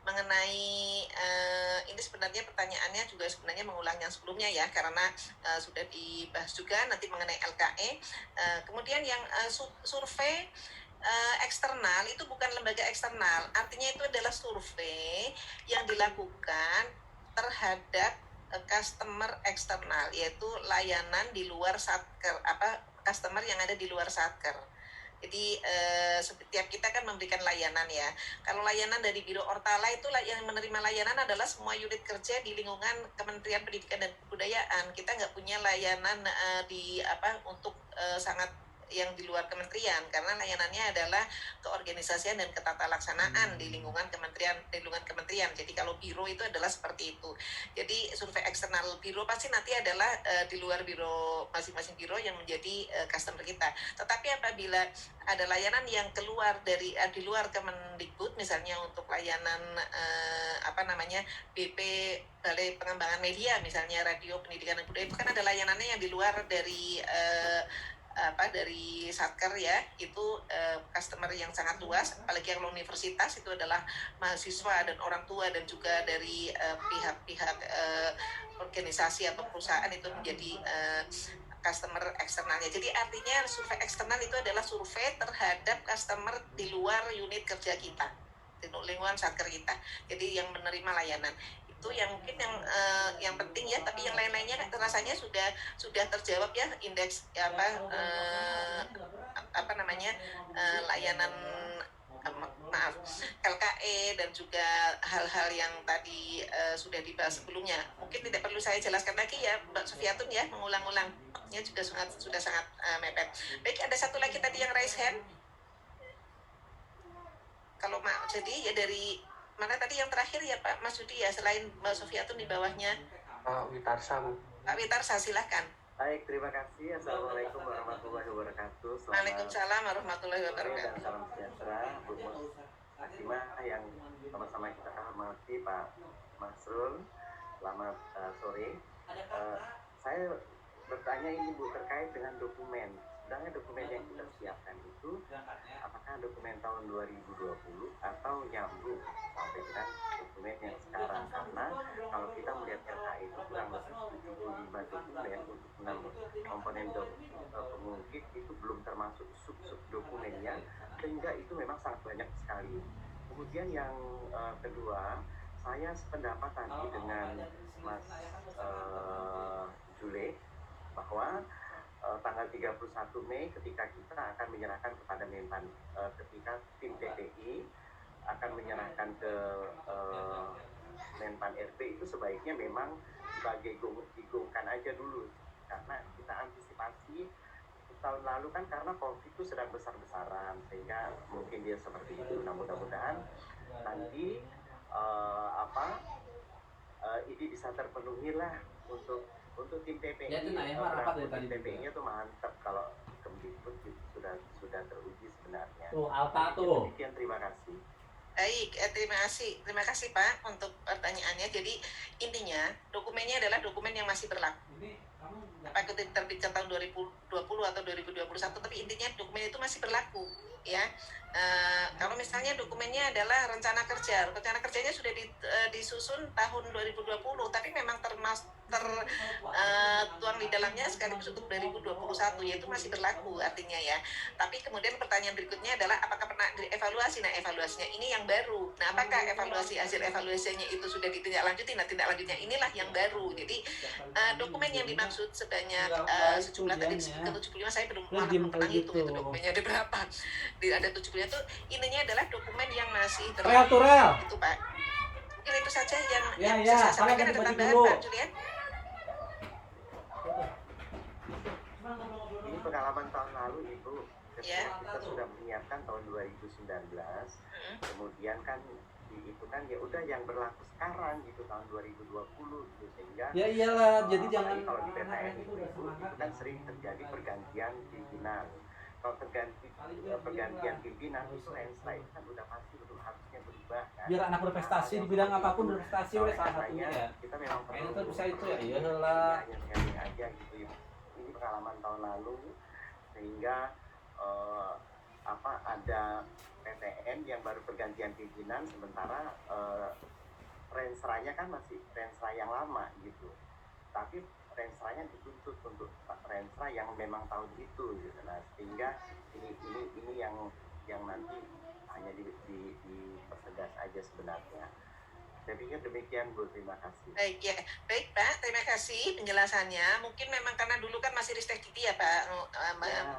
[SPEAKER 1] mengenai ini sebenarnya pertanyaannya juga sebenarnya mengulang yang sebelumnya ya, karena sudah dibahas juga nanti mengenai LKE. Kemudian yang survei eksternal itu bukan lembaga eksternal, artinya itu adalah survei yang dilakukan terhadap customer eksternal, yaitu layanan di luar satker, customer yang ada di luar satker. Jadi setiap kita kan memberikan layanan ya. Kalau layanan dari Biro Ortala itu yang menerima layanan adalah semua unit kerja di lingkungan Kementerian Pendidikan dan Kebudayaan. Kita nggak punya layanan untuk sangat yang di luar kementerian, karena layanannya adalah keorganisasian dan ketatalaksanaan di lingkungan kementerian. Jadi kalau biro itu adalah seperti itu. Jadi survei eksternal biro pasti nanti adalah di luar biro, masing-masing biro yang menjadi customer kita. Tetapi apabila ada layanan yang keluar dari di luar Kemendikbud, misalnya untuk layanan BP Balai Pengembangan Media, misalnya radio, pendidikan dan budaya, itu kan ada layanannya yang di luar dari dari satker ya, itu customer yang sangat luas, apalagi yang universitas itu adalah mahasiswa dan orang tua dan juga dari pihak-pihak organisasi atau perusahaan itu menjadi customer eksternalnya. Jadi artinya survei eksternal itu adalah survei terhadap customer di luar unit kerja kita, di lingkungan satker kita. Jadi yang menerima layanan itu yang mungkin yang penting ya, tapi yang lain-lainnya rasanya sudah terjawab ya, indeks layanan LKE dan juga hal-hal yang tadi sudah dibahas sebelumnya. Mungkin tidak perlu saya jelaskan lagi ya, Mbak Sufiatun ya, mengulang-ulangnya juga sudah sangat mepet. Baik, ada satu lagi tadi yang raise hand. Kalau jadi ya dari mana tadi yang terakhir ya Pak Mas Yudi ya, selain Mbak Sofiatun di bawahnya?
[SPEAKER 6] Pak Witarsa, Bu.
[SPEAKER 1] Pak Witarsa, silahkan.
[SPEAKER 2] Baik, terima kasih. Assalamualaikum warahmatullahi wabarakatuh.
[SPEAKER 1] Waalaikumsalam warahmatullahi wabarakatuh.
[SPEAKER 2] Salam sejahtera, Bu Muslimah yang sama-sama kita hormati, Pak Masrul. Selamat sore. Saya bertanya ini Bu, terkait dengan dokumen. Sebenarnya dokumen yang kita siapkan itu apakah dokumen tahun 2020 atau nyambung sampai dengan dokumen yang sekarang, karena kalau kita melihat LKI itu kurang lebih 75 dokumen untuk 6 komponen pengungkit itu belum termasuk sub-sub dokumennya, sehingga itu memang sangat banyak sekali. Kemudian yang kedua, saya sependapat tadi dengan Mas Jule bahwa tanggal 31 Mei ketika kita akan menyerahkan kepada Menpan, ketika tim TPI akan menyerahkan ke Menpan RP, itu sebaiknya memang sebagai digongkan aja dulu, karena kita antisipasi tahun lalu kan karena COVID itu sedang besar-besaran, sehingga mungkin dia seperti itu. Nah, mudah-mudahan nanti ini bisa terpenuhi lah untuk tim TPI.
[SPEAKER 12] Ya,
[SPEAKER 2] tim TPI-nya tuh mantap kalau Kemdikbud sudah teruji sebenarnya.
[SPEAKER 12] Tuh, Alta tuh.
[SPEAKER 2] Demikian, terima kasih.
[SPEAKER 1] Baik, terima kasih Pak untuk pertanyaannya. Jadi intinya dokumennya adalah dokumen yang masih berlaku. Apakah itu terbitkan tahun 2020 atau 2021, tapi intinya dokumen itu masih berlaku ya. Kalau misalnya dokumennya adalah rencana kerjanya sudah disusun tahun 2020, tapi memang tertuang di dalamnya sekaligus untuk 2021, yaitu masih berlaku artinya ya. Tapi kemudian pertanyaan berikutnya adalah apakah pernah dievaluasi? Nah, evaluasinya ini yang baru. Nah, apakah hasil evaluasinya itu sudah ditindaklanjuti? Nah, tindak lanjutnya inilah yang baru. Jadi dokumen yang dimaksud sebanyak sejumlah tadi 75, saya belum pernah hitung itu dokumennya ada berapa. Ada 75 itu intinya adalah dokumen yang masih berlaku. Itu Pak. Mungkin itu saja yang bisa saya sampaikan. Ada tambahan Pak Julian?
[SPEAKER 2] Ini pengalaman tahun lalu Ibu, kita sudah menyiapkan tahun 2019, kemudian kan itu kan ya udah yang berlaku sekarang gitu tahun 2020 gitu, sehingga
[SPEAKER 12] ya iyalah, jadi jangan
[SPEAKER 2] kalau di PTN itu kan sering terjadi pergantian pimpinan. kalau pergantian pimpinan itu Renstra itu kan udah pasti harusnya berubah kan.
[SPEAKER 12] Biar anak berprestasi di bidang apapun berprestasi oleh salah satunya ya.
[SPEAKER 2] Kita memang perlu
[SPEAKER 12] itu bisa itu ya, iyalah.
[SPEAKER 2] Hanya sekali aja gitu ya. Ini pengalaman tahun lalu sehingga ada PTN yang baru pergantian pimpinan sementara Renstra-nya kan masih Renstra yang lama gitu. Tapi Renstra-nya dituntut untuk Renstra yang memang tahun itu gitu. Nah, sehingga ini yang nanti hanya dipertegas aja sebenarnya. Saya pikir demikian, Bu. Terima kasih.
[SPEAKER 1] Baik ya, baik Pak. Terima kasih penjelasannya. Mungkin memang karena dulu kan masih Ristek Diti ya Pak,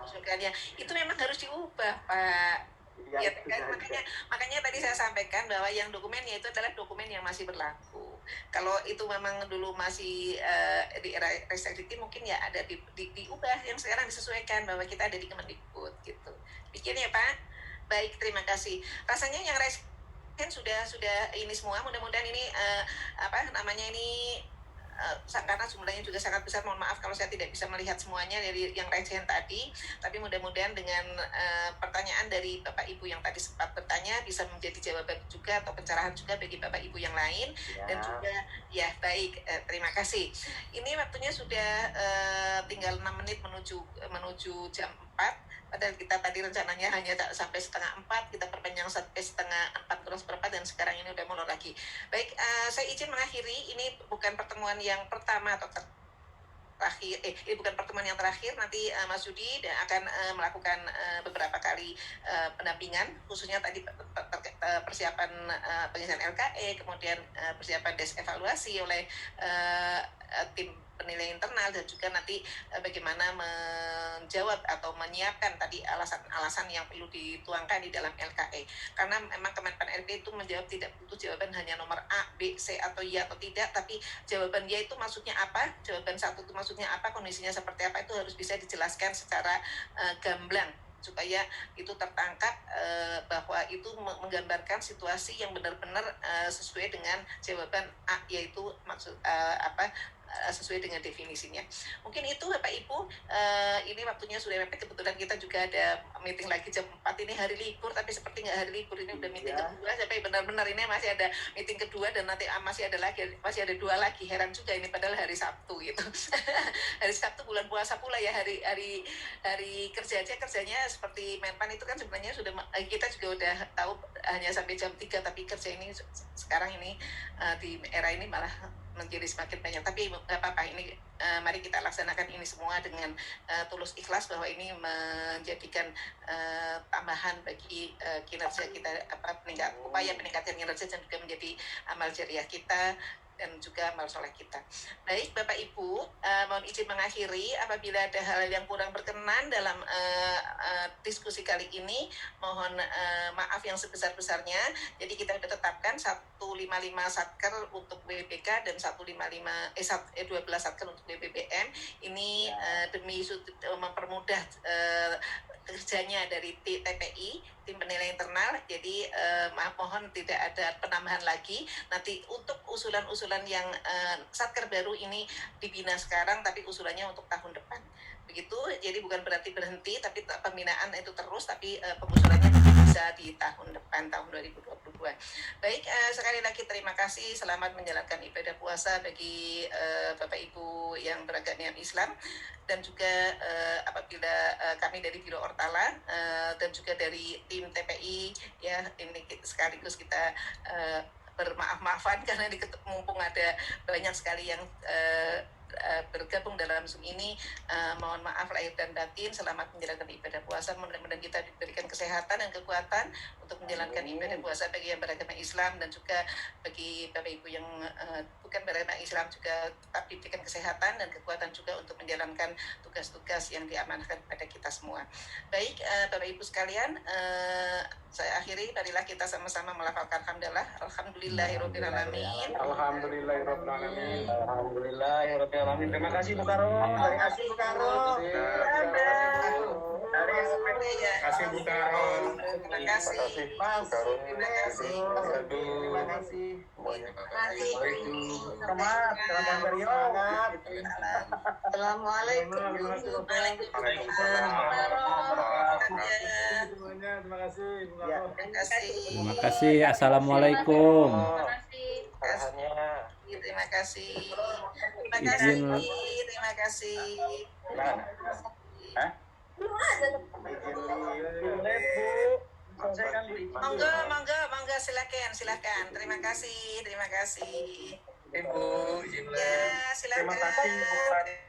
[SPEAKER 1] usulkannya. Itu memang harus diubah Pak. Ya, makanya tadi saya sampaikan bahwa yang dokumennya itu adalah dokumen yang masih berlaku. Kalau itu memang dulu masih di era Ristek Diti mungkin ya ada diubah, yang sekarang disesuaikan bahwa kita ada di Kemendikbud gitu. Bikin ya Pak. Baik, terima kasih. Rasanya yang kan sudah ini semua, mudah-mudahan ini karena jumlahnya juga sangat besar, mohon maaf kalau saya tidak bisa melihat semuanya dari yang recehan tadi, tapi mudah-mudahan dengan pertanyaan dari Bapak Ibu yang tadi sempat bertanya bisa menjadi jawaban juga atau pencerahan juga bagi Bapak Ibu yang lain dan juga ya baik, terima kasih. Ini waktunya sudah tinggal 6 menit menuju jam 4. Padahal kita tadi rencananya hanya sampai 3:30, kita perpanjang sampai 3:30 kurang seperempat dan sekarang ini udah mulai lagi. Baik, saya izin mengakhiri. Ini bukan pertemuan yang pertama atau terakhir. Ini bukan pertemuan yang terakhir. Nanti Mas Yudi akan melakukan beberapa kali pendampingan, khususnya tadi persiapan pengisian LKE, kemudian persiapan des evaluasi oleh tim penilai internal dan juga nanti bagaimana menjawab atau menyiapkan tadi alasan-alasan yang perlu dituangkan di dalam LKE. Karena memang Kemenpan RB itu menjawab tidak butuh jawaban hanya nomor A, B, C atau Y atau tidak, tapi jawaban Y itu maksudnya apa, jawaban 1 itu maksudnya apa, kondisinya seperti apa, itu harus bisa dijelaskan secara gamblang supaya itu tertangkap bahwa itu menggambarkan situasi yang benar-benar sesuai dengan jawaban A, yaitu maksud sesuai dengan definisinya. Mungkin itu Bapak Ibu, ini waktunya sudah mepet, kebetulan kita juga ada meeting lagi jam 4, ini hari libur, tapi seperti nggak hari libur, ini udah meeting kedua, sampai benar-benar ini masih ada meeting kedua dan nanti masih ada 2 lagi, heran juga ini padahal hari Sabtu gitu. Hari Sabtu bulan puasa pula ya, hari kerjanya seperti Menpan itu kan sebenarnya sudah, kita juga udah tahu hanya sampai jam 3, tapi kerja ini sekarang ini di era ini malah menjadi semakin banyak, tapi nggak apa-apa, ini mari kita laksanakan ini semua dengan tulus ikhlas bahwa ini menjadikan tambahan bagi kinerja kita, upaya peningkatan kinerja dan juga menjadi amal jariah kita dan juga amal soleh kita. Baik Bapak Ibu, mohon izin mengakhiri. Apabila ada hal yang kurang berkenan dalam diskusi kali ini, mohon maaf yang sebesar-besarnya. Jadi kita sudah tetapkan 155 satker untuk WBK dan 12 satker untuk WBBM. Ini demi mempermudah kerjanya dari TPI, tim penilai internal. Jadi mohon tidak ada penambahan lagi. Nanti untuk usulan-usulan yang satker baru ini dibina sekarang, tapi usulannya untuk tahun depan. Begitu, jadi bukan berarti berhenti, tapi pembinaan itu terus, tapi pengusulannya bisa di tahun depan, tahun 2022. Baik, sekali lagi terima kasih, selamat menjalankan ibadah puasa bagi Bapak Ibu yang beragama Islam, dan juga apabila kami dari Biro Ortala dan juga dari tim TPI, ya ini sekaligus kita bermaaf-maafan karena mumpung ada banyak sekali yang bergabung dalam Zoom ini, mohon maaf lahir dan batin. Selamat menjalankan ibadah puasa, mudah-mudahan kita diberikan kesehatan dan kekuatan untuk menjalankan ibadah puasa bagi yang beragama Islam dan juga bagi Bapak Ibu yang bukan beragama Islam juga tetap diberikan kesehatan dan kekuatan juga untuk menjalankan tugas-tugas yang diamanahkan kepada kita semua. Baik Bapak Ibu sekalian, saya akhiri, marilah kita sama-sama melafalkan hamdalah. Alhamdulillahirobbilalamin.
[SPEAKER 5] Alhamdulillahirobbilalamin. Alhamdulillahirobbilalamin. Terima kasih Bu Karo.
[SPEAKER 2] Terima kasih Bu Karo.
[SPEAKER 1] Terima
[SPEAKER 9] kasih Bu Karo.
[SPEAKER 1] Terima kasih Mas. Terima kasih.
[SPEAKER 2] Terima kasih.
[SPEAKER 1] Selamat.
[SPEAKER 8] Assalamualaikum.
[SPEAKER 9] Terima kasih Bu
[SPEAKER 1] Ya,
[SPEAKER 9] Karo.
[SPEAKER 12] Terima kasih. Assalamualaikum.
[SPEAKER 1] Terima kasih.
[SPEAKER 12] Izin.
[SPEAKER 1] Terima kasih. Monggo, silakan. Terima kasih.
[SPEAKER 10] Ibu,
[SPEAKER 1] Ya, silakan.